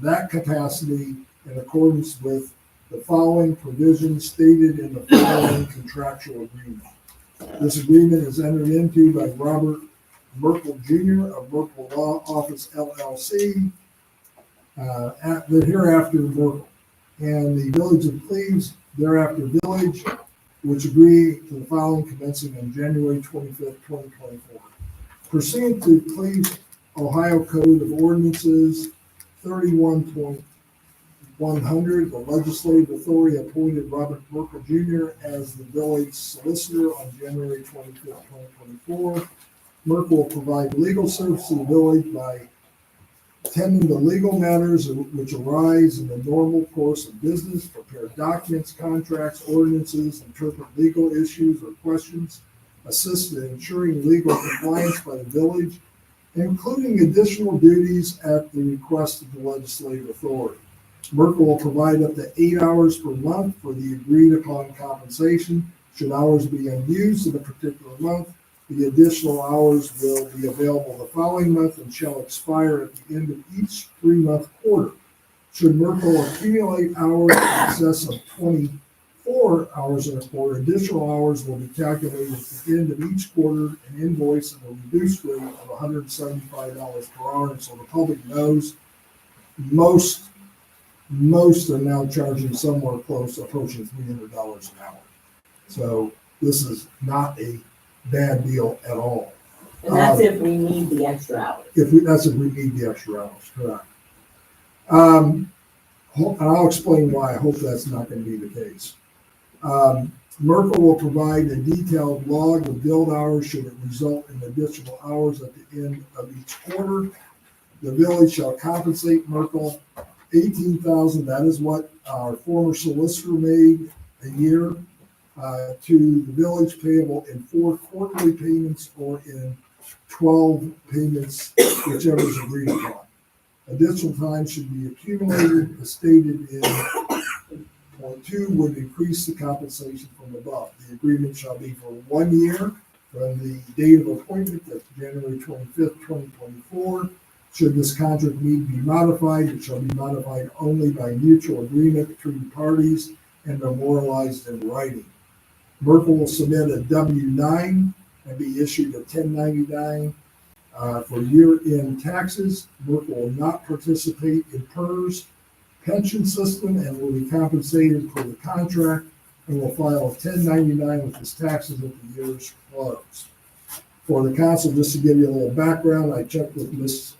that capacity in accordance with the following provisions stated in the following contractual agreement. This agreement is entered into by Robert Merkel Jr. of Merkel Law Office LLC, at the hereafter Merkel, and the village of Cleves, thereafter village, which agree to the following commencing on January 25th, 2024. Pursuant to Cleves, Ohio Code of Ordinances 31.100, the legislative authority appointed Robert Merkel Jr. as the village solicitor on January 25th, 2024. Merkel will provide legal service to the village by attending to legal matters which arise in the normal course of business, prepare documents, contracts, ordinances, interpret legal issues or questions, assist in ensuring legal compliance by the village, including additional duties at the request of the legislative authority. Merkel will provide up to 8 hours per month for the agreed upon compensation. Should hours be unused in a particular month, the additional hours will be available the following month and shall expire at the end of each 3-month quarter. Should Merkel accumulate hours in excess of 24 hours in a quarter, additional hours will be calculated at the end of each quarter and invoice at a reduced rate of $175 per hour. And so the public knows most are now charging somewhere close, approaching $300 an hour. So this is not a bad deal at all. And that's if we need the extra hours. That's if we need the extra hours, correct. I'll explain why. I hope that's not going to be the case. Merkel will provide a detailed log of billed hours should it result in additional hours at the end of each quarter. The village shall compensate Merkel $18,000. That is what our former solicitor made a year, to the village, payable in 4 quarterly payments or in 12 payments, whichever is agreed upon. Additional time should be accumulated, as stated in point 2 would increase the compensation from above. The agreement shall be for 1 year from the date of appointment, that's January 25th, 2024. Should this contract need to be modified, it shall be modified only by mutual agreement between parties and memorialized in writing. Merkel will submit a W-9 and be issued a 1099 for year-end taxes. Merkel will not participate in PERS pension system and will be compensated for the contract and will file a 1099 with his taxes at the year's close. For the council, just to give you a little background, I checked with Mrs.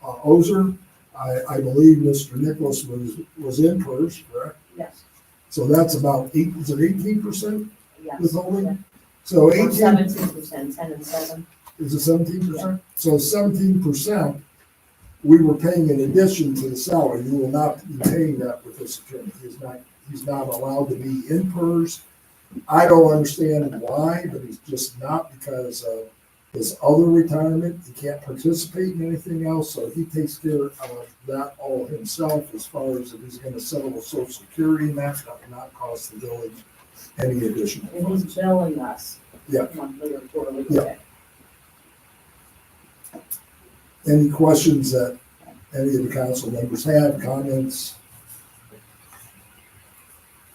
Ozer. I believe Mr. Nicholas was in PERS, correct? Yes. So that's about 18%? Yes. Withholding? So 18. 17%, 10 and 7. Is it 17%? So 17%, we were paying in addition to the salary. You will not be paying that with this attorney. He's not allowed to be in PERS. I don't understand why, but he's just not, because of his other retirement. He can't participate in anything else, so he takes care of that all himself. As far as if he's going to settle with Social Security, and that will not cost the village any additional. And he's billing us. Yeah. Monthly or quarterly. Yeah. Okay. Any questions that any of the council members have, comments?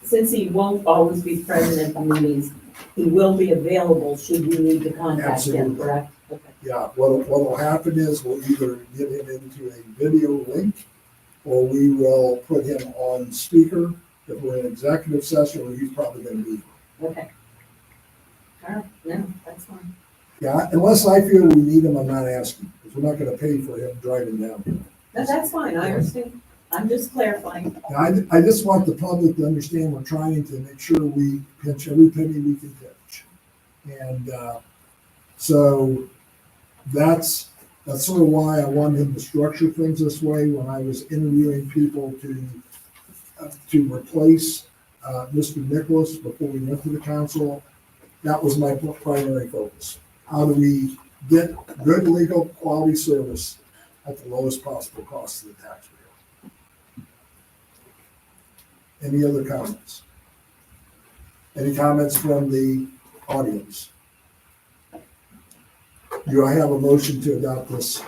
Since he won't always be present at the meetings, he will be available should you need to contact him, Absolutely. correct? Okay. Yeah, what'll happen is we'll either get him into a video link or we will put him on speaker if we're in executive session, or he's probably gonna be. Okay. All right, no, that's fine. Yeah, unless I feel we need him, I'm not asking, because we're not gonna pay for him driving down. No, that's fine, I understand. I'm just clarifying. I just want the public to understand we're trying to make sure we pinch every penny we can pinch. And, so that's sort of why I wanted him to structure things this way when I was interviewing people to replace, Mr. Nicholas before we went to the council. That was my primary focus. How do we get good legal quality service at the lowest possible cost to the taxpayer? Any other comments? Any comments from the audience? Do I have a motion to adopt this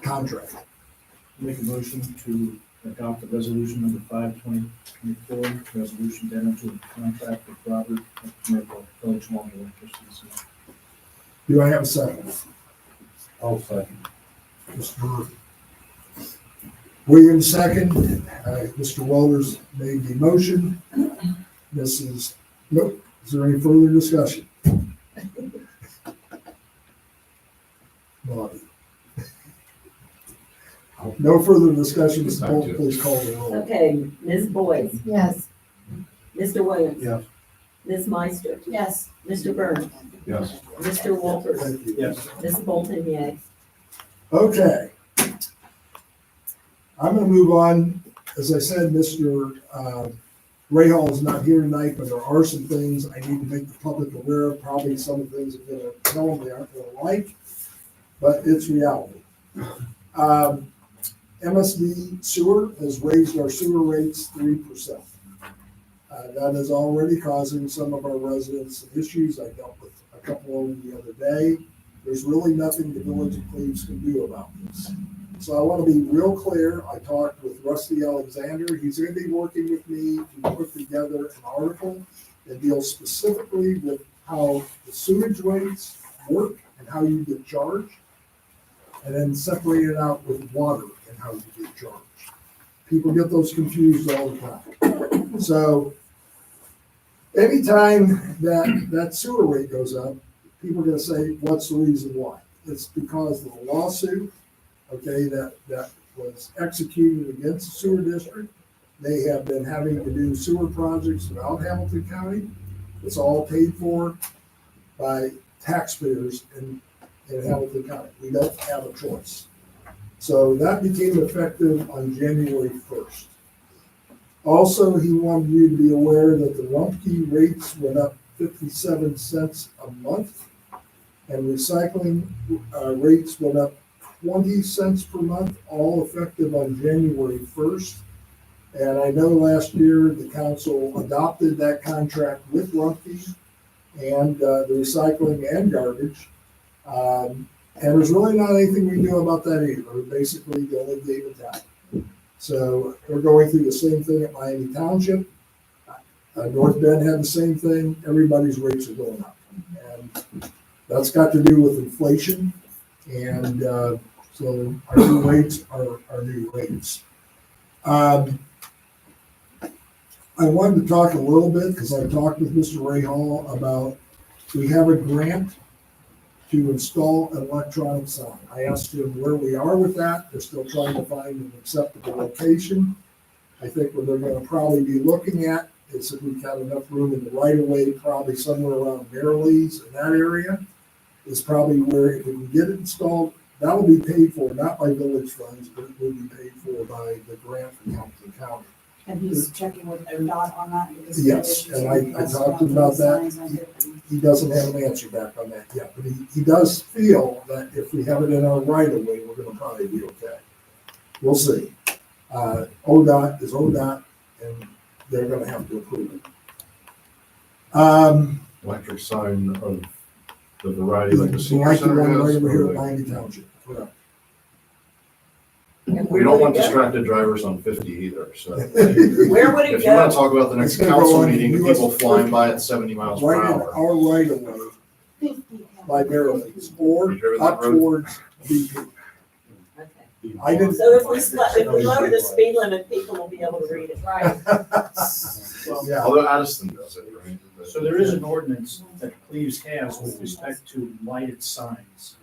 contract? Make a motion to adopt the resolution number 5/2024, resolution to enter into a contract with Robert Merkel, Village Water Electricity. Do I have a second? I'll second. Mr. Williams, second. Mr. Walters made the motion. Nope. Is there any further discussion? Bobby. No further discussion. Mr. Bolt, please call the roll. Okay, Ms. Boyd, Yes. Mr. Williams. Yes. Ms. Meister, Yes. Mr. Burns, Yes. Mr. Walters, Thank you. Yes. Ms. Bolton, yay. Okay. I'm gonna move on. As I said, Mr. Ray Hall is not here tonight, but there are some things I need to make the public aware of. Probably some of the things I'm gonna tell them they aren't gonna like, but it's reality. MSD Sewer has raised our sewer rates 3%. That is already causing some of our residents some issues. I dealt with a couple of them the other day. There's really nothing the village of Cleves can do about this. So I want to be real clear. I talked with Rusty Alexander. He's going to be working with me to put together an article that deals specifically with how the sewage rates work and how you get charged, and then separate it out with water and how you get charged. People get those confused all the time. So anytime that sewer rate goes up, people are going to say, what's the reason why? It's because of the lawsuit, okay, that was executed against the sewer district. They have been having to do sewer projects throughout Hamilton County. It's all paid for by taxpayers in Hamilton County. We don't have a choice. So that became effective on January 1st. Also, he wanted you to be aware that the Rumpke rates went up 57 cents a month, and recycling rates went up 20 cents per month, all effective on January 1st. And I know last year the council adopted that contract with Rumpke and the recycling and garbage. And there's really not anything we can do about that either. Basically, they only gave it that. So we're going through the same thing at Miami Township. North Bend had the same thing. Everybody's rates are going up. And that's got to do with inflation. And so our new rates are our new rates. I wanted to talk a little bit, because I talked with Mr. Ray Hall about, we have a grant to install an electronic sign. I asked him where we are with that. They're still trying to find an acceptable location. I think what they're gonna probably be looking at is if we've got enough room in the right of way, probably somewhere around Marilee's in that area, is probably where, if we can get it installed, that will be paid for, not by village funds, but it will be paid for by the grant from Hamilton County. And he's checking with ODOT on that? because Yes, and I talked to him about that. He doesn't have an answer back on that yet, but he does feel that if we have it in our right of way, we're gonna probably be okay. We'll see. ODOT is ODOT, and they're gonna have to approve it. Electric sign of The variety like the senior Like the center one right has? over here or at the- Miami Township. Correct. And We where don't would want it go? distracted drivers on 50 either, so. Where would it If you want go? to talk about the next It's gonna go council on meeting, with US people flying by at 70 miles per Right in hour. our right of way by Maryland's or You driven that up road? towards BP. Okay. I didn't. So if we lower the speed limit, people will be able to read it. Right. Yeah. Although Addison does it, right? So there is an ordinance that Cleves has with respect to lighted signs.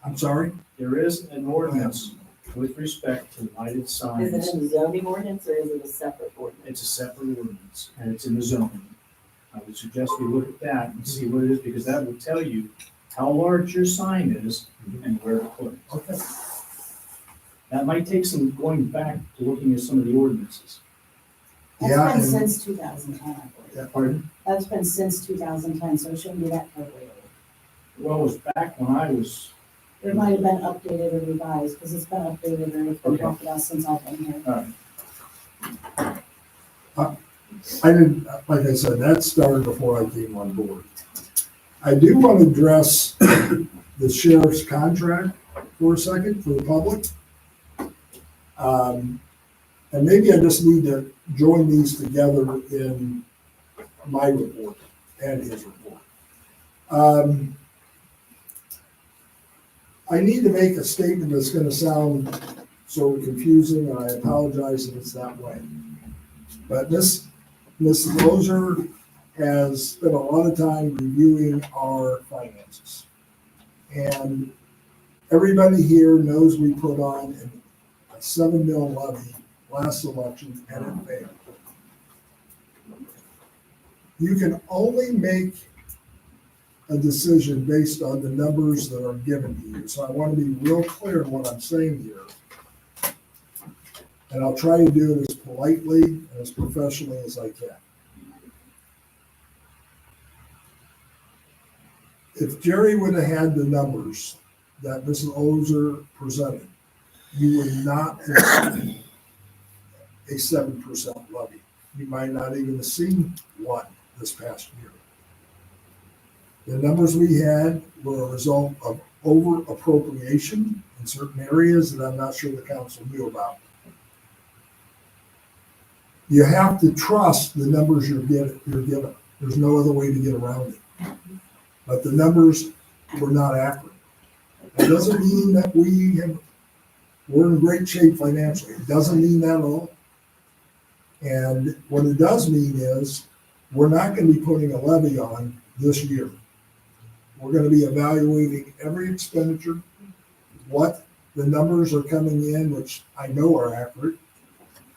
I'm sorry? There is an ordinance with respect to lighted Is signs. it in the zoning ordinance or is it a separate ordinance? It's a separate ordinance, and it's in the zoning. I would suggest we look at that and see what it is, because that will tell you how large your sign is and where to put it. Okay. That might take some going back to looking at some of the ordinances. Yeah, That's been and- since 2010, I believe. Yeah, pardon? That's been since 2010, so it shouldn't be that totally old. Well, it was back when I was, It might have been updated or revised, because it's been updated or it's been Okay. talked about since I've been here. I didn't, like I said, that started before I came on board. I do want to address the sheriff's contract for a second for the public. And maybe I just need to join these together in my report and his report. I need to make a statement that's gonna sound sort of confusing, and I apologize if it's that way. But Ms. Lozer has spent a lot of time reviewing our finances. And everybody here knows we put on a 7 mil levy last election and it failed. You can only make a decision based on the numbers that are given to you. So I want to be real clear in what I'm saying here. And I'll try to do it as politely and as professionally as I can. If Jerry would have had the numbers that Mrs. Ozer presented, you would not have a 7% levy. You might not even have seen one this past year. The numbers we had were a result of over appropriation in certain areas that I'm not sure the council knew about. You have to trust the numbers you're given. There's no other way to get around it. But the numbers were not accurate. That doesn't mean that we're in great shape financially. It doesn't mean that at all. And what it does mean is we're not going to be putting a levy on this year. We're going to be evaluating every expenditure, what the numbers are coming in, which I know are accurate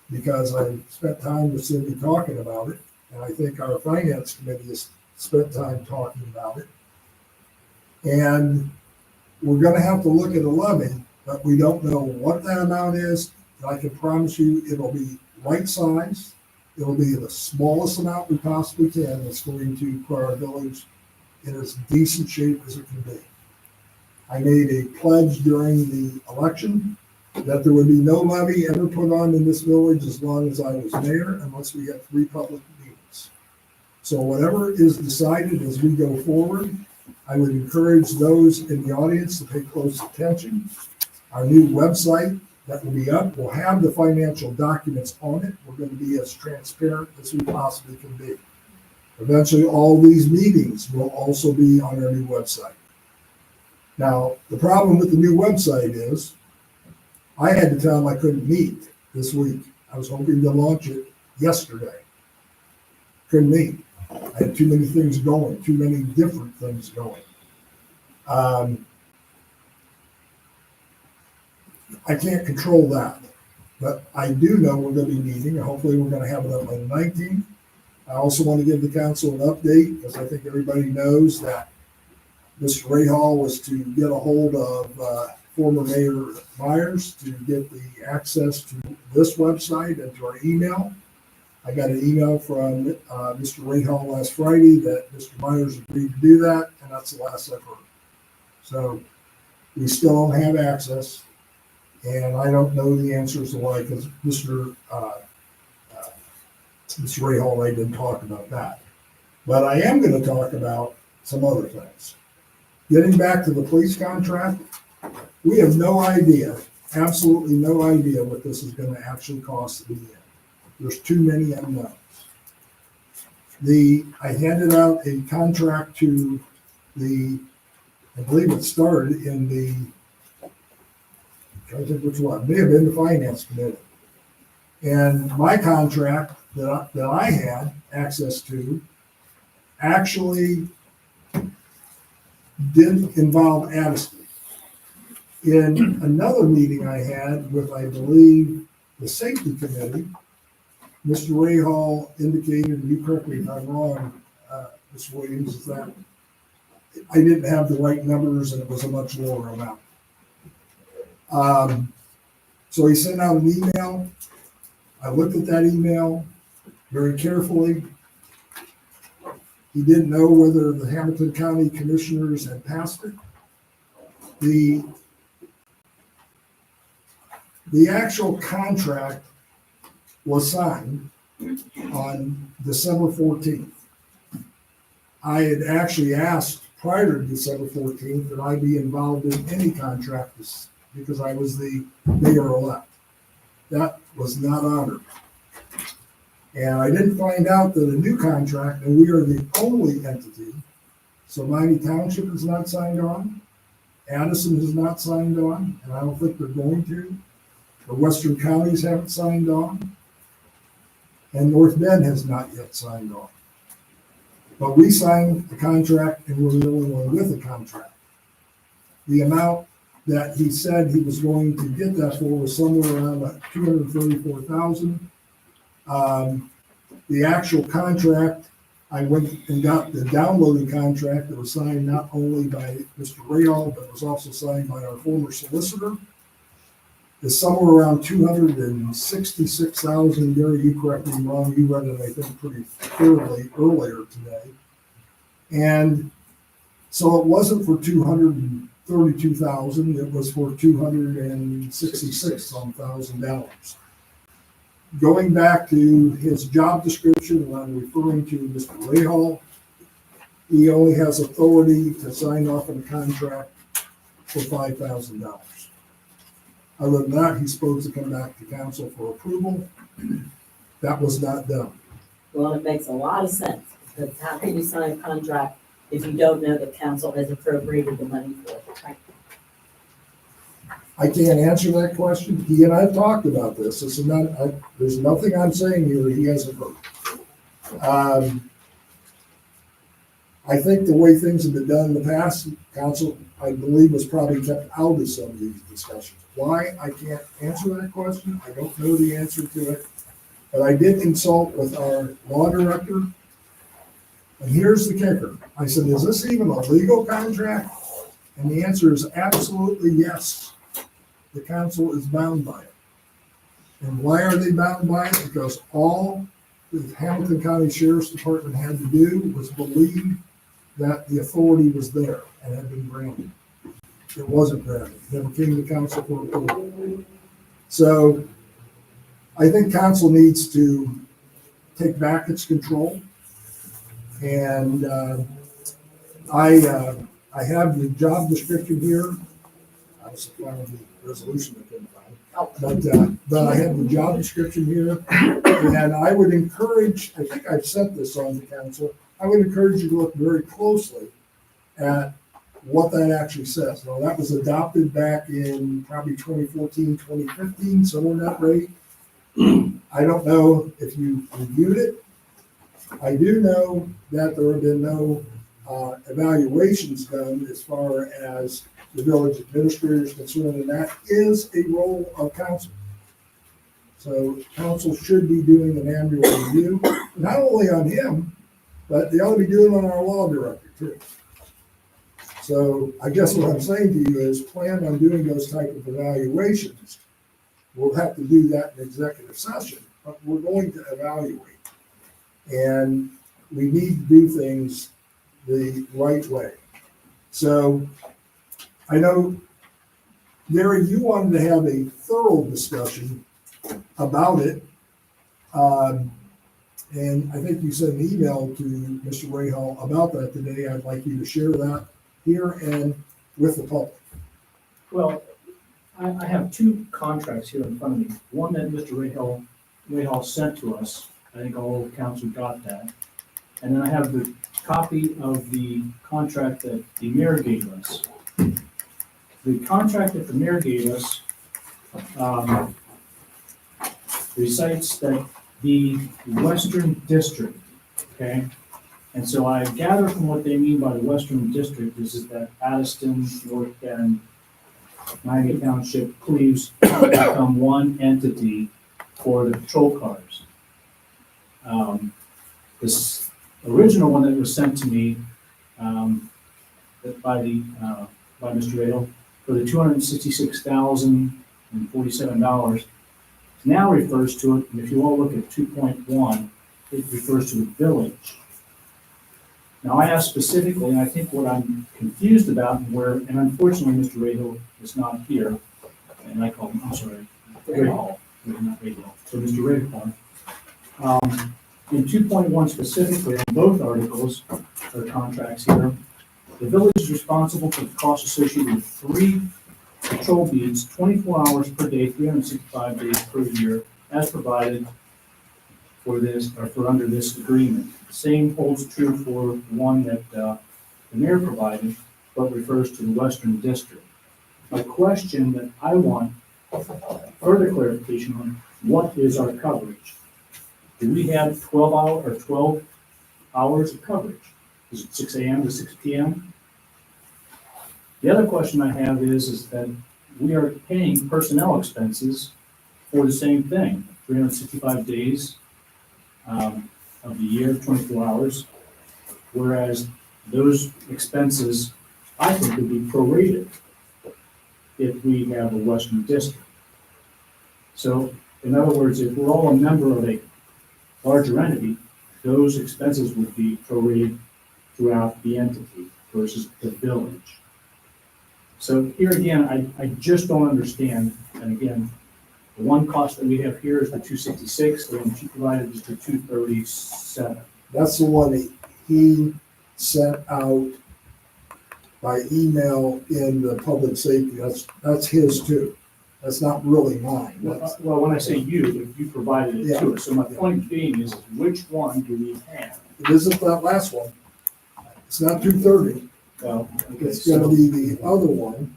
because I spent time with Cindy talking about it. And I think our finance committee has spent time talking about it. And we're going to have to look at a levy, but we don't know what that amount is. And I can promise you it'll be right size. It'll be the smallest amount we possibly can. That's going to put our village in as decent shape as it can be. I made a pledge during the election that there would be no levy ever put on in this village as long as I was mayor, unless we have 3 public meetings. So whatever is decided as we go forward, I would encourage those in the audience to pay close attention. Our new website that will be up will have the financial documents on it. We're going to be as transparent as we possibly can be. Eventually, all these meetings will also be on our new website. Now, the problem with the new website is I had to tell them I couldn't meet this week. I was hoping to launch it yesterday. Couldn't meet. I had too many things going, too many different things going. I can't control that, but I do know we're going to be meeting, and hopefully we're going to have it up on the 19th. I also want to give the council an update, because I think everybody knows that Mr. Rahal was to get a hold of former Mayor Myers to get the access to this website and to our email. I got an email from Mr. Rahal last Friday that Mr. Myers agreed to do that, and that's the last I've heard. So we still don't have access, and I don't know the answers to why, because Mr. Rahal and I didn't talk about that. But I am going to talk about some other things. Getting back to the police contract, we have no idea, absolutely no idea what this is gonna actually cost in the end. There's too many unknowns. I handed out a contract to I believe it started in trying to think which one, may have been the finance committee. And my contract that I had access to actually didn't involve Addison. In another meeting I had with, I believe, the safety committee, Mr. Ray Hall indicated, and you correct me if I'm wrong, Mr. Williams, is that I didn't have the right numbers and it was a much lower amount. So he sent out an email. I looked at that email very carefully. He didn't know whether the Hamilton County Commissioners had passed it. The actual contract was signed on December 14th. I had actually asked prior to December 14th that I be involved in any contract because I was the mayor-elect. That was not honored. And I didn't find out that a new contract, and we are the only entity, so Miami Township is not signed on, Addison has not signed on, and I don't think they're going to. The western counties haven't signed on, and North Bend has not yet signed on. But we signed the contract, and we're the only one with a contract. The amount that he said he was going to get that for was somewhere around $234,000. The actual contract, I went and got the downloading contract that was signed not only by Mr. Rayall, but was also signed by our former solicitor. Is somewhere around $266,000. Gary, you correct me wrong. You read it, I think, pretty thoroughly earlier today. And so it wasn't for $232,000. It was for $266,000. Going back to his job description, when I'm referring to Mr. Rahal, he only has authority to sign off on a contract for $5,000. Other than that, he's supposed to come back to council for approval. That was not done. Well, it makes a lot of sense, because how can you sign a contract if you don't know that council has appropriated the money for it? Right? I can't answer that question. He and I have talked about this. This is not, there's nothing I'm saying here that he hasn't heard. I think the way things have been done in the past, council, I believe, was probably kept out of some of these discussions. Why? I can't answer that question. I don't know the answer to it. But I did consult with our law director. And here's the kicker. I said, is this even a legal contract? And the answer is absolutely yes. The council is bound by it. And why are they bound by it? Because all the Hamilton County Sheriff's Department had to do was believe that the authority was there and had been granted. It wasn't granted. It never came to council for approval. So I think council needs to take back its control. And I have the job description here. I was finding the resolution I couldn't find. But I have the job description here. And I would encourage, I think I've sent this on to council, I would encourage you to look very closely at what that actually says. Now, that was adopted back in probably 2014, 2015, somewhere in that rate. I don't know if you reviewed it. I do know that there have been no evaluations done as far as the village administrator is concerned, and that is a role of council. So council should be doing an annual review, not only on him, but they ought to be doing on our law director too. So I guess what I'm saying to you is plan on doing those type of evaluations. We'll have to do that in executive session, but we're going to evaluate. And we need to do things the right way. So I know, Gary, you wanted to have a thorough discussion about it. And I think you sent an email to Mr. Rahal about that today. I'd like you to share that here and with the public. Well, I have two contracts here in front of me. One that Mr. Rahal sent to us. I think all of council got that. And then I have the copy of the contract that the mayor gave us. The contract that the mayor gave us recites that the Western District, okay? And so I gather from what they mean by the Western District is that Addiston, North Bend, Miami Township, Cleves become one entity for the patrol cars. This original one that was sent to me by Mr. Radel for the $266,047 now refers to it, and if you all look at 2.1, it refers to the village. Now, I asked specifically, and I think what I'm confused about, and unfortunately, Mr. Rahal is not here, and I call him, I'm sorry, Rahal, not Rahal, so Mr. Rahal. In 2.1 specifically, on both articles, or contracts here, the village is responsible for the costs associated with 3 patrol beats, 24 hours per day, 365 days per year, as provided for this, or for under this agreement. The same holds true for one that the mayor provided, but refers to the Western District. My question that I want further clarification on, what is our coverage? Do we have 12 hours of coverage? Is it 6 a.m. to 6 p.m.? The other question I have is that we are paying personnel expenses for the same thing, 365 days of the year, 24 hours, whereas those expenses, I think, would be prorated if we have a Western District. So, in other words, if we're all a member of a larger entity, those expenses would be prorated throughout the entity versus the village. So here again, I just don't understand, and again, the one cost that we have here is the 266, the one that you provided is the 237. That's the one that he sent out by email in the public safety. That's his too. That's not really mine. Well, when I say you provided it to us. So my point being is, which one do we have? It isn't that last one. It's not 230. Well, okay, It's gonna be the other one.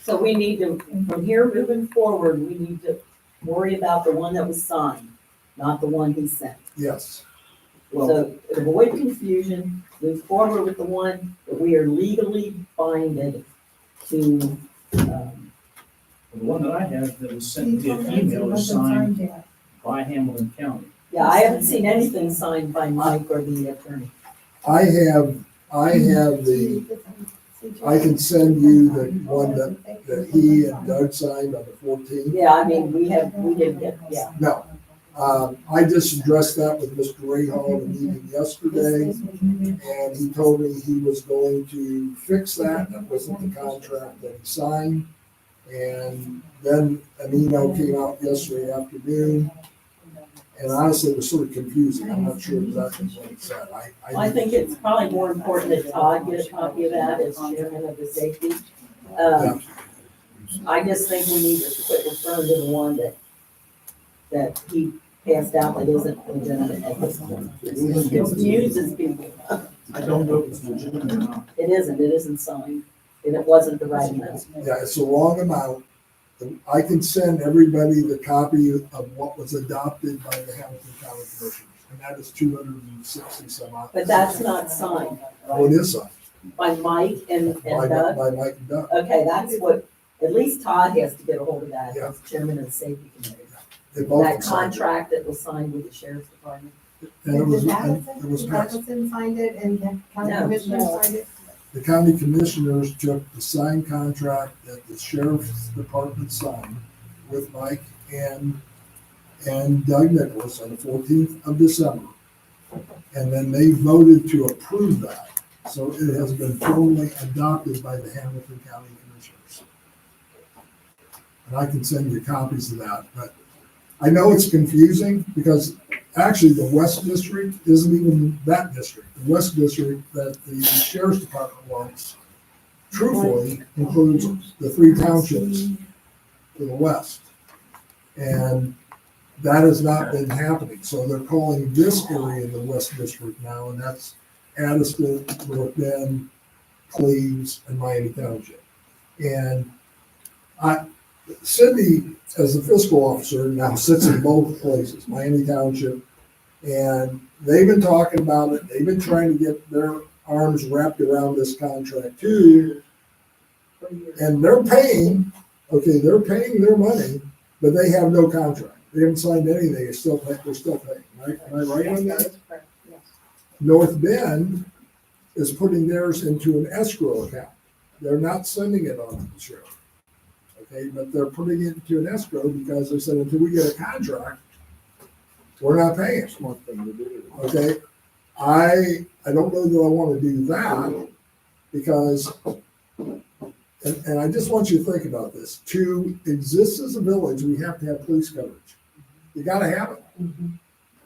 So we need to, from here moving forward, we need to worry about the one that was signed, not the one he sent. Yes. So to avoid confusion, move forward with the one that we are legally binded to, The one that I have that was sent via email is signed by Hamilton County. yeah, I haven't seen anything signed by Mike or the attorney. I have the, I can send you the one that he and Doug signed on the 14th. Yeah, I mean, we didn't get, yeah. No. I just addressed that with Mr. Rahal in a meeting yesterday, and he told me he was going to fix that. That wasn't the contract that he signed. And then an email came out yesterday afternoon, and honestly, it was sort of confusing. I'm not sure exactly what it said. I think it's probably more important that Todd get a copy of that as chairman of the safety. I just think we need to quit referring to the one that he passed out that isn't legitimate at this point. It confuses people. I don't know if it's legitimate or not. It isn't signed, and it wasn't the right amount. Yeah, it's a long amount. I can send everybody the copy of what was adopted by the Hamilton County Commissioners, and that is 260 some odd. But that's not signed. Oh, it is signed. By Mike and By Doug? Mike and Doug. Okay, that's what, at least Todd has to get a hold of that Yeah. as chairman of the safety committee. They both That signed it. contract that was signed with the sheriff's department. And it was passed. signed it and the county No, commissioners no. signed it? The county commissioners took the signed contract that the sheriff's department signed with Mike and Doug Nicholas on the 14th of December. And then they voted to approve that. So it has been formally adopted by the Hamilton County Commissioners. And I can send you copies of that, but I know it's confusing because actually, the West District isn't even that district. The West District that the Sheriff's Department wants, truthfully, includes the 3 townships to the west. And that has not been happening. So they're calling this area the West District now, and that's Addison, North Bend, Cleves, and Miami Township. And Cindy, as the fiscal officer, now sits in both places, Miami Township, and they've been talking about it. They've been trying to get their arms wrapped around this contract too. And they're paying their money, but they have no contract. They haven't signed anything. They're still paying, right? Am I right on that? North Bend is putting theirs into an escrow account. They're not sending it on to the sheriff. Okay, but they're putting it into an escrow because they said until we get a contract, we're not paying. Okay, I don't know that I want to do that because, and I just want you to think about this. To exist as a village, we have to have police coverage. You got to have it.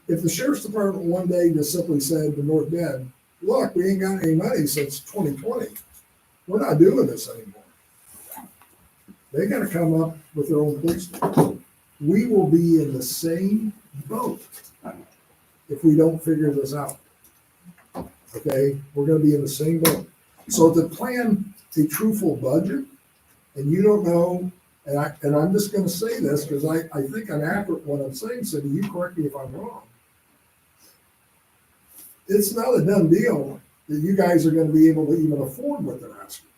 If the sheriff's department one day just simply said to North Bend, look, we ain't got any money since 2020. We're not doing this anymore. They got to come up with their own police force. We will be in the same boat if we don't figure this out. Okay, we're going to be in the same boat. So to plan a truthful budget, and you don't know, and I'm just going to say this because I think I'm accurate what I'm saying, Cindy. You correct me if I'm wrong. It's not a done deal that you guys are going to be able to even afford what they're asking.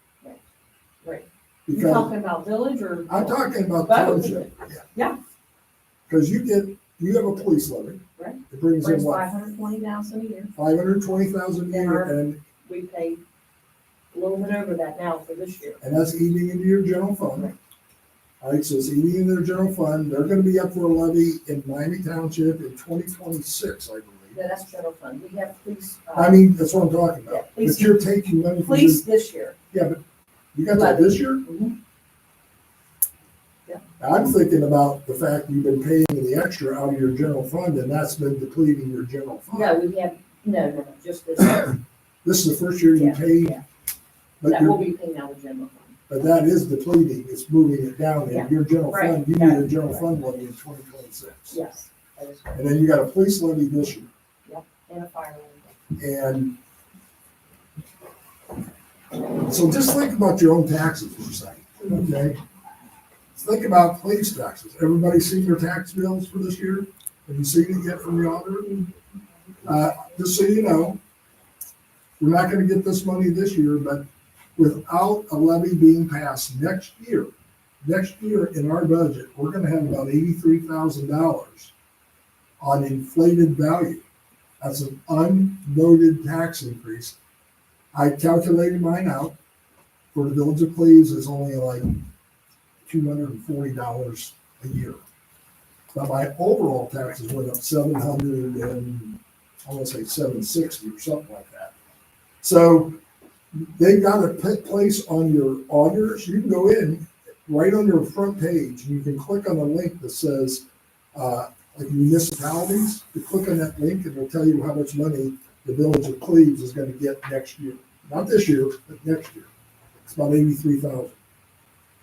Right. Because You're talking about village or? I'm talking about both? township. Yeah. Because you have a police levy. Right. It brings in what? 520,000 a year. 520,000 a year, and We pay a little bit over that now for this year. that's eating into your general fund. All right, so it's eating into their general fund. They're going to be up for a levy in Miami Township in 2026, I believe. Yeah, that's general fund. We have police. I mean, that's what I'm talking about. Yeah, But you're taking money from Police this year. Yeah, but you got that this year? Yeah. I'm thinking about the fact you've been paying the extra out of your general fund, and that's been depleting your general fund. No, we have, no, just this year. This is the first year you paid, Yeah. but That will be paying out of general fund. but that is depleting, it's moving it down, Yeah. and your general Right. fund, you need a general fund levy in 2026. Yes, that is correct. And then you got a police levy this year, And a fire levy. and so just think about your own taxes for a second, okay? Think about police taxes. Everybody seen their tax bills for this year? Have you seen it yet from the auditor? Just so you know, we're not gonna get this money this year, but without a levy being passed next year in our budget, we're gonna have about $83,000 on inflated value. That's an unnoted tax increase. I calculated mine out. For the village of Cleves, it's only like $240 a year. But my overall taxes went up 700 and I want to say 760 or something like that. So they've got a place on your auditors. You can go in right on your front page and you can click on a link that says like municipalities. You click on that link and it'll tell you how much money the village of Cleves is going to get next year. Not this year, but next year. It's about 83,000.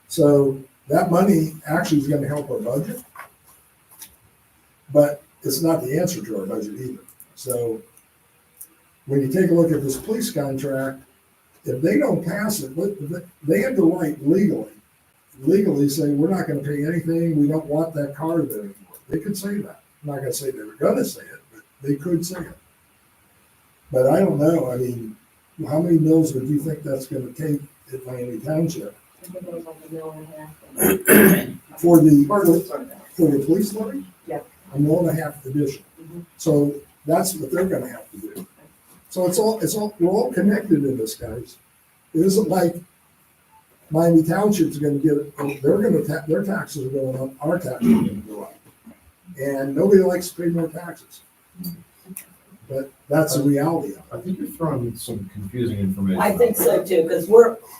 So that money actually is going to help our budget, but it's not the answer to our budget either. So when you take a look at this police contract, if they don't pass it, they have the right legally say, we're not going to pay anything. We don't want that car there anymore. They could say that. I'm not going to say they were going to say it, but they could say it. But I don't know. I mean, how many mills would you think that's going to take at Miami Township? I think it was like $1.5 million. For the police levy? Yeah. $1.5 million addition. So that's what they're gonna have to do. So we're all connected in this, guys. It isn't like Miami Township's gonna get it, their taxes are going up, our taxes are gonna go up. And nobody likes to pay more taxes. But that's the reality of it. I think you're throwing some confusing information. I think so too, because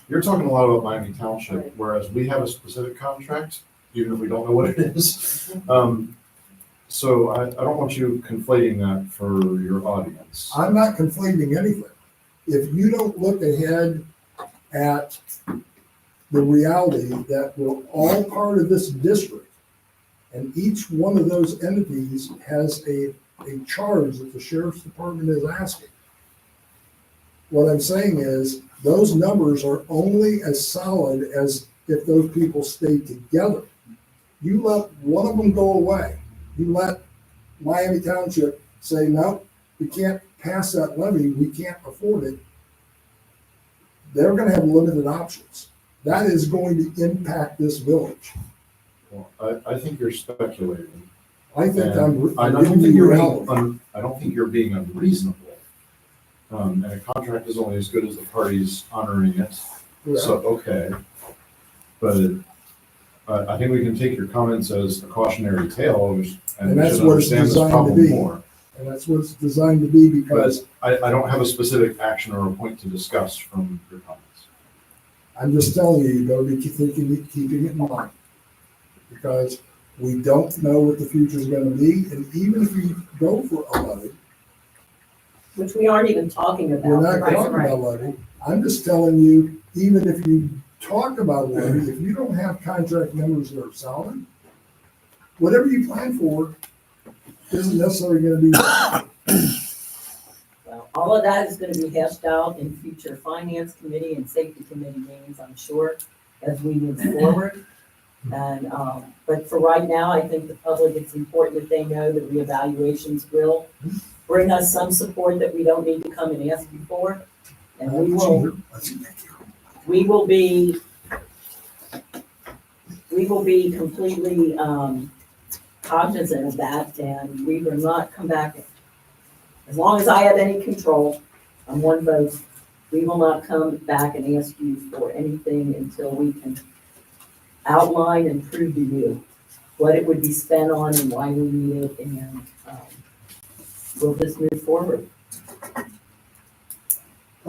You're talking a lot about Miami Township, whereas we have a specific contract, even if we don't know what it is. So I don't want you conflating that for your audience. I'm not conflating anything. If you don't look ahead at the reality that we're all part of this district, and each one of those entities has a charge that the sheriff's department is asking. What I'm saying is, those numbers are only as solid as if those people stay together. You let one of them go away, you let Miami Township say, no, we can't pass that levy, we can't afford it, they're gonna have limited options. That is going to impact this village. Well, I think you're speculating. I think And I I'm don't giving think you you're reality. I don't think you're being unreasonable. And a contract is only as good as the parties honoring it. So, okay. But I think we can take your comments as a cautionary tale and we And that's should what it's understand this designed to problem be. more. And that's what it's designed to be, because I don't have a specific action or a point to discuss from your comments. I'm just telling you, you gotta be keeping it in mind. Because we don't know what the future's gonna be, and even if you go for a levy, Which we aren't even talking about. we're not Right, talking right. about levy. I'm just telling you, even if you talk about a levy, if you don't have contract numbers that are solid, whatever you plan for isn't necessarily gonna be. Well, all of that is gonna be hashed out in future finance committee and safety committee meetings, I'm sure, as we move forward. And, but for right now, I think the public, it's important that they know that reevaluations will bring us some support that we don't need to come and ask you for. And we will be completely, cognizant of that, and we will not come back. As long as I have any control on one vote, we will not come back and ask you for anything until we can outline and prove to you what it would be spent on and why we need it, and we'll just move forward.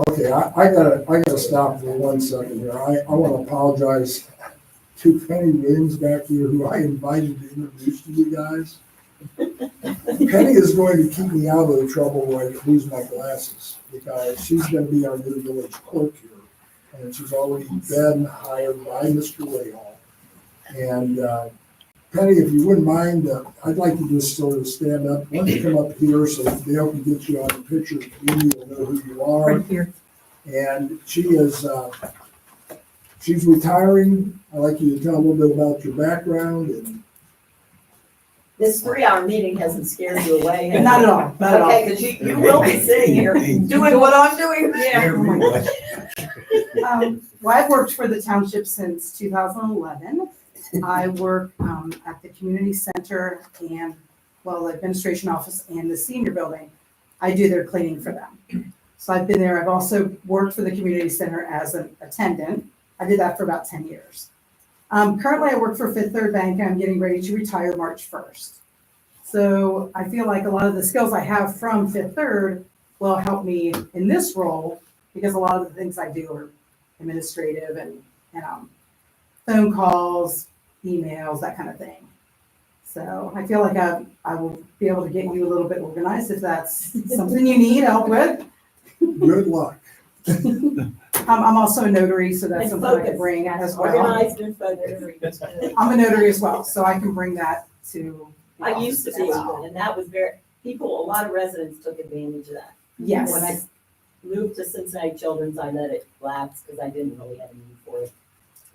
Okay, I gotta stop for 1 second here. I wanna apologize to Penny Williams back here, who I invited to introduce to you guys. Penny is going to keep me out of the trouble where I lose my glasses, because she's gonna be our new village clerk here. And she's already been hired by Mr. Rahal. And Penny, if you wouldn't mind, I'd like to just sort of stand up. Why don't you come up here so that Dale can get you on the picture, community will know who you are. Right here. And she is, she's retiring. I'd like you to tell a little bit about your background and. This 3-hour meeting hasn't scared you away, has it? Not at all, not at all. Okay, because you will be sitting here doing what I'm doing. Yeah. Well, I've worked for the township since 2011. I work at the community center and, well, the administration office and the senior building. I do their cleaning for them. So I've been there. I've also worked for the community center as an attendant. I did that for about 10 years. Currently, I work for Fifth Third Bank. I'm getting ready to retire March 1st. So I feel like a lot of the skills I have from Fifth Third will help me in this role, because a lot of the things I do are administrative and phone calls, emails, that kind of thing. So I feel like I will be able to get you a little bit organized if that's something you need help with. Good luck. I'm also a notary, so that's something I can bring as well. Organized and focused. I'm a notary as well, so I can bring that to. the I used to office be as well. one, and that was a lot of residents took advantage of that. Yes. When I moved to Cincinnati Children's, I let it lapse because I didn't really have a need for it.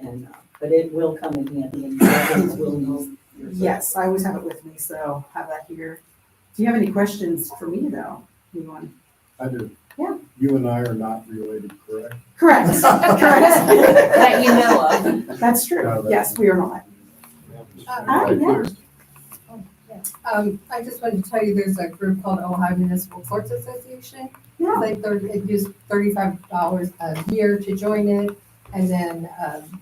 And, but it will come in handy, and residents will use your service. Yes, I always have it with me, so have that here. Do you have any questions for me though? Anyone? I do. Yeah. You and I are not related, correct? Correct, correct. That you know of. That's true. Yes, we are not. Yeah. I just wanted to tell you, there's a group called Ohio Municipal Courts Association. Yeah. Like it used $35 a year to join it. And then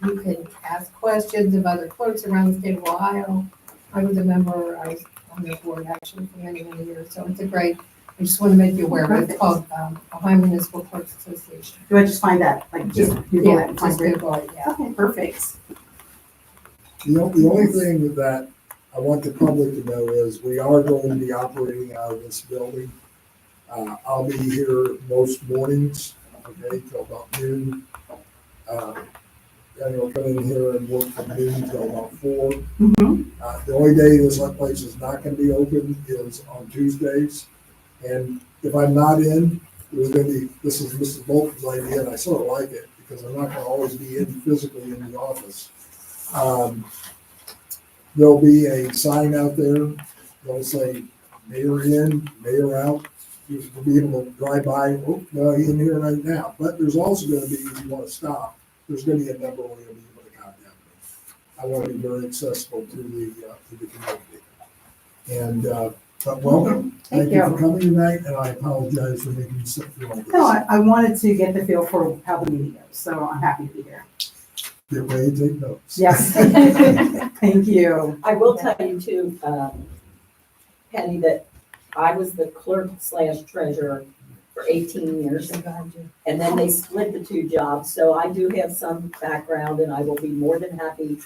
you can ask questions of other clerks around the state of Ohio. I was a member, I was on their board actually for many, many years. So it's a great, I just want to make you aware of it. It's called Ohio Municipal Clerks Association. Do I just find that? Like just Google it Yeah, and find just it? Google it, yeah. Okay, perfect. The only thing that I want the public to know is we are going to be operating out of this building. I'll be here most mornings, okay, till about noon. And we'll come in here and work from noon till about 4. The only day this place is not gonna be open is on Tuesdays. And if I'm not in, there's gonna be, this is Mrs. Bolton's idea, and I sort of like it, because I'm not gonna always be in physically in the office. There'll be a sign out there, that'll say, mayor in, mayor out. You'll be able to drive by, oh, no, he's in here right now. But there's also gonna be, if you wanna stop, there's gonna be a number where you'll be able to contact me. I wanna be very accessible to the community. And, but welcome, thank you for coming tonight, and I apologize for making you sit through all this. No, I wanted to get the feel for how the meeting goes, so I'm happy to be here. Get ready to take notes. Yes. Thank you. I will tell you too, Penny, that I was the clerk / treasurer for 18 years. And then they split the 2 jobs, so I do have some background, and I will be more than happy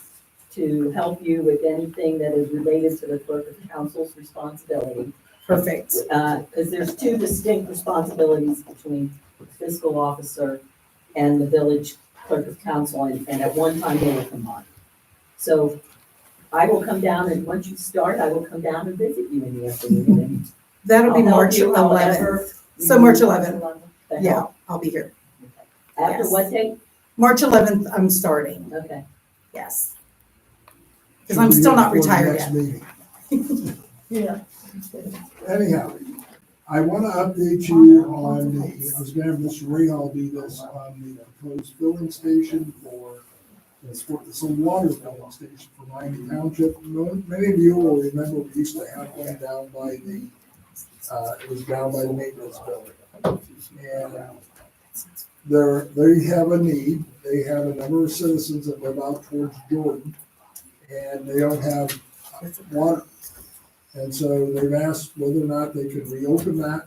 to help you with anything that is related to the clerk of council's responsibility. Perfect. Because there's 2 distinct responsibilities between the fiscal officer and the village clerk of council, and at one time they will combine. So I will come down, and once you start, I will come down and visit you in the afternoon. And That'll be I'll help March you however 11th. you So March need 11th. to Yeah, help. I'll be here. After Yes. what date? March 11th, I'm starting. Okay. Yes. Because I'm still not Before the retired next yet. meeting. Yeah. Anyhow, I want to update you on the, I was gonna have Mr. Rahal do this on the proposed filling station for, it's a water filling station for Miami Township. Many of you will remember we used to have one down by the, it was down by the maintenance building. And they have a need, they have a number of citizens that live out towards Jordan, and they don't have water. And so they've asked whether or not they could reopen that.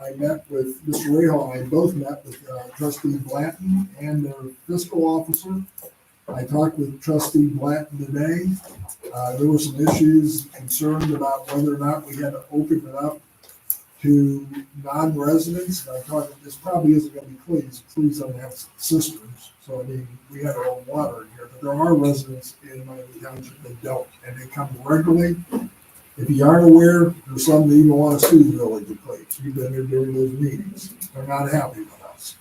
I met with Mr. Rahal, I both met with trustee Blanton and their fiscal officer. I talked with trustee Blanton today. There were some issues concerned about whether or not we had to open it up to non-residents. And I thought this probably isn't gonna be Cleves. Cleves don't have cisterns. So I mean, we have our own water in here, but there are residents in Miami Township that don't, and they come regularly. If you aren't aware, there's some that even want to sue the village of Cleves. We've been there during those meetings. They're not happy with us.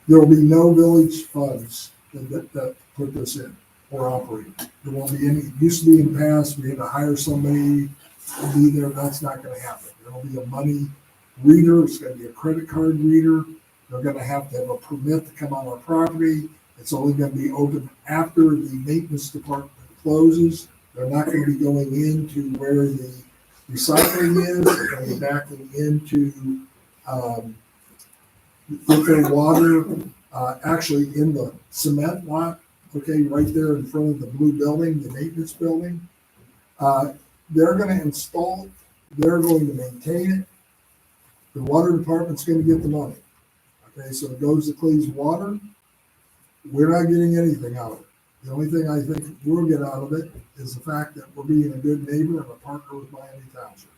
There will be no village funds that put this in or operate. There won't be any, it used to be in the past, we had to hire somebody to be there. That's not gonna happen. There'll be a money reader. It's gonna be a credit card reader. They're gonna have to have a permit to come on our property. It's only gonna be open after the maintenance department closes. They're not gonna be going into where the recycling is. They're gonna be backing into, with their water, actually in the cement lot, okay, right there in front of the blue building, the maintenance building. They're gonna install it. They're going to maintain it. The water department's gonna get the money. Okay, so it goes to Cleves Water. We're not getting anything out of it. The only thing I think we'll get out of it is the fact that we're being a good neighbor and a partner with Miami Township.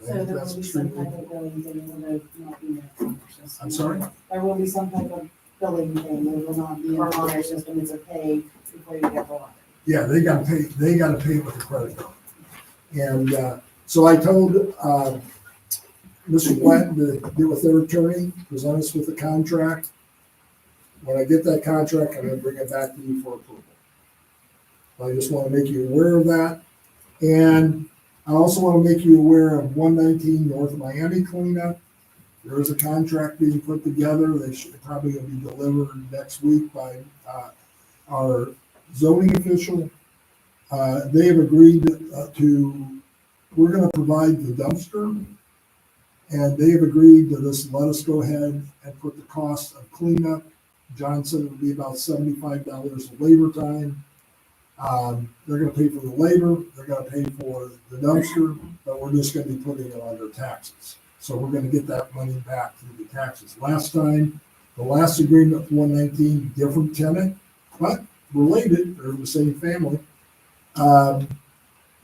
I So think there that's will be some extremely type of billing thing, it will not be in their system. I'm sorry? There will be some type of billing thing, it will not be in their system, it's a pay before you get the water. Yeah, they gotta pay it with a credit card. And so I told Mr. Blanton to get with their attorney, present us with a contract. When I get that contract, I'm gonna bring it back to you for approval. I just wanna make you aware of that. And I also wanna make you aware of 119 North Miami cleanup. There is a contract being put together. They should probably gonna be delivered next week by our zoning official. They have agreed we're gonna provide the dumpster. And they have agreed to just let us go ahead and put the cost of cleanup. John said it would be about $75 of labor time. They're gonna pay for the labor, they're gonna pay for the dumpster, but we're just gonna be putting it under taxes. So we're gonna get that money back through the taxes. Last time, the last agreement with 119, different tenant, but related, they're the same family.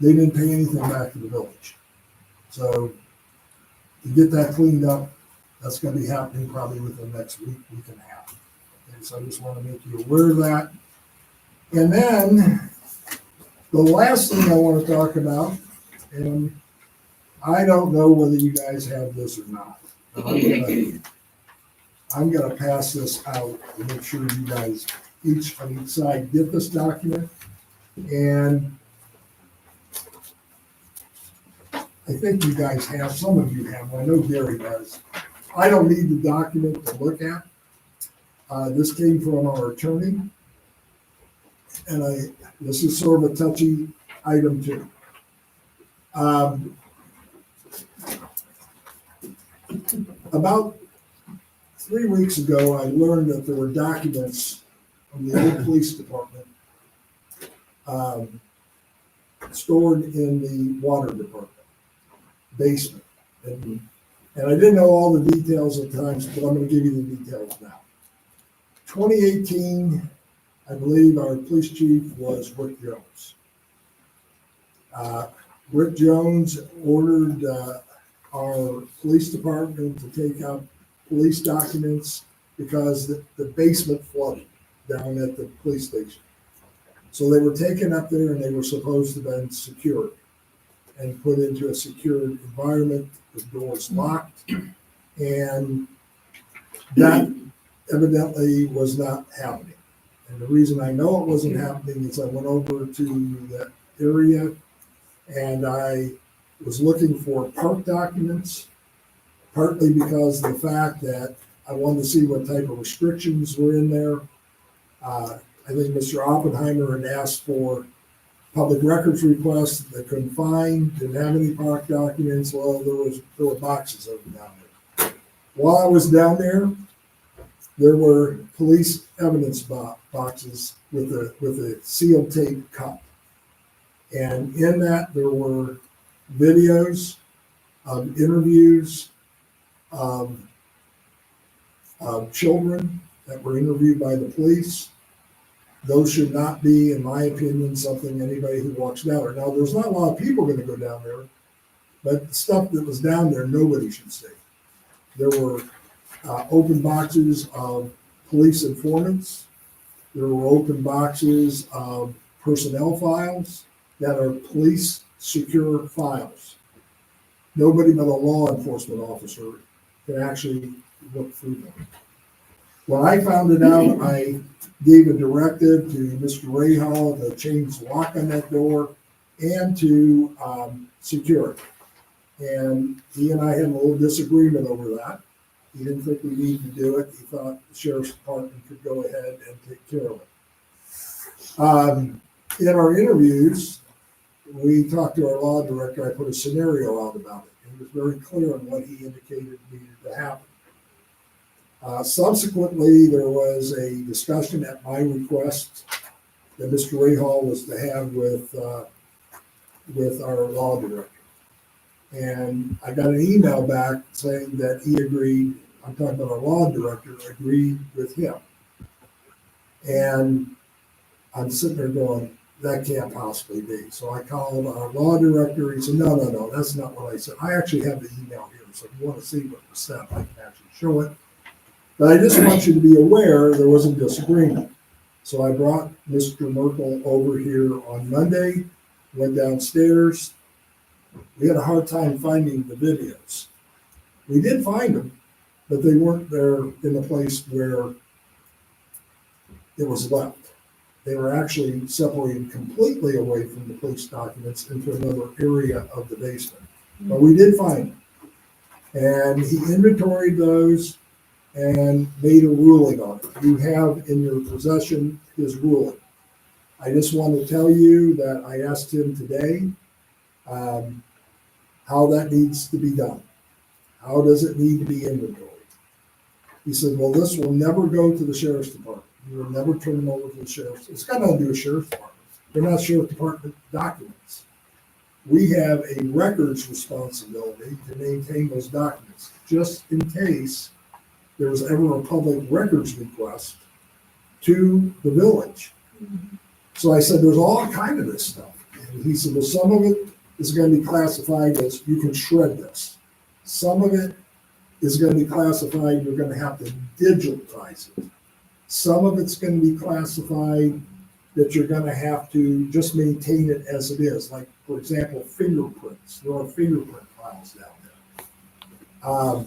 they didn't pay anything back to the village. So to get that cleaned up, that's gonna be happening probably within the next week, week and a half. And so I just wanna make you aware of that. And then the last thing I wanna talk about, and I don't know whether you guys have this or not. But I'm gonna pass this out to make sure you guys, each on each side, get this document. And I think you guys have, some of you have, I know Gary does. I don't need the document to look at. This came from our attorney. And this is sort of a touchy item too. About 3 weeks ago, I learned that there were documents from the old police department stored in the water department basement. And I didn't know all the details at times, but I'm going to give you the details now. 2018, I believe our police chief was Rick Jones. Rick Jones ordered our police department to take out police documents because the basement flooded down at the police station. So they were taken up there and they were supposed to have been secured and put into a secured environment, the doors locked, and that evidently was not happening. And the reason I know it wasn't happening is I went over to that area and I was looking for park documents, partly because of the fact that I wanted to see what type of restrictions were in there. I think Mr. Oppenheimer had asked for public records requests that they couldn't find, didn't have any park documents. Well, there were boxes of them down there. While I was down there were police evidence boxes with a sealed tape cup. And in that, there were videos of interviews of children that were interviewed by the police. Those should not be, in my opinion, something anybody who walks down there. Now, there's not a lot of people going to go down there, but the stuff that was down there, nobody should see. There were open boxes of police informants. There were open boxes of personnel files that are police secure files. Nobody but a law enforcement officer can actually look through them. When I found it out, I gave a directive to Mr. Rahal to change the lock on that door and to secure it. And he and I had a little disagreement over that. He didn't think we needed to do it. He thought the sheriff's department could go ahead and take care of it. In our interviews, we talked to our law director. I put a scenario out about it. And he was very clear on what he indicated needed to happen. Subsequently, there was a discussion at my request that Mr. Rahal was to have with our law director. And I got an email back saying that he agreed, I'm talking about our law director, agreed with him. And I'm sitting there going, that can't possibly be. So I called our law director. He said, no, that's not what I said. I actually have the email here. So if you want to see what was said, I can actually show it. But I just want you to be aware there was a disagreement. So I brought Mr. Merkel over here on Monday, went downstairs. We had a hard time finding the videos. We did find them, but they weren't there in the place where it was left. They were actually separated completely away from the police documents into another area of the basement. But we did find them. And he inventoried those and made a ruling on it. You have in your possession his ruling. I just want to tell you that I asked him today how that needs to be done. How does it need to be inventoried? He said, well, this will never go to the sheriff's department. You will never turn them over to the sheriff's. It's got nothing to do with sheriff's department. They're not sheriff's department documents. We have a records responsibility to maintain those documents, just in case there was ever a public records request to the village. So I said, there's all kind of this stuff. And he said, well, some of it is gonna be classified as, you can shred this. Some of it is gonna be classified, you're gonna have to digitize it. Some of it's gonna be classified that you're gonna have to just maintain it as it is, like, for example, fingerprints. There are fingerprint files down there.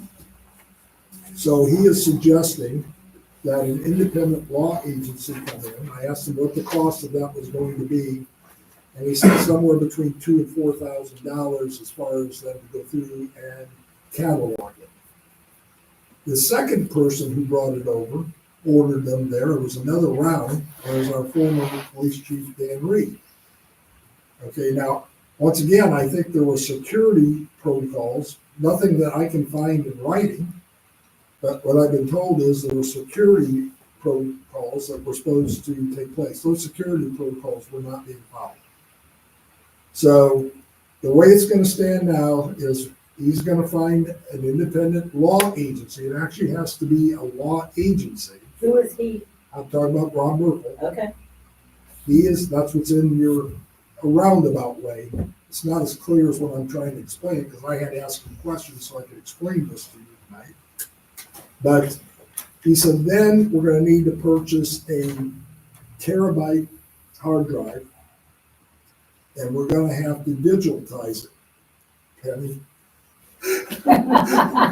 So he is suggesting that an independent law agency come in. I asked him what the cost of that was going to be, and he said somewhere between $2,000 and $4,000 as far as them to go through and catalog it. The second person who brought it over ordered them there. It was another round. Was our former police chief, Dan Reed. Okay, now, once again, I think there were security protocols, nothing that I can find in writing, but what I've been told is there were security protocols that were supposed to take place. Those security protocols were not being followed. So the way it's going to stand now is he's going to find an independent law agency. It actually has to be a law agency. Who is he? I'm talking about Rob Merkel. Okay. That's what's in your roundabout way. It's not as clear as what I'm trying to explain because I had to ask him questions so I could explain this to you tonight. But he said, then we're going to need to purchase a terabyte hard drive and we're going to have to digitize it. Penny?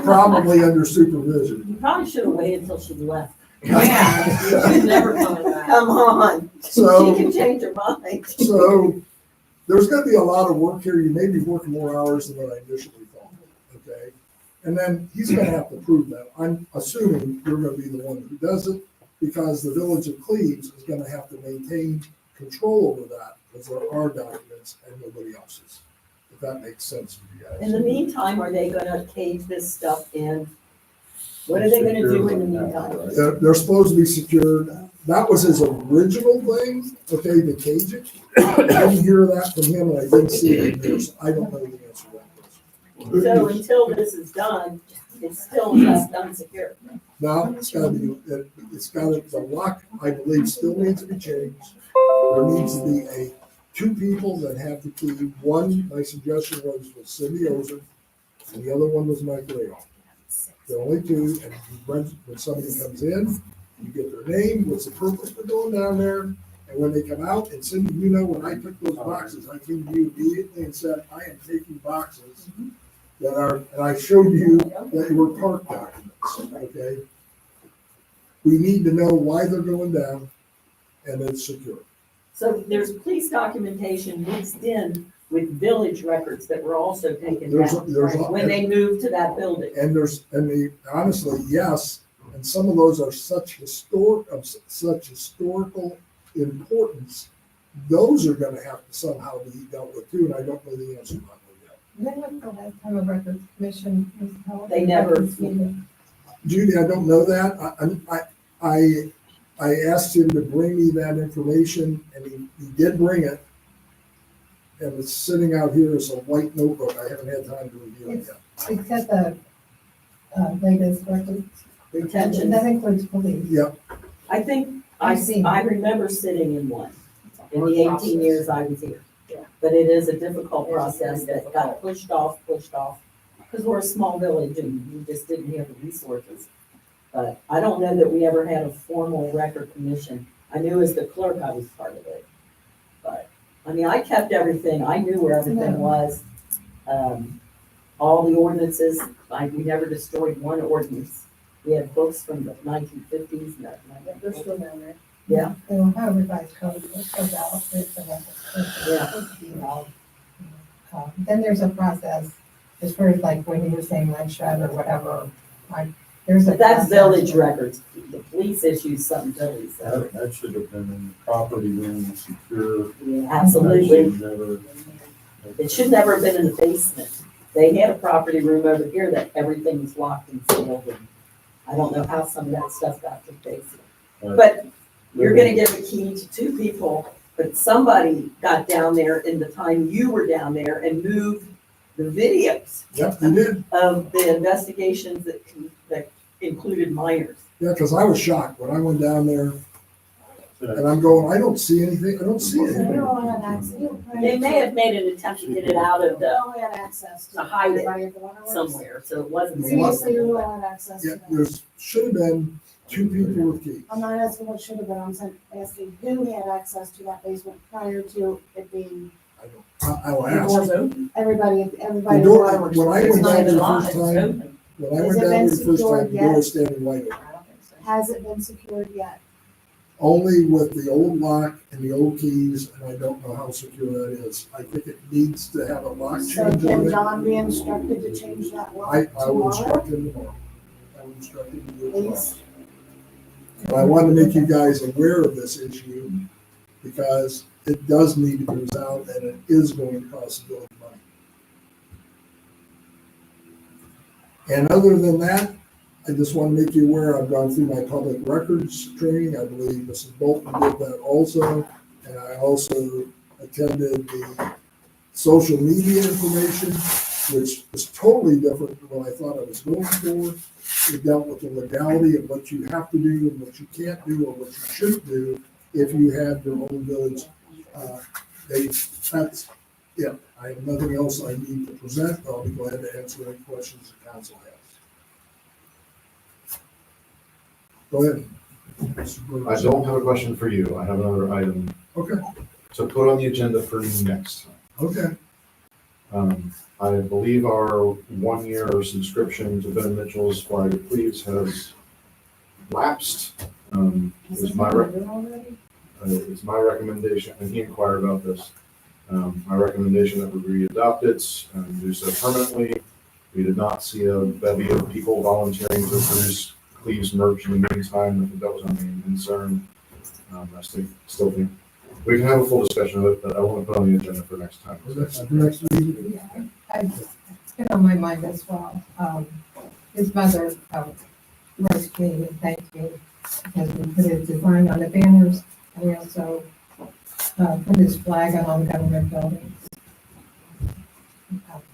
Probably under supervision. You probably should have waited until she left. Yeah. She's never coming back. Come on. So- She can change her mind. So there's going to be a lot of work here. You may be working more hours than what I initially thought. Okay. And then he's going to have to prove that. I'm assuming you're going to be the one who does it because the village of Cleves is going to have to maintain control over that because there are documents and nobody else's. If that makes sense for you guys. In the meantime, are they gonna cage this stuff in? What are they gonna do in the meantime? They're supposed to be secured. That was his original thing, okay, to cage it. I didn't hear that from him and I didn't see it in there, so I don't know the answer to that question. So until this is done, it's still just unsecure. Now, it's gotta be, the lock, I believe, still needs to be changed. There needs to be two people that have the key. One, my suggestion was Cindy Ozer, and the other one was Mike Rayoff. The only two, and when somebody comes in, you get their name, what's the purpose for going down there, and when they come out, and Cindy, you know, when I took those boxes, I came to you immediately and said, I am taking boxes that are, and I showed you that they were park documents, okay? We need to know why they're going down, and it's secure. So there's police documentation mixed in with village records that were also taken There's down when they moved to that building. And honestly, yes, and some of those are such historical importance. Those are gonna have to somehow be dealt with too, and I don't know the answer to that yet. When was the last time a records commission was held? They never- Judy, I don't know that. I asked him to bring me that information and he did bring it. And it's sitting out here as a white notebook. I haven't had time to review it yet. It's got the latest records. Retention. That includes police. Yep. I think, I've seen I it. remember sitting in one in the 18 years I was here. But it is a difficult process that got pushed off, because we're a small village and we just didn't have the resources. But I don't know that we ever had a formal record commission. I knew as the clerk I was part of it. But, I mean, I kept everything. I knew where everything was. All the ordinances, we never destroyed one ordinance. We had books from the 1950s. They're still down there. Yeah. They don't have revised code. It's so valid. Then there's a process as far as like when you were saying like shred or whatever, like there's a. But that's process. village records. The police issues something totally separate. That should have been in the property room, secure. Yeah, absolutely. That should never- It should never have been in the basement. They had a property room over here that everything was locked and sealed. And I don't know how some of that stuff got to the basement. But you're gonna give a key to two people, but somebody got down there in the time you were down there and moved the videos. Yep, they did. Of the investigations that included minors. Yeah, because I was shocked when I went down there. And I'm going, I don't see anything, I don't see You anything. all had access. They may have made an attempt to get it out of You the, all had access to hide it everybody at the waterworks. somewhere, so it wasn't. Previously, you all had access to Yeah, that. there's, should have been 2 people with keys. I'm not asking what should have been, asking who had access to that basement prior to it being, I will The ask. door's open. everybody The at the door, waterworks. when I It's went not down even the locked, first it's time, open. when I Has went it down been there the first time, secured the door yet? was standing wide open. I don't think so. Has it been secured yet? Only with the old lock and the old keys, and I don't know how secure that is. I think it needs to have a lock So change can on it. John be instructed to change that lock I will tomorrow? instruct him tomorrow. I will instruct him to do it tomorrow. Please. But I want to make you guys aware of this issue because it does need to be resolved and it is going to cost the village money. And other than that, I just want to make you aware, I've gone through my public records training. I believe Mrs. Bolton did that also. And I also attended the social media information, which is totally different from what I thought I was going for. It dealt with the legality of what you have to do and what you can't do or what you shouldn't do if you have your own village. That's it. I have nothing else I need to present. I'll be glad to answer any questions the council has. Go ahead. I don't have a question for you. I have another item Okay, to put on the agenda for next time. okay. I believe our 1-year subscription to Ben Mitchell's Flag of Cleves has lapsed. It's my recommendation, and he inquired about this. My recommendation that we re-adopt it and do so permanently. We did not see a bevy of people volunteering to produce Cleves merch in the meantime. I think that was our main concern. I still think we can have a full discussion of it, but I want to put on the agenda for next time. Next meeting. It's been on my mind as well. His mother wrote me and thanked me because we put his design on the banners and we also put his flag on all the government buildings.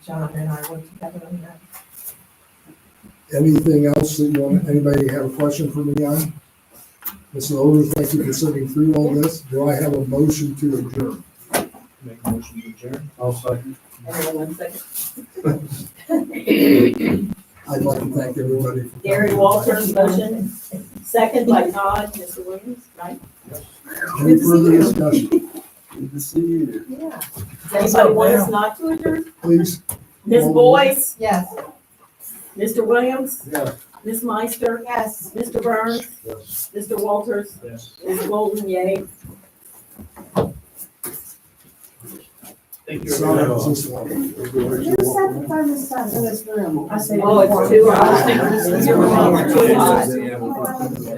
John and I worked together on that. Anything else that you want, anybody have a question for me on? Mr. Odom, thank you for sitting through all this. Do I have a motion to adjourn? Make a motion to adjourn. I'll second. Everyone, 1 second. I'd like to thank everybody. For Gary Walters, motion, second by Todd, Mr. Williams, right? Any further discussion? Good to see you. Yeah. Does anybody want us not to adjourn? Please. Ms. Boyce, Yes. Mr. Williams, Yeah. Ms. Meister, Yes. Mr. Burns, Yes. Mr. Walters, Yes. Ms. Golden, yay. Thank you. Sorry, everyone. it's just one. Who said the thermostat in this room? I said. Oh, it's too hot. It's too hot. Too hot.